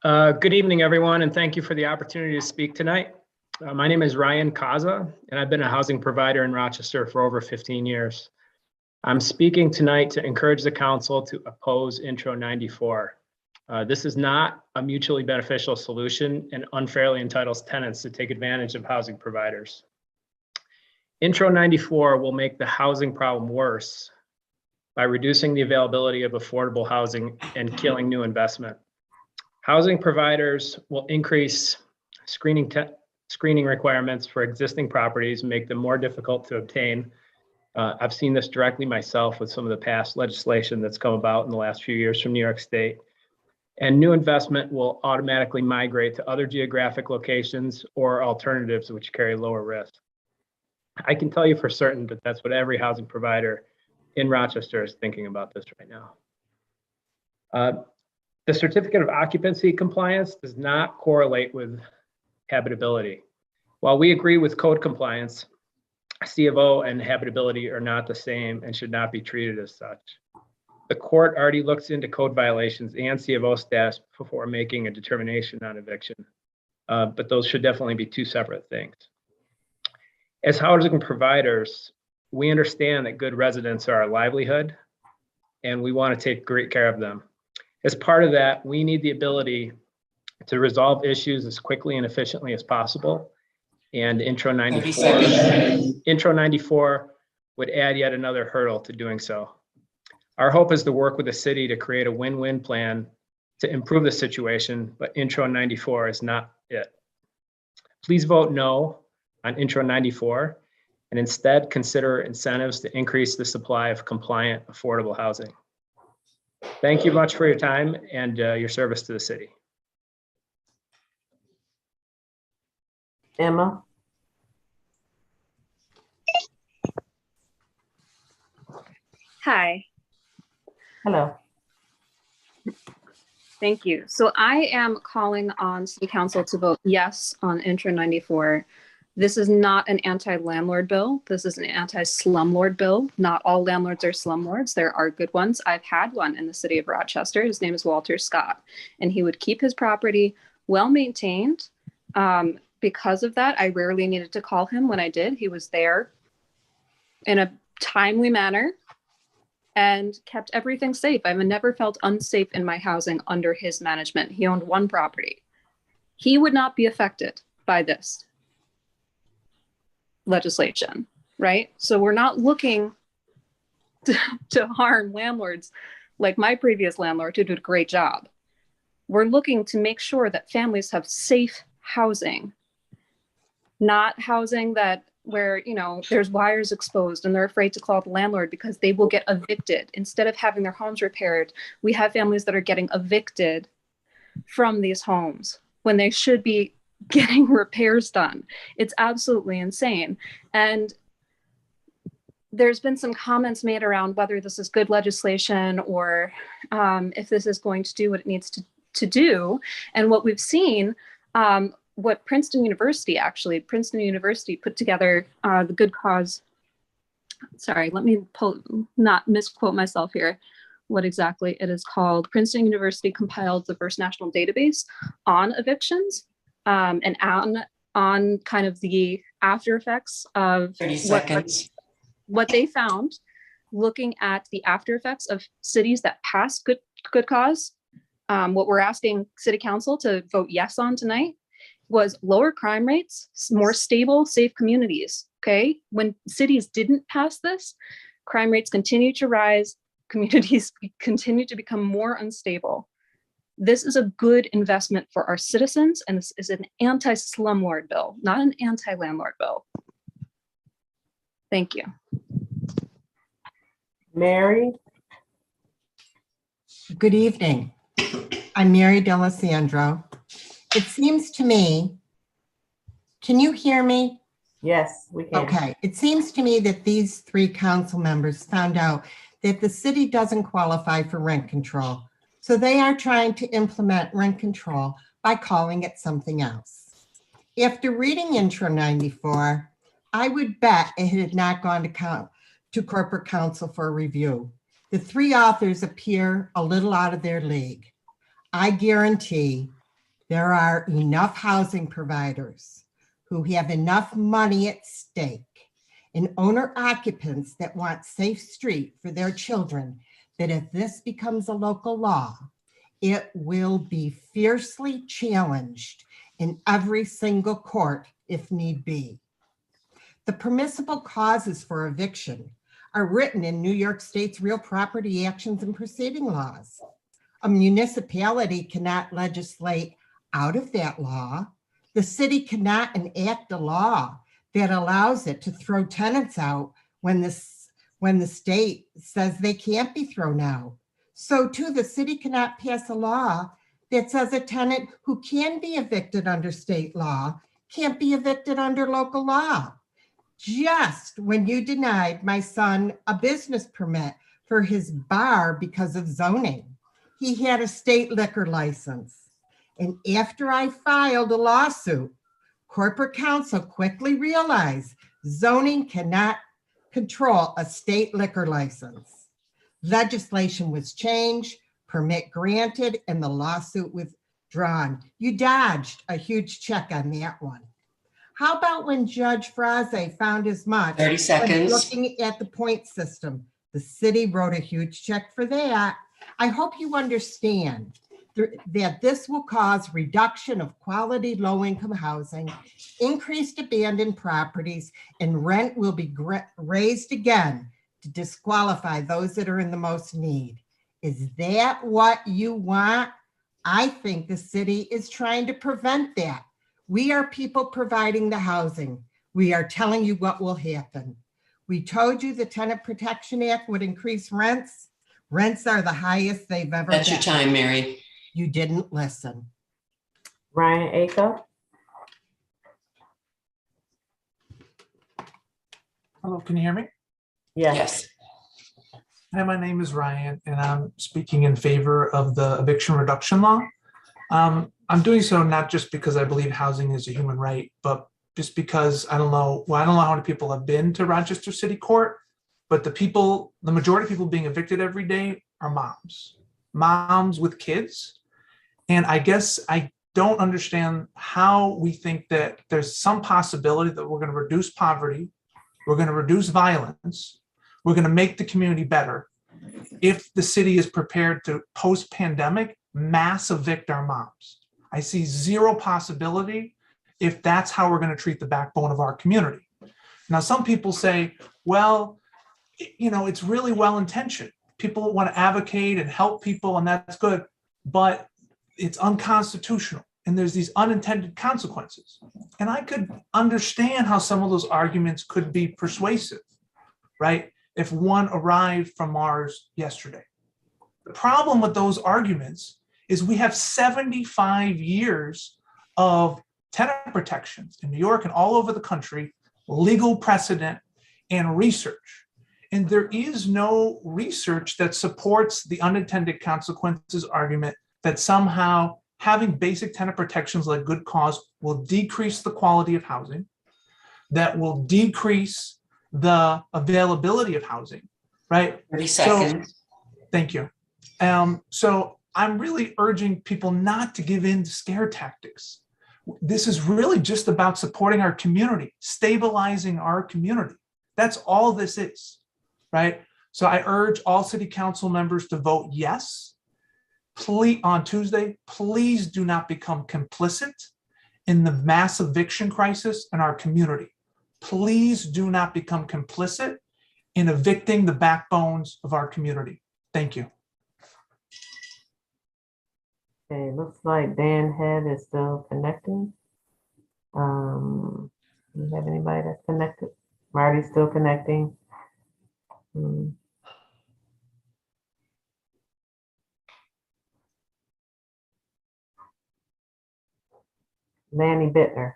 Good evening, everyone, and thank you for the opportunity to speak tonight. My name is Ryan Kaza, and I've been a housing provider in Rochester for over 15 years. I'm speaking tonight to encourage the council to oppose Intro 94. This is not a mutually beneficial solution and unfairly entitles tenants to take advantage of housing providers. Intro 94 will make the housing problem worse by reducing the availability of affordable housing and killing new investment. Housing providers will increase screening requirements for existing properties, make them more difficult to obtain. I've seen this directly myself with some of the past legislation that's come about in the last few years from New York State. And new investment will automatically migrate to other geographic locations or alternatives which carry lower risk. I can tell you for certain that that's what every housing provider in Rochester is thinking about this right now. The certificate of occupancy compliance does not correlate with habitability. While we agree with code compliance, C of O and habitability are not the same and should not be treated as such. The court already looks into code violations and C of O status before making a determination on eviction, but those should definitely be two separate things. As housing providers, we understand that good residents are our livelihood, and we want to take great care of them. As part of that, we need the ability to resolve issues as quickly and efficiently as possible. And Intro 94 would add yet another hurdle to doing so. Our hope is to work with the city to create a win-win plan to improve the situation, but Intro 94 is not it. Please vote no on Intro 94 and instead consider incentives to increase the supply of compliant, affordable housing. Thank you much for your time and your service to the city. Emma? Hi. Hello. Thank you. So I am calling on City Council to vote yes on Intro 94. This is not an anti-landlord bill. This is an anti-slumlord bill. Not all landlords are slumlords. There are good ones. I've had one in the city of Rochester. His name is Walter Scott, and he would keep his property well maintained. Because of that, I rarely needed to call him. When I did, he was there in a timely manner and kept everything safe. I've never felt unsafe in my housing under his management. He owned one property. He would not be affected by this legislation, right? So we're not looking to harm landlords like my previous landlord who did a great job. We're looking to make sure that families have safe housing, not housing where, you know, there's wires exposed and they're afraid to call the landlord because they will get evicted. Instead of having their homes repaired, we have families that are getting evicted from these homes when they should be getting repairs done. It's absolutely insane. And there's been some comments made around whether this is good legislation or if this is going to do what it needs to do. And what we've seen, what Princeton University put together the good cause. Sorry, let me not misquote myself here. What exactly it is called. Princeton University compiled the first national database on evictions and on kind of the after effects of 30 seconds. What they found, looking at the after effects of cities that passed good cause. What we're asking City Council to vote yes on tonight was lower crime rates, more stable, safe communities. Okay, when cities didn't pass this, crime rates continue to rise, communities continue to become more unstable. This is a good investment for our citizens, and this is an anti-slumlord bill, not an anti-landlord bill. Thank you. Mary? Good evening. I'm Mary D'Alessandro. It seems to me, can you hear me? Yes, we can. Okay. It seems to me that these three council members found out that the city doesn't qualify for rent control. So they are trying to implement rent control by calling it something else. After reading Intro 94, I would bet it had not gone to corporate counsel for review. The three authors appear a little out of their league. I guarantee there are enough housing providers who have enough money at stake and owner occupants that want safe street for their children that if this becomes a local law, it will be fiercely challenged in every single court if need be. The permissible causes for eviction are written in New York State's real property actions and proceeding laws. A municipality cannot legislate out of that law. The city cannot enact a law that allows it to throw tenants out when the state says they can't be thrown out. So too, the city cannot pass a law that says a tenant who can be evicted under state law can't be evicted under local law. Just when you denied my son a business permit for his bar because of zoning, he had a state liquor license. And after I filed a lawsuit, corporate counsel quickly realized zoning cannot control a state liquor license. Legislation was changed, permit granted, and the lawsuit withdrawn. You dodged a huge check on that one. How about when Judge Frazee found as much? 30 seconds. Looking at the point system, the city wrote a huge check for that. I hope you understand that this will cause reduction of quality low-income housing, increased abandoned properties, and rent will be raised again to disqualify those that are in the most need. Is that what you want? I think the city is trying to prevent that. We are people providing the housing. We are telling you what will happen. We told you the Tenant Protection Act would increase rents. Rents are the highest they've ever been. That's your time, Mary. You didn't listen. Ryan Aco. Hello, can you hear me? Yes. Hi, my name is Ryan, and I'm speaking in favor of the eviction reduction law. I'm doing so not just because I believe housing is a human right, but just because I don't know how many people have been to Rochester City Court, but the majority of people being evicted every day are moms with kids. And I guess I don't understand how we think that there's some possibility that we're going to reduce poverty, we're going to reduce violence, we're going to make the community better if the city is prepared to post-pandemic mass evict our moms. I see zero possibility if that's how we're going to treat the backbone of our community. Now, some people say, well, it's really well-intentioned. People want to advocate and help people, and that's good, but it's unconstitutional. And there's these unintended consequences. And I could understand how some of those arguments could be persuasive, right? If one arrived from Mars yesterday. The problem with those arguments is we have 75 years of tenant protections in New York and all over the country, legal precedent and research. And there is no research that supports the unintended consequences argument that somehow having basic tenant protections like good cause will decrease the quality of housing, that will decrease the availability of housing, right? 30 seconds. Thank you. So I'm really urging people not to give in to scare tactics. This is really just about supporting our community, stabilizing our community. That's all this is, right? So I urge all city council members to vote yes. Please, on Tuesday, please do not become complicit in the mass eviction crisis in our community. Please do not become complicit in evicting the backbones of our community. Thank you. Okay, looks like Dan Head is still connecting. Do you have anybody that's connected? Marty's still connecting. Lanny Bittner.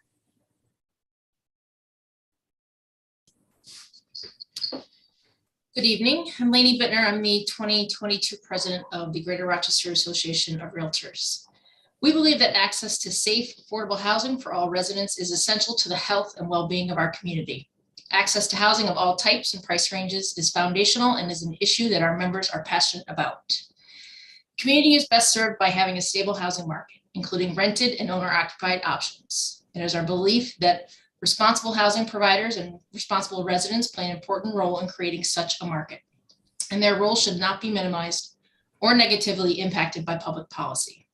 Good evening. I'm Lainey Bittner. I'm the 2022 president of the Greater Rochester Association of Realtors. We believe that access to safe, affordable housing for all residents is essential to the health and well-being of our community. Access to housing of all types and price ranges is foundational and is an issue that our members are passionate about. Community is best served by having a stable housing market, including rented and owner-occupied options. It is our belief that responsible housing providers and responsible residents play an important role in creating such a market, and their role should not be minimized or negatively impacted by public policy.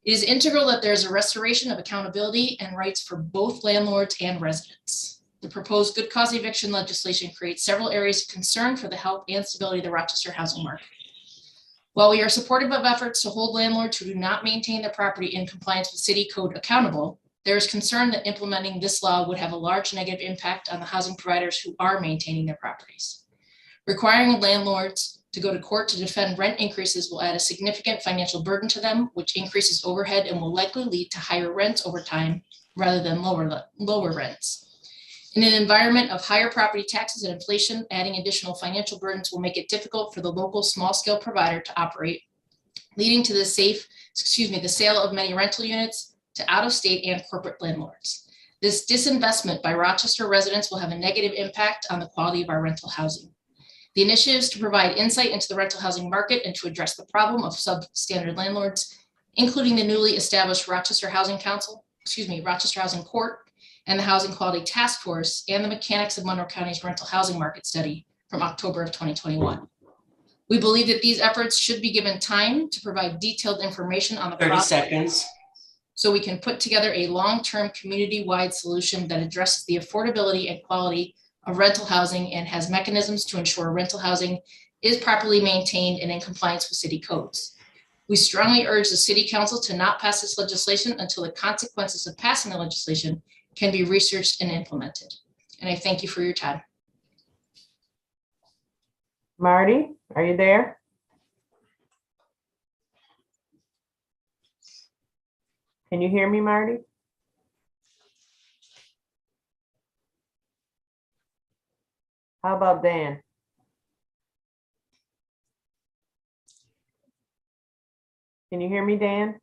It is integral that there is a restoration of accountability and rights for both landlords and residents. The proposed good cause eviction legislation creates several areas of concern for the health and stability of the Rochester housing market. While we are supportive of efforts to hold landlords who do not maintain their property in compliance with city code accountable, there is concern that implementing this law would have a large negative impact on the housing providers who are maintaining their properties. Requiring landlords to go to court to defend rent increases will add a significant financial burden to them, which increases overhead and will likely lead to higher rents over time rather than lower rents. In an environment of higher property taxes and inflation, adding additional financial burdens will make it difficult for the local small-scale provider to operate, leading to the sale of many rental units to out-of-state and corporate landlords. This disinvestment by Rochester residents will have a negative impact on the quality of our rental housing. The initiatives to provide insight into the rental housing market and to address the problem of substandard landlords, including the newly established Rochester Housing Court, and the Housing Quality Task Force, and the mechanics of Monroe County's rental housing market study from October of 2021. We believe that these efforts should be given time to provide detailed information on the 30 seconds. So we can put together a long-term community-wide solution that addresses the affordability and quality of rental housing and has mechanisms to ensure rental housing is properly maintained and in compliance with city codes. We strongly urge the city council to not pass this legislation until the consequences of passing the legislation can be researched and implemented. And I thank you for your time. Marty, are you there? Can you hear me, Marty? How about Dan? Can you hear me, Dan?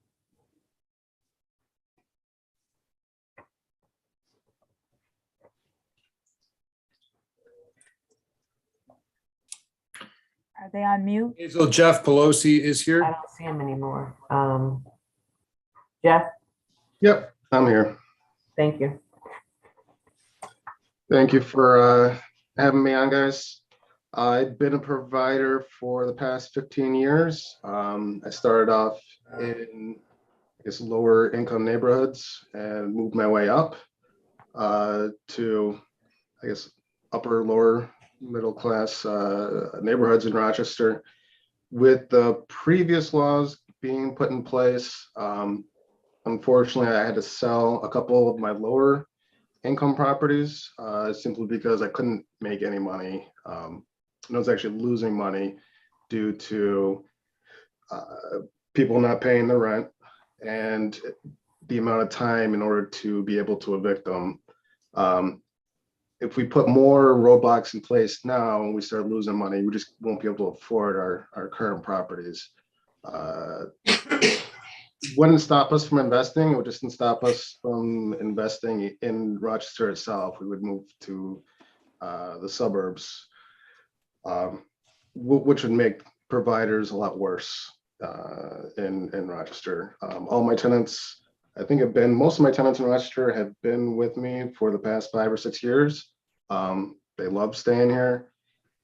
Are they on mute? Hazel, Jeff Pelosi is I here. don't see him anymore. Jeff, Yep, I'm here. thank you. Thank you for having me on, guys. I've been a provider for the past 15 years. I started off in, I guess, lower income neighborhoods and moved my way up to, I guess, upper, lower middle class neighborhoods in Rochester. With the previous laws being put in place, unfortunately, I had to sell a couple of my lower income properties simply because I couldn't make any money. I was actually losing money due to people not paying the rent and the amount of time in order to be able to evict them. If we put more roadblocks in place now and we start losing money, we just won't be able to afford our current properties. Wouldn't stop us from investing. It would just stop us from investing in Rochester itself. We would move to the suburbs, which would make providers a lot worse in Rochester. All my tenants, I think most of my tenants in Rochester have been with me for the past 5 or 6 years. They love staying here.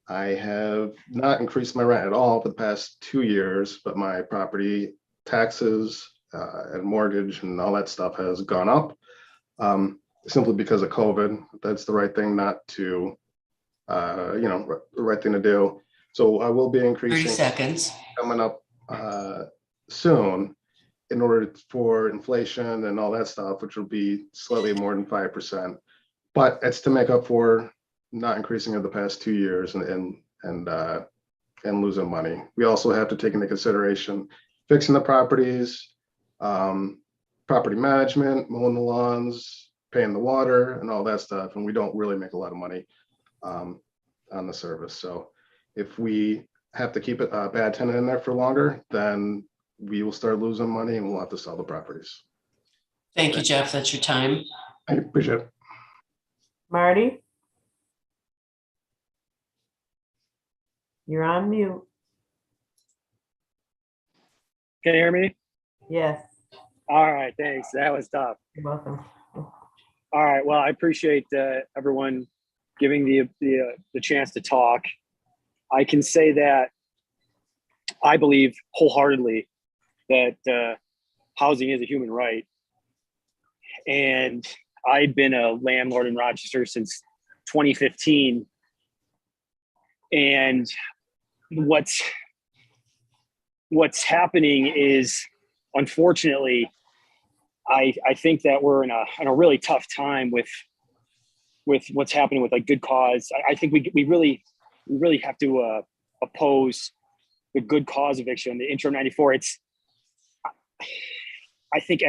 I have not increased my rent at all for the past 2 years, but my property taxes and mortgage and all that stuff has gone up simply because of COVID. That's the right thing not to, the right thing to do. So I will be 30 increasing seconds. coming up soon in order for inflation and all that stuff, which will be slightly more than 5%. But it's to make up for not increasing in the past 2 years and losing money. We also have to take into consideration fixing the properties, property management, mowing the lawns, paying the water and all that stuff. And we don't really make a lot of money on the service. So if we have to keep a bad tenant in there for longer, then we will start losing money and we'll have to sell the properties. Thank you, Jeff. That's your time. I appreciate it. Marty? You're on mute. Can you hear me? Yes. All right, thanks. That was tough. You're welcome. All right, well, I appreciate everyone giving the chance to talk. I can say that I believe wholeheartedly that housing is a human right. And I've been a landlord in Rochester since 2015. And what's happening is, unfortunately, I think that we're in a really tough time with what's happening with like good cause. I think we really have to oppose the good cause eviction, the interim 94. I think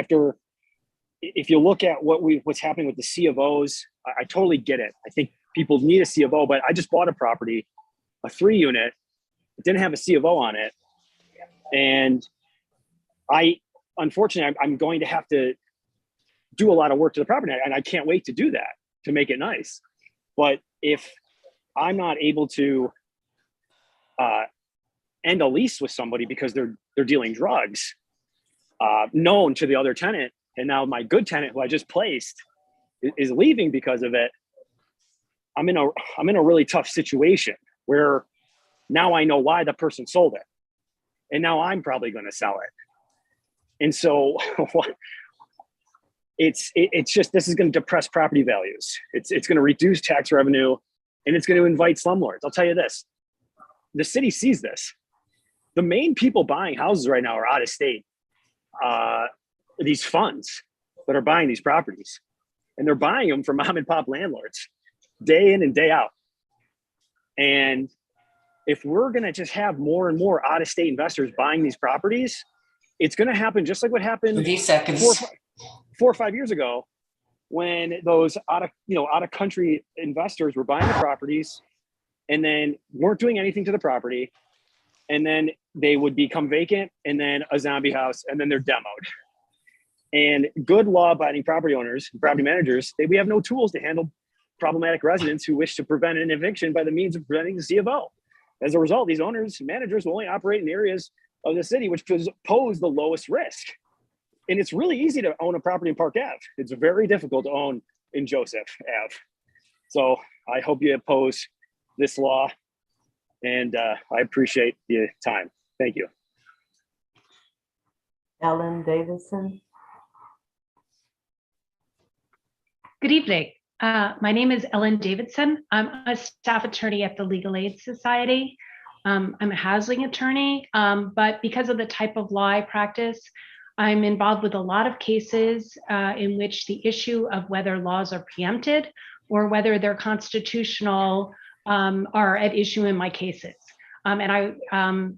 if you look at what's happening with the C of Os, I totally get it. I think people need a C of O, but I just bought a property, a 3-unit, it didn't have a C of O on it. And unfortunately, I'm going to have to do a lot of work to the property, and I can't wait to do that, to make it nice. But if I'm not able to end a lease with somebody because they're dealing drugs, known to the other tenant, and now my good tenant who I just placed is leaving because of it, I'm in a really tough situation where now I know why the person sold it, and now I'm probably going to sell it. And so it's just, this is going to depress property values. It's going to reduce tax revenue, and it's going to invite slumlords. I'll tell you this, the city sees this. The main people buying houses right now are out of state. These funds that are buying these properties. and they're buying them from mom and pop landlords day in and day out. And if we're going to just have more and more out-of-state investors buying these properties, it's going to happen just like what happened 30 seconds. 4 or 5 years ago, when those out of country investors were buying the properties and then weren't doing anything to the property, and then they would become vacant, and then a zombie house, and then they're demoed. And good law-abiding property owners, property managers, we have no tools to handle problematic residents who wish to prevent an eviction by the means of preventing the C of O. As a result, these owners and managers will only operate in areas of the city which pose the lowest risk. And it's really easy to own a property in Park Ave. It's very difficult to own in Joseph Ave. So I hope you oppose this law, and I appreciate your time. Thank you. Ellen Davidson. Good evening. My name is Ellen Davidson. I'm a staff attorney at the Legal Aid Society. I'm a housing attorney, but because of the type of law I practice, I'm involved with a lot of cases in which the issue of whether laws are preempted or whether they're constitutional are at issue in my cases. And I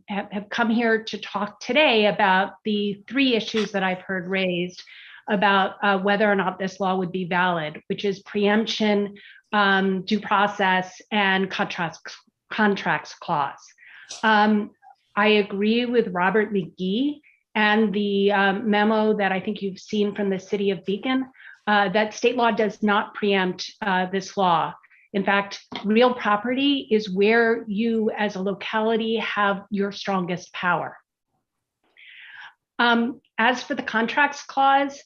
have come here to talk today about the 3 issues that I've heard raised about whether or not this law would be valid, which is preemption, due process, and contracts clause. I agree with Robert Mckee and the memo that I think you've seen from the city of Beacon, that state law does not preempt this law. In fact, real property is where you as a locality have your strongest power. As for the contracts clause,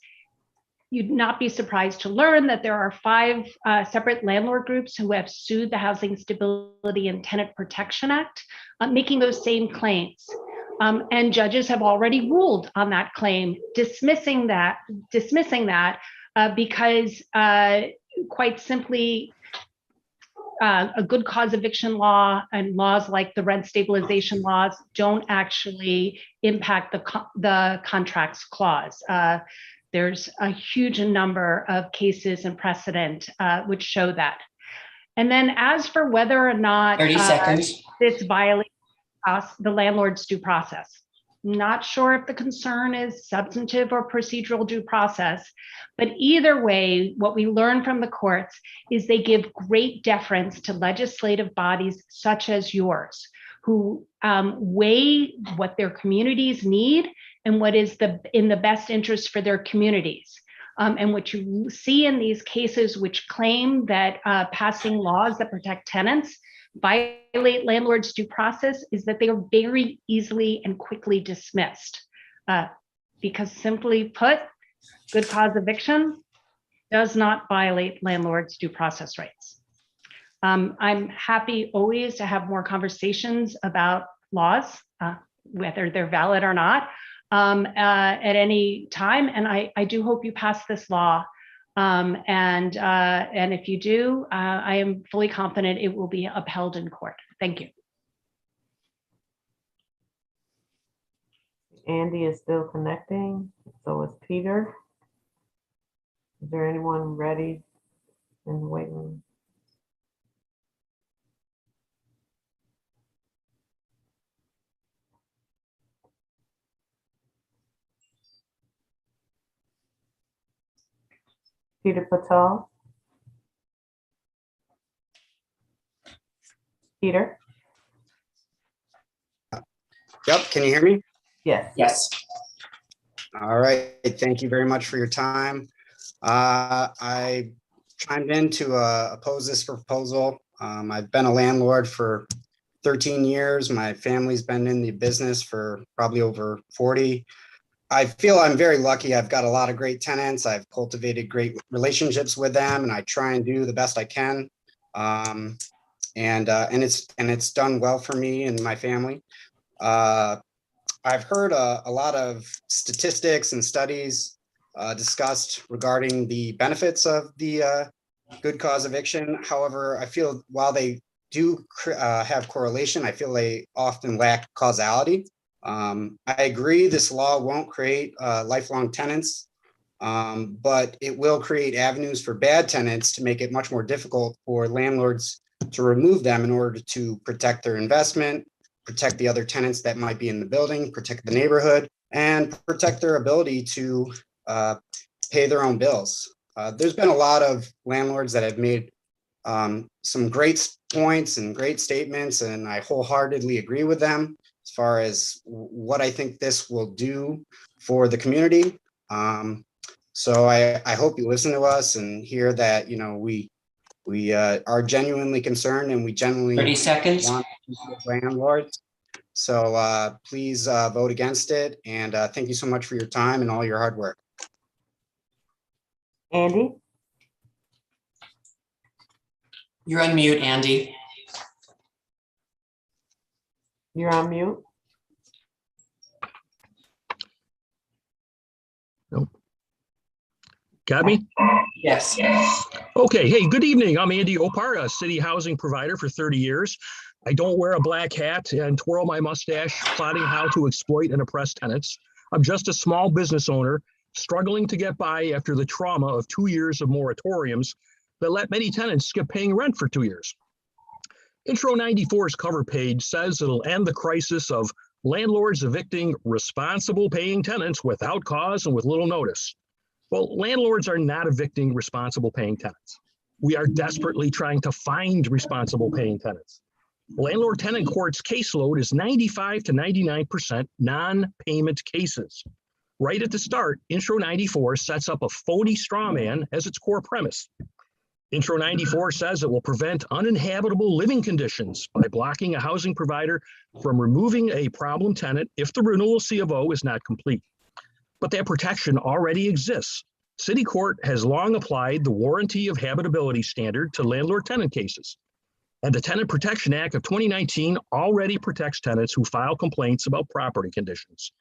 you'd not be surprised to learn that there are 5 separate landlord groups who have sued the Housing Stability and Tenant Protection Act, making those same claims. And judges have already ruled on that claim, dismissing that because quite simply, a good cause eviction law and laws like the rent stabilization laws don't actually impact the contracts clause. There's a huge number of cases and precedent which show that. And then as for whether or not 30 seconds. This violates the landlord's due process, not sure if the concern is substantive or procedural due process, but either way, what we learn from the courts is they give great deference to legislative bodies such as yours, who weigh what their communities need and what is in the best interest for their communities. And what you see in these cases which claim that passing laws that protect tenants violate landlord's due process is that they are very easily and quickly dismissed. Because simply put, good cause eviction does not violate landlord's due process rights. I'm happy always to have more conversations about laws, whether they're valid or not, at any time. And I do hope you pass this law. And if you do, I am fully confident it will be upheld in court. Thank you. Andy is still connecting. So is Peter. Is there anyone ready in the waiting room? Peter Patel. Peter? Yep, can you hear me? Yes. Yes. All right, thank you very much for your time. I chimed in to oppose this proposal. I've been a landlord for 13 years. My family's been in the business for probably over 40. I feel I'm very lucky. I've got a lot of great tenants. I've cultivated great relationships with them, and I try and do the best I can. And it's done well for me and my family. I've heard a lot of statistics and studies discussed regarding the benefits of the good cause eviction. However, I feel while they do have correlation, I feel they often lack causality. I agree this law won't create lifelong tenants. but it will create avenues for bad tenants to make it much more difficult for landlords to remove them in order to protect their investment, protect the other tenants that might be in the building, protect the neighborhood, and protect their ability to pay their own bills. There's been a lot of landlords that have made some great points and great statements, and I wholeheartedly agree with them as far as what I think this will do for the community. So I hope you listen to us and hear that, you know, we are genuinely concerned and we genuinely 30 seconds. want to support landlords. So please vote against it. And thank you so much for your time and all your hard work. Andy? You're on mute, Andy. You're on mute. Nope. Got me? Yes. Okay. Hey, good evening. I'm Andy Opar, a city housing provider for 30 years. I don't wear a black hat and twirl my mustache plotting how to exploit and oppress tenants. I'm just a small business owner struggling to get by after the trauma of 2 years of moratoriums that let many tenants skip paying rent for 2 years. Intro 94's cover page says it'll end the crisis of landlords evicting responsible paying tenants without cause and with little notice. Well, landlords are not evicting responsible paying tenants. We are desperately trying to find responsible paying tenants. Landlord tenant court's caseload is 95 to 99% non-payment cases. Right at the start, Intro 94 sets up a phony straw man as its core premise. Intro 94 says it will prevent uninhabitable living conditions by blocking a housing provider from removing a problem tenant if the renewal C of O is not complete. But that protection already exists. City Court has long applied the warranty of habitability standard to landlord-tenant cases. And the Tenant Protection Act of 2019 already protects tenants who file complaints about property conditions.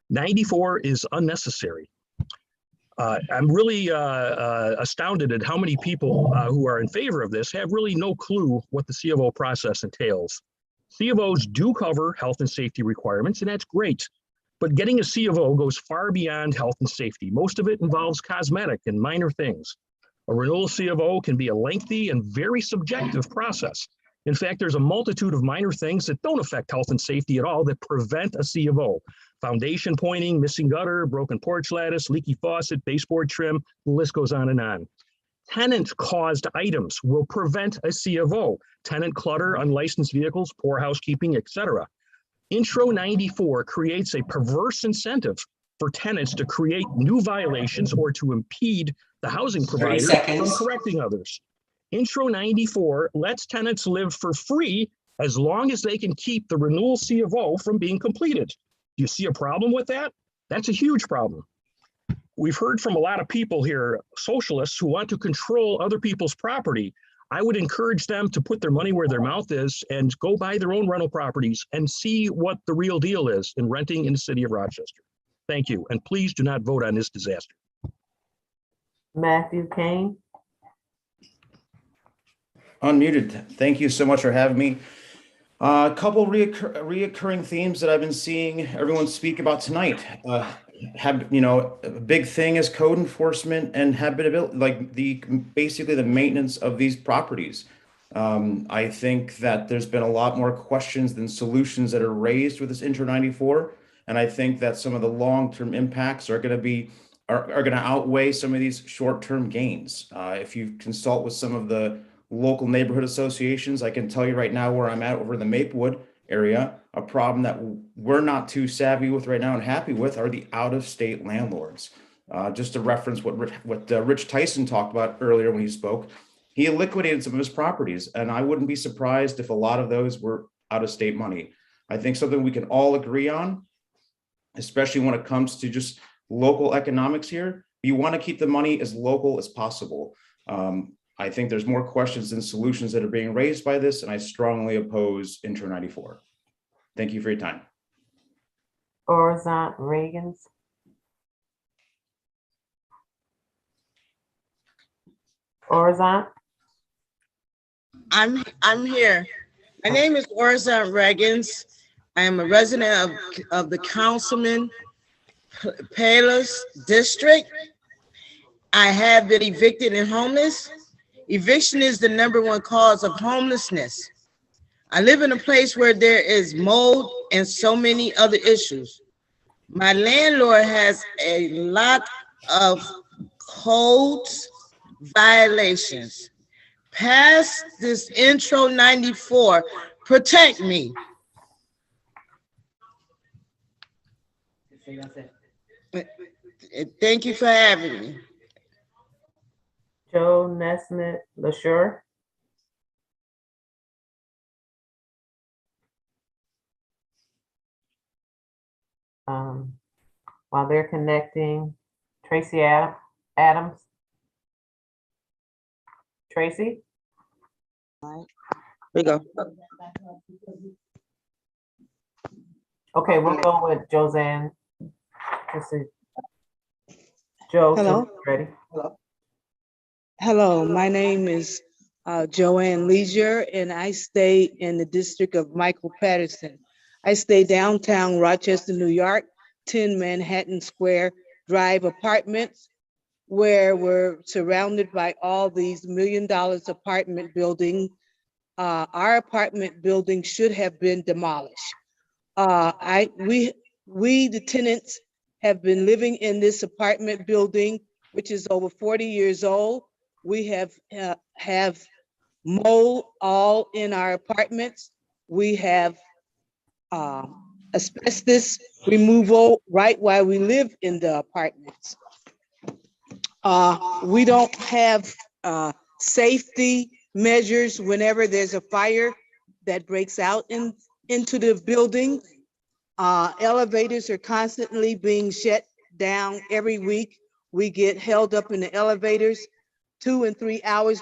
94 is unnecessary. I'm really astounded at how many people who are in favor of this have really no clue what the C of O process entails. C of Os do cover health and safety requirements, and that's great. But getting a C of O goes far beyond health and safety. Most of it involves cosmetic and minor things. A renewal C of O can be a lengthy and very subjective process. In fact, there's a multitude of minor things that don't affect health and safety at all that prevent a C of O. Foundation pointing, missing gutter, broken porch lattice, leaky faucet, baseboard trim, the list goes on and on. Tenant-caused items will prevent a C of O. Tenant clutter, unlicensed vehicles, poor housekeeping, etc. Intro 94 creates a perverse incentive for tenants to create new violations or to impede the housing provider from correcting others. Intro 94 lets tenants live for free as long as they can keep the renewal C of O from being completed. Do you see a problem with that? That's a huge problem. We've heard from a lot of people here, socialists who want to control other people's property. I would encourage them to put their money where their mouth is and go buy their own rental properties and see what the real deal is in renting in the city of Rochester. Thank you. And please do not vote on this disaster. Matthew Kane. Unmuted. Thank you so much for having me. A couple reoccurring themes that I've been seeing everyone speak about tonight. A big thing is code enforcement and habitability, like basically the maintenance of these properties. I think that there's been a lot more questions than solutions that are raised with this Intro 94, and I think that some of the long-term impacts are going to outweigh some of these short-term gains. If you consult with some of the local neighborhood associations, I can tell you right now where I'm at over in the Maplewood area, a problem that we're not too savvy with right now and happy with are the out-of-state landlords. Just to reference what Rich Tyson talked about earlier when he spoke, he liquidated some of his properties, and I wouldn't be surprised if a lot of those were out-of-state money. I think something we can all agree on, especially when it comes to just local economics here, you want to keep the money as local as possible. I think there's more questions than solutions that are being raised by this, and I strongly oppose Intro 94. Thank you for your time. Orzant Reagans. Orzant. I'm here. My name is Orzant Reagans. I am a resident of the Councilman Palos District. I have been evicted and homeless. Eviction is the #1 cause of homelessness. I live in a place where there is mold and so many other issues. My landlord has a lot of codes violations. Pass this intro 94. Protect me. Thank you for having me. Joe Nesmith LaSure. While they're connecting, Tracy Adams. Tracy? Here we go. Okay, we'll go with Joanne. Let's see. Joe, Hello. ready? Hello, my name is Joanne Leisure, and I stay in the district of Michael Patterson. I stay downtown Rochester, New York, 10 Manhattan Square Drive apartments, where we're surrounded by all these $1 million apartment buildings. Our apartment building should have been demolished. We, the tenants, have been living in this apartment building, which is over 40 years old. We have mold all in our apartments. We have asbestos removal right while we live in the apartments. We don't have safety measures whenever there's a fire that breaks out into the building. Elevators are constantly being shut down every week. We get held up in the elevators 2 and 3 hours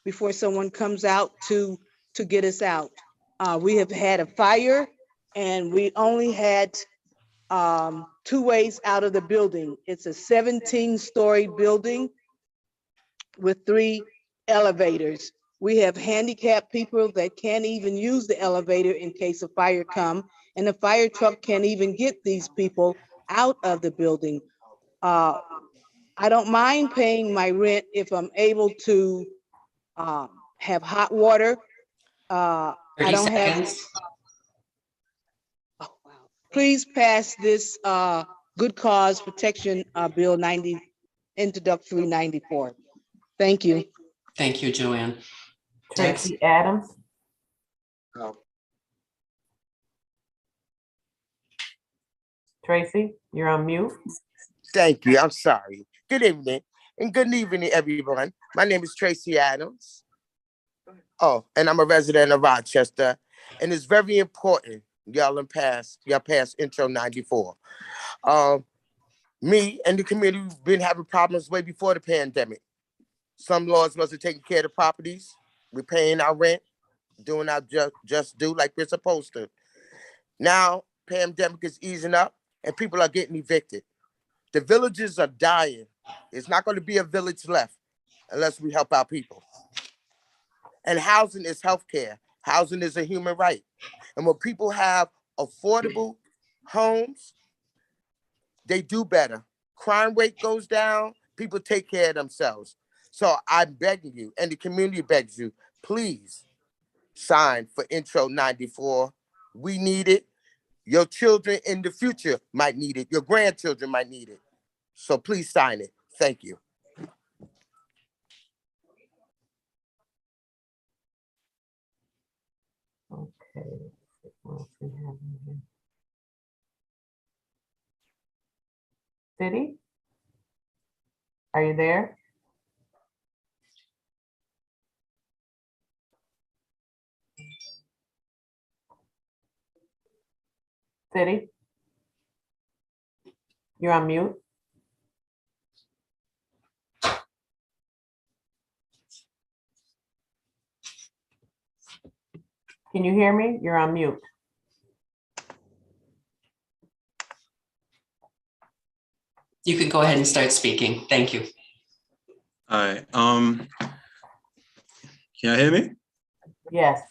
before someone comes out to get us out. We have had a fire and we only had 2 ways out of the building. It's a 17-story building with 3 elevators. We have handicapped people that can't even use the elevator in case a fire comes, and the fire truck can't even get these people out of the building. I don't mind paying my rent if I'm able to have hot water. I 30 don't seconds. have. Please pass this Good Cause Protection Bill 90, Introductory 94. Thank you. Thank you, Joanne. Tracy Adams. Tracy, you're on mute. Thank you. I'm sorry. Good evening and good evening, everyone. My name is Tracy Adams. Oh, and I'm a resident of Rochester. And it's very important y'all pass intro 94. Me and the community have been having problems way before the pandemic. Some laws wasn't taking care of the properties. We're paying our rent, doing our just due like we're supposed to. Now, pandemic is easing up and people are getting evicted. The villages are dying. It's not going to be a village left unless we help our people. And housing is healthcare. Housing is a human right. And when people have affordable homes, they do better. Crime rate goes down. People take care of themselves. So I'm begging you, and the community begs you, please sign for intro 94. We need it. Your children in the future might need it. Your grandchildren might need it. So please sign it. Thank you. Okay. What else we have in here? City? Are you there? City? You're on mute. Can you hear me? You're on mute. You can go ahead and start speaking. Thank you. All right. Can you hear me? Yes.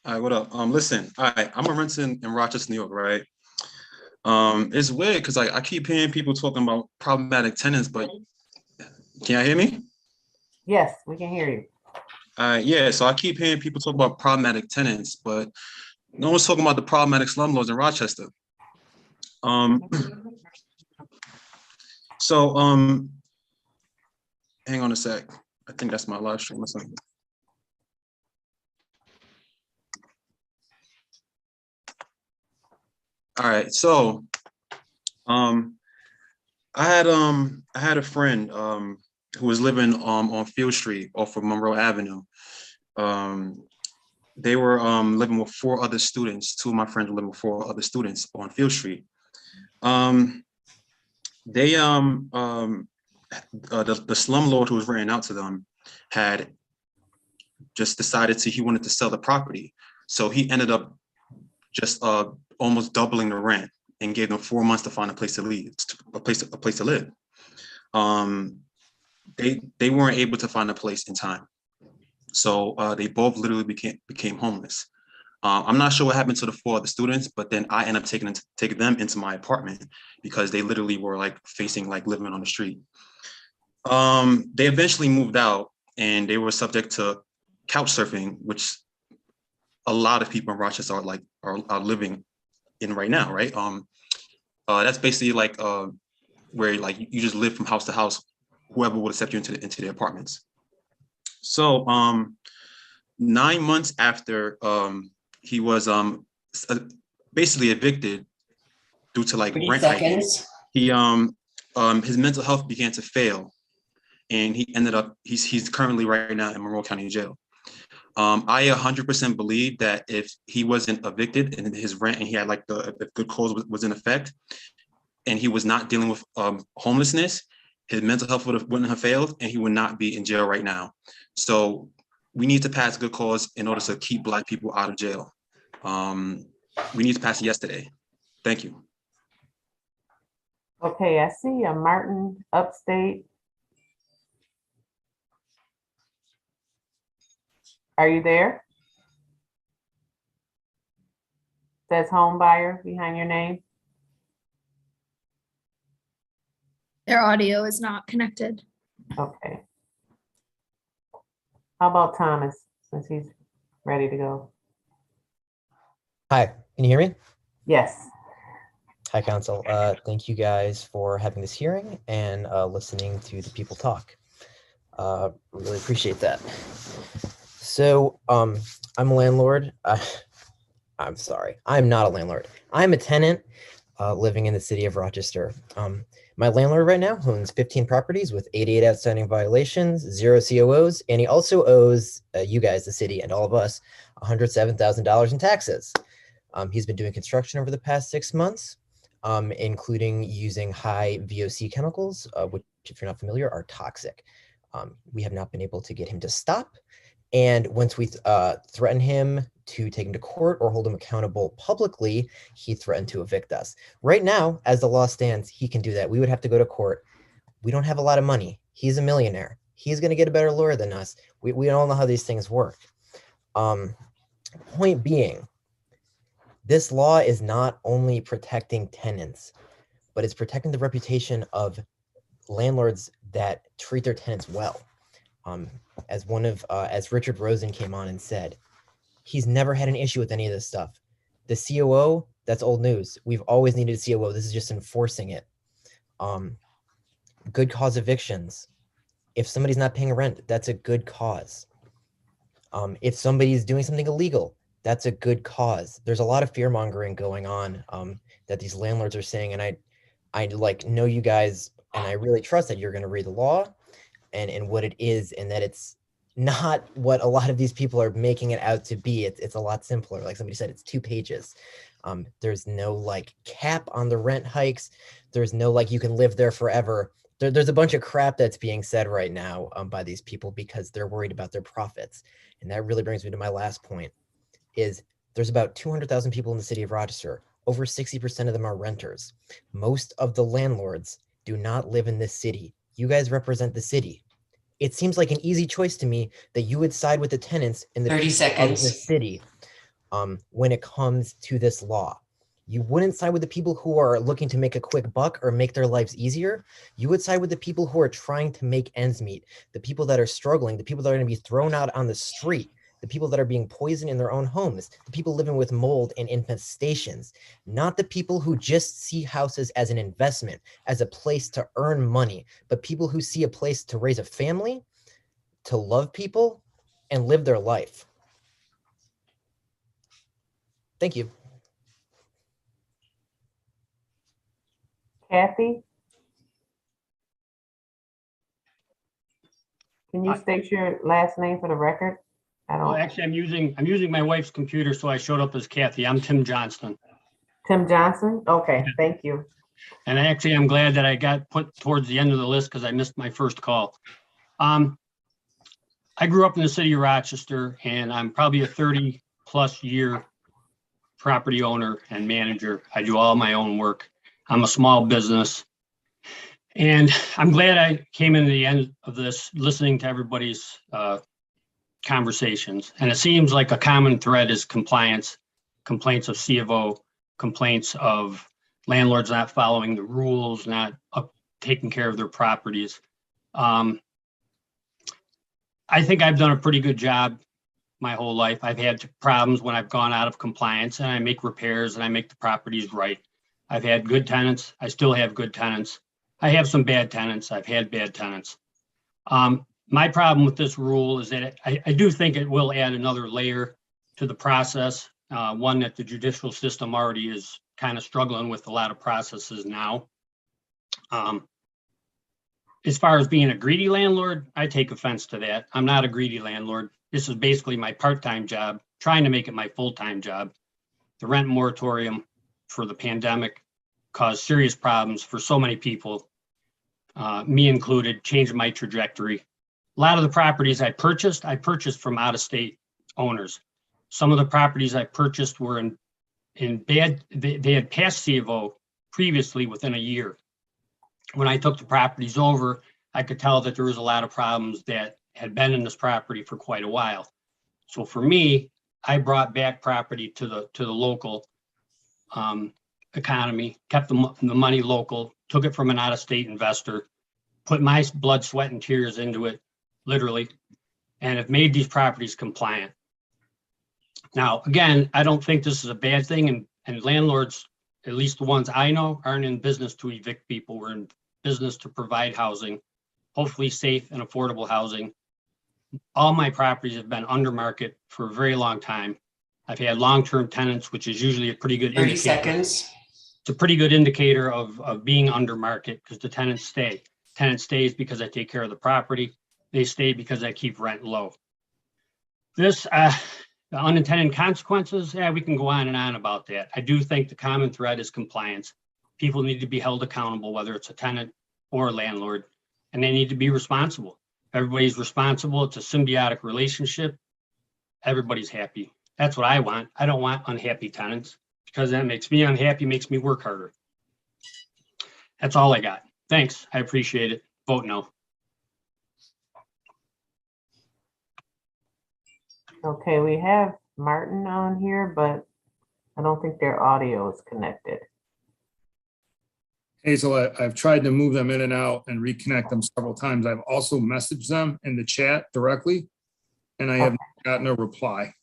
All right, what up? Listen, all right, I'm a renter in Rochester, New York, right? It's weird because I keep hearing people talking about problematic tenants, but can you hear me? Yes, we can hear you. Yeah, so I keep hearing people talk about problematic tenants, but no one's talking about the problematic slumlords in Rochester. So hang on a sec. I think that's my live stream or something. All right, so I had a friend who was living on Field Street off of Monroe Avenue. They were living with 4 other students. 2 of my friends were living with 4 other students on Field Street. The slumlord who was renting out to them had just decided he wanted to sell the property. So he ended up just almost doubling the rent and gave them 4 months to find a place to leave, a place to live. They weren't able to find a place in time. So they both literally became homeless. I'm not sure what happened to the 4 other students, but then I ended up taking them into my apartment because they literally were like facing like living on the street. They eventually moved out and they were subject to couch surfing, which a lot of people in Rochester are living in right now, right? That's basically like where like you just live from house to house, whoever would accept you into the apartments. So 9 months after he was basically evicted due to like 30 rent seconds. hiking, his mental health began to fail, and he ended up he's currently right now in Monroe County Jail. I 100% believe that if he wasn't evicted and his rent and he had like the good cause was in effect, and he was not dealing with homelessness, his mental health wouldn't have failed, and he would not be in jail right now. So we need to pass a good cause in order to keep Black people out of jail. We need to pass it yesterday. Thank you. Okay, I see a Martin Upstate. Are you there? Says home buyer behind your name. Their audio is not connected. Okay. How about Thomas, since he's ready to go? Hi, can you hear me? Yes. Hi, Council. Thank you guys for having this hearing and listening to the people talk. Really appreciate that. So I'm a landlord. I'm sorry, I'm not a landlord. I'm a tenant living in the city of Rochester. My landlord right now owns 15 properties with 88 outstanding violations, 0 COOs, and he also owes you guys, the city, and all of us $107,000 in taxes. He's been doing construction over the past 6 months, including using high VOC chemicals, which, if you're not familiar, are toxic. We have not been able to get him to stop. And once we threaten him to take him to court or hold him accountable publicly, he threatened to evict us. Right now, as the law stands, he can do that. We would have to go to court. We don't have a lot of money. He's a millionaire. He's going to get a better lawyer than us. We all know how these things work. Point being, this law is not only protecting tenants, but it's protecting the reputation of landlords that treat their tenants well. As Richard Rosen came on and said, he's never had an issue with any of this stuff. The COO, that's old news. We've always needed a COO. This is just enforcing it. Good cause evictions. If somebody's not paying rent, that's a good cause. If somebody's doing something illegal, that's a good cause. There's a lot of fear mongering going on that these landlords are saying, and I like know you guys, and I really trust that you're going to read the law and what it is, and that it's not what a lot of these people are making it out to be. It's a lot simpler. Like somebody said, it's 2 pages. There's no like cap on the rent hikes. There's no like you can live there forever. There's a bunch of crap that's being said right now by these people because they're worried about their profits. And that really brings me to my last point, is there's about 200,000 people in the city of Rochester. Over 60% of them are renters. Most of the landlords do not live in this city. You guys represent the city. It seems like an easy choice to me that you would side with the tenants in the 30 people of the seconds. city when it comes to this law. You wouldn't side with the people who are looking to make a quick buck or make their lives easier. You would side with the people who are trying to make ends meet, the people that are struggling, the people that are going to be thrown out on the street, the people that are being poisoned in their own homes, the people living with mold and infestations, not the people who just see houses as an investment, as a place to earn money, but people who see a place to raise a family, to love people, and live their life. Thank you. Kathy? Can you state your last name for the record? Well, actually, I'm using my wife's computer, so I showed up as Kathy. I'm Tim Johnston. Tim Johnson? Okay, thank you. And actually, I'm glad that I got put towards the end of the list because I missed my first call. I grew up in the city of Rochester, and I'm probably a 30+ year property owner and manager. I do all my own work. I'm a small business. And I'm glad I came into the end of this, listening to everybody's conversations. And it seems like a common thread is compliance, complaints of C of O, complaints of landlords not following the rules, not taking care of their properties. I think I've done a pretty good job my whole life. I've had problems when I've gone out of compliance, and I make repairs and I make the properties right. I've had good tenants. I still have good tenants. I have some bad tenants. I've had bad tenants. My problem with this rule is that I do think it will add another layer to the process, one that the judicial system already is kind of struggling with a lot of processes now. As far as being a greedy landlord, I take offense to that. I'm not a greedy landlord. This is basically my part-time job, trying to make it my full-time job. The rent moratorium for the pandemic caused serious problems for so many people, me included, changed my trajectory. A lot of the properties I purchased from out-of-state owners. Some of the properties I purchased were in bad, they had passed C of O previously within a year. When I took the properties over, I could tell that there was a lot of problems that had been in this property for quite a while. So for me, I brought back property to the local economy, kept the money local, took it from an out-of-state investor, put my blood, sweat, and tears into it, literally, and have made these properties compliant. Now, again, I don't think this is a bad thing, and landlords, at least the ones I know, aren't in business to evict people. We're in business to provide housing, hopefully safe and affordable housing. All my properties have been under market for a very long time. I've had long-term tenants, which is usually a pretty good 30 indicator. seconds. It's a pretty good indicator of being under market because the tenants stay. Tenant stays because I take care of the property. They stay because I keep rent low. This, the unintended consequences, yeah, we can go on and on about that. I do think the common thread is compliance. People need to be held accountable, whether it's a tenant or a landlord, and they need to be responsible. Everybody's responsible. It's a symbiotic relationship. Everybody's happy. That's what I want. I don't want unhappy tenants because that makes me unhappy, makes me work harder. That's all I got. Thanks. I appreciate it. Vote no. Okay, we have Martin on here, but I don't think their audio is connected. Hazel, I've tried to move them in and out and reconnect them several times. I've also messaged them in the chat directly, and I have gotten a reply.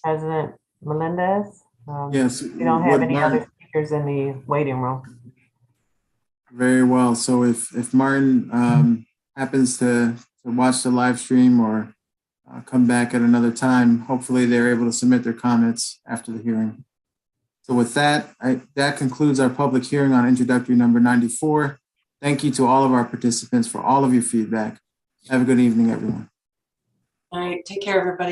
President Melendez? Yes. We don't have what any Martin- other speakers in the waiting room. Very well. So if Martin happens to watch the live stream or come back at another time, hopefully they're able to submit their comments after the hearing. So with that, that concludes our public hearing on introductory number 94. Thank you to all of our participants for all of your feedback. Have a good evening, everyone. All right, take care, everybody.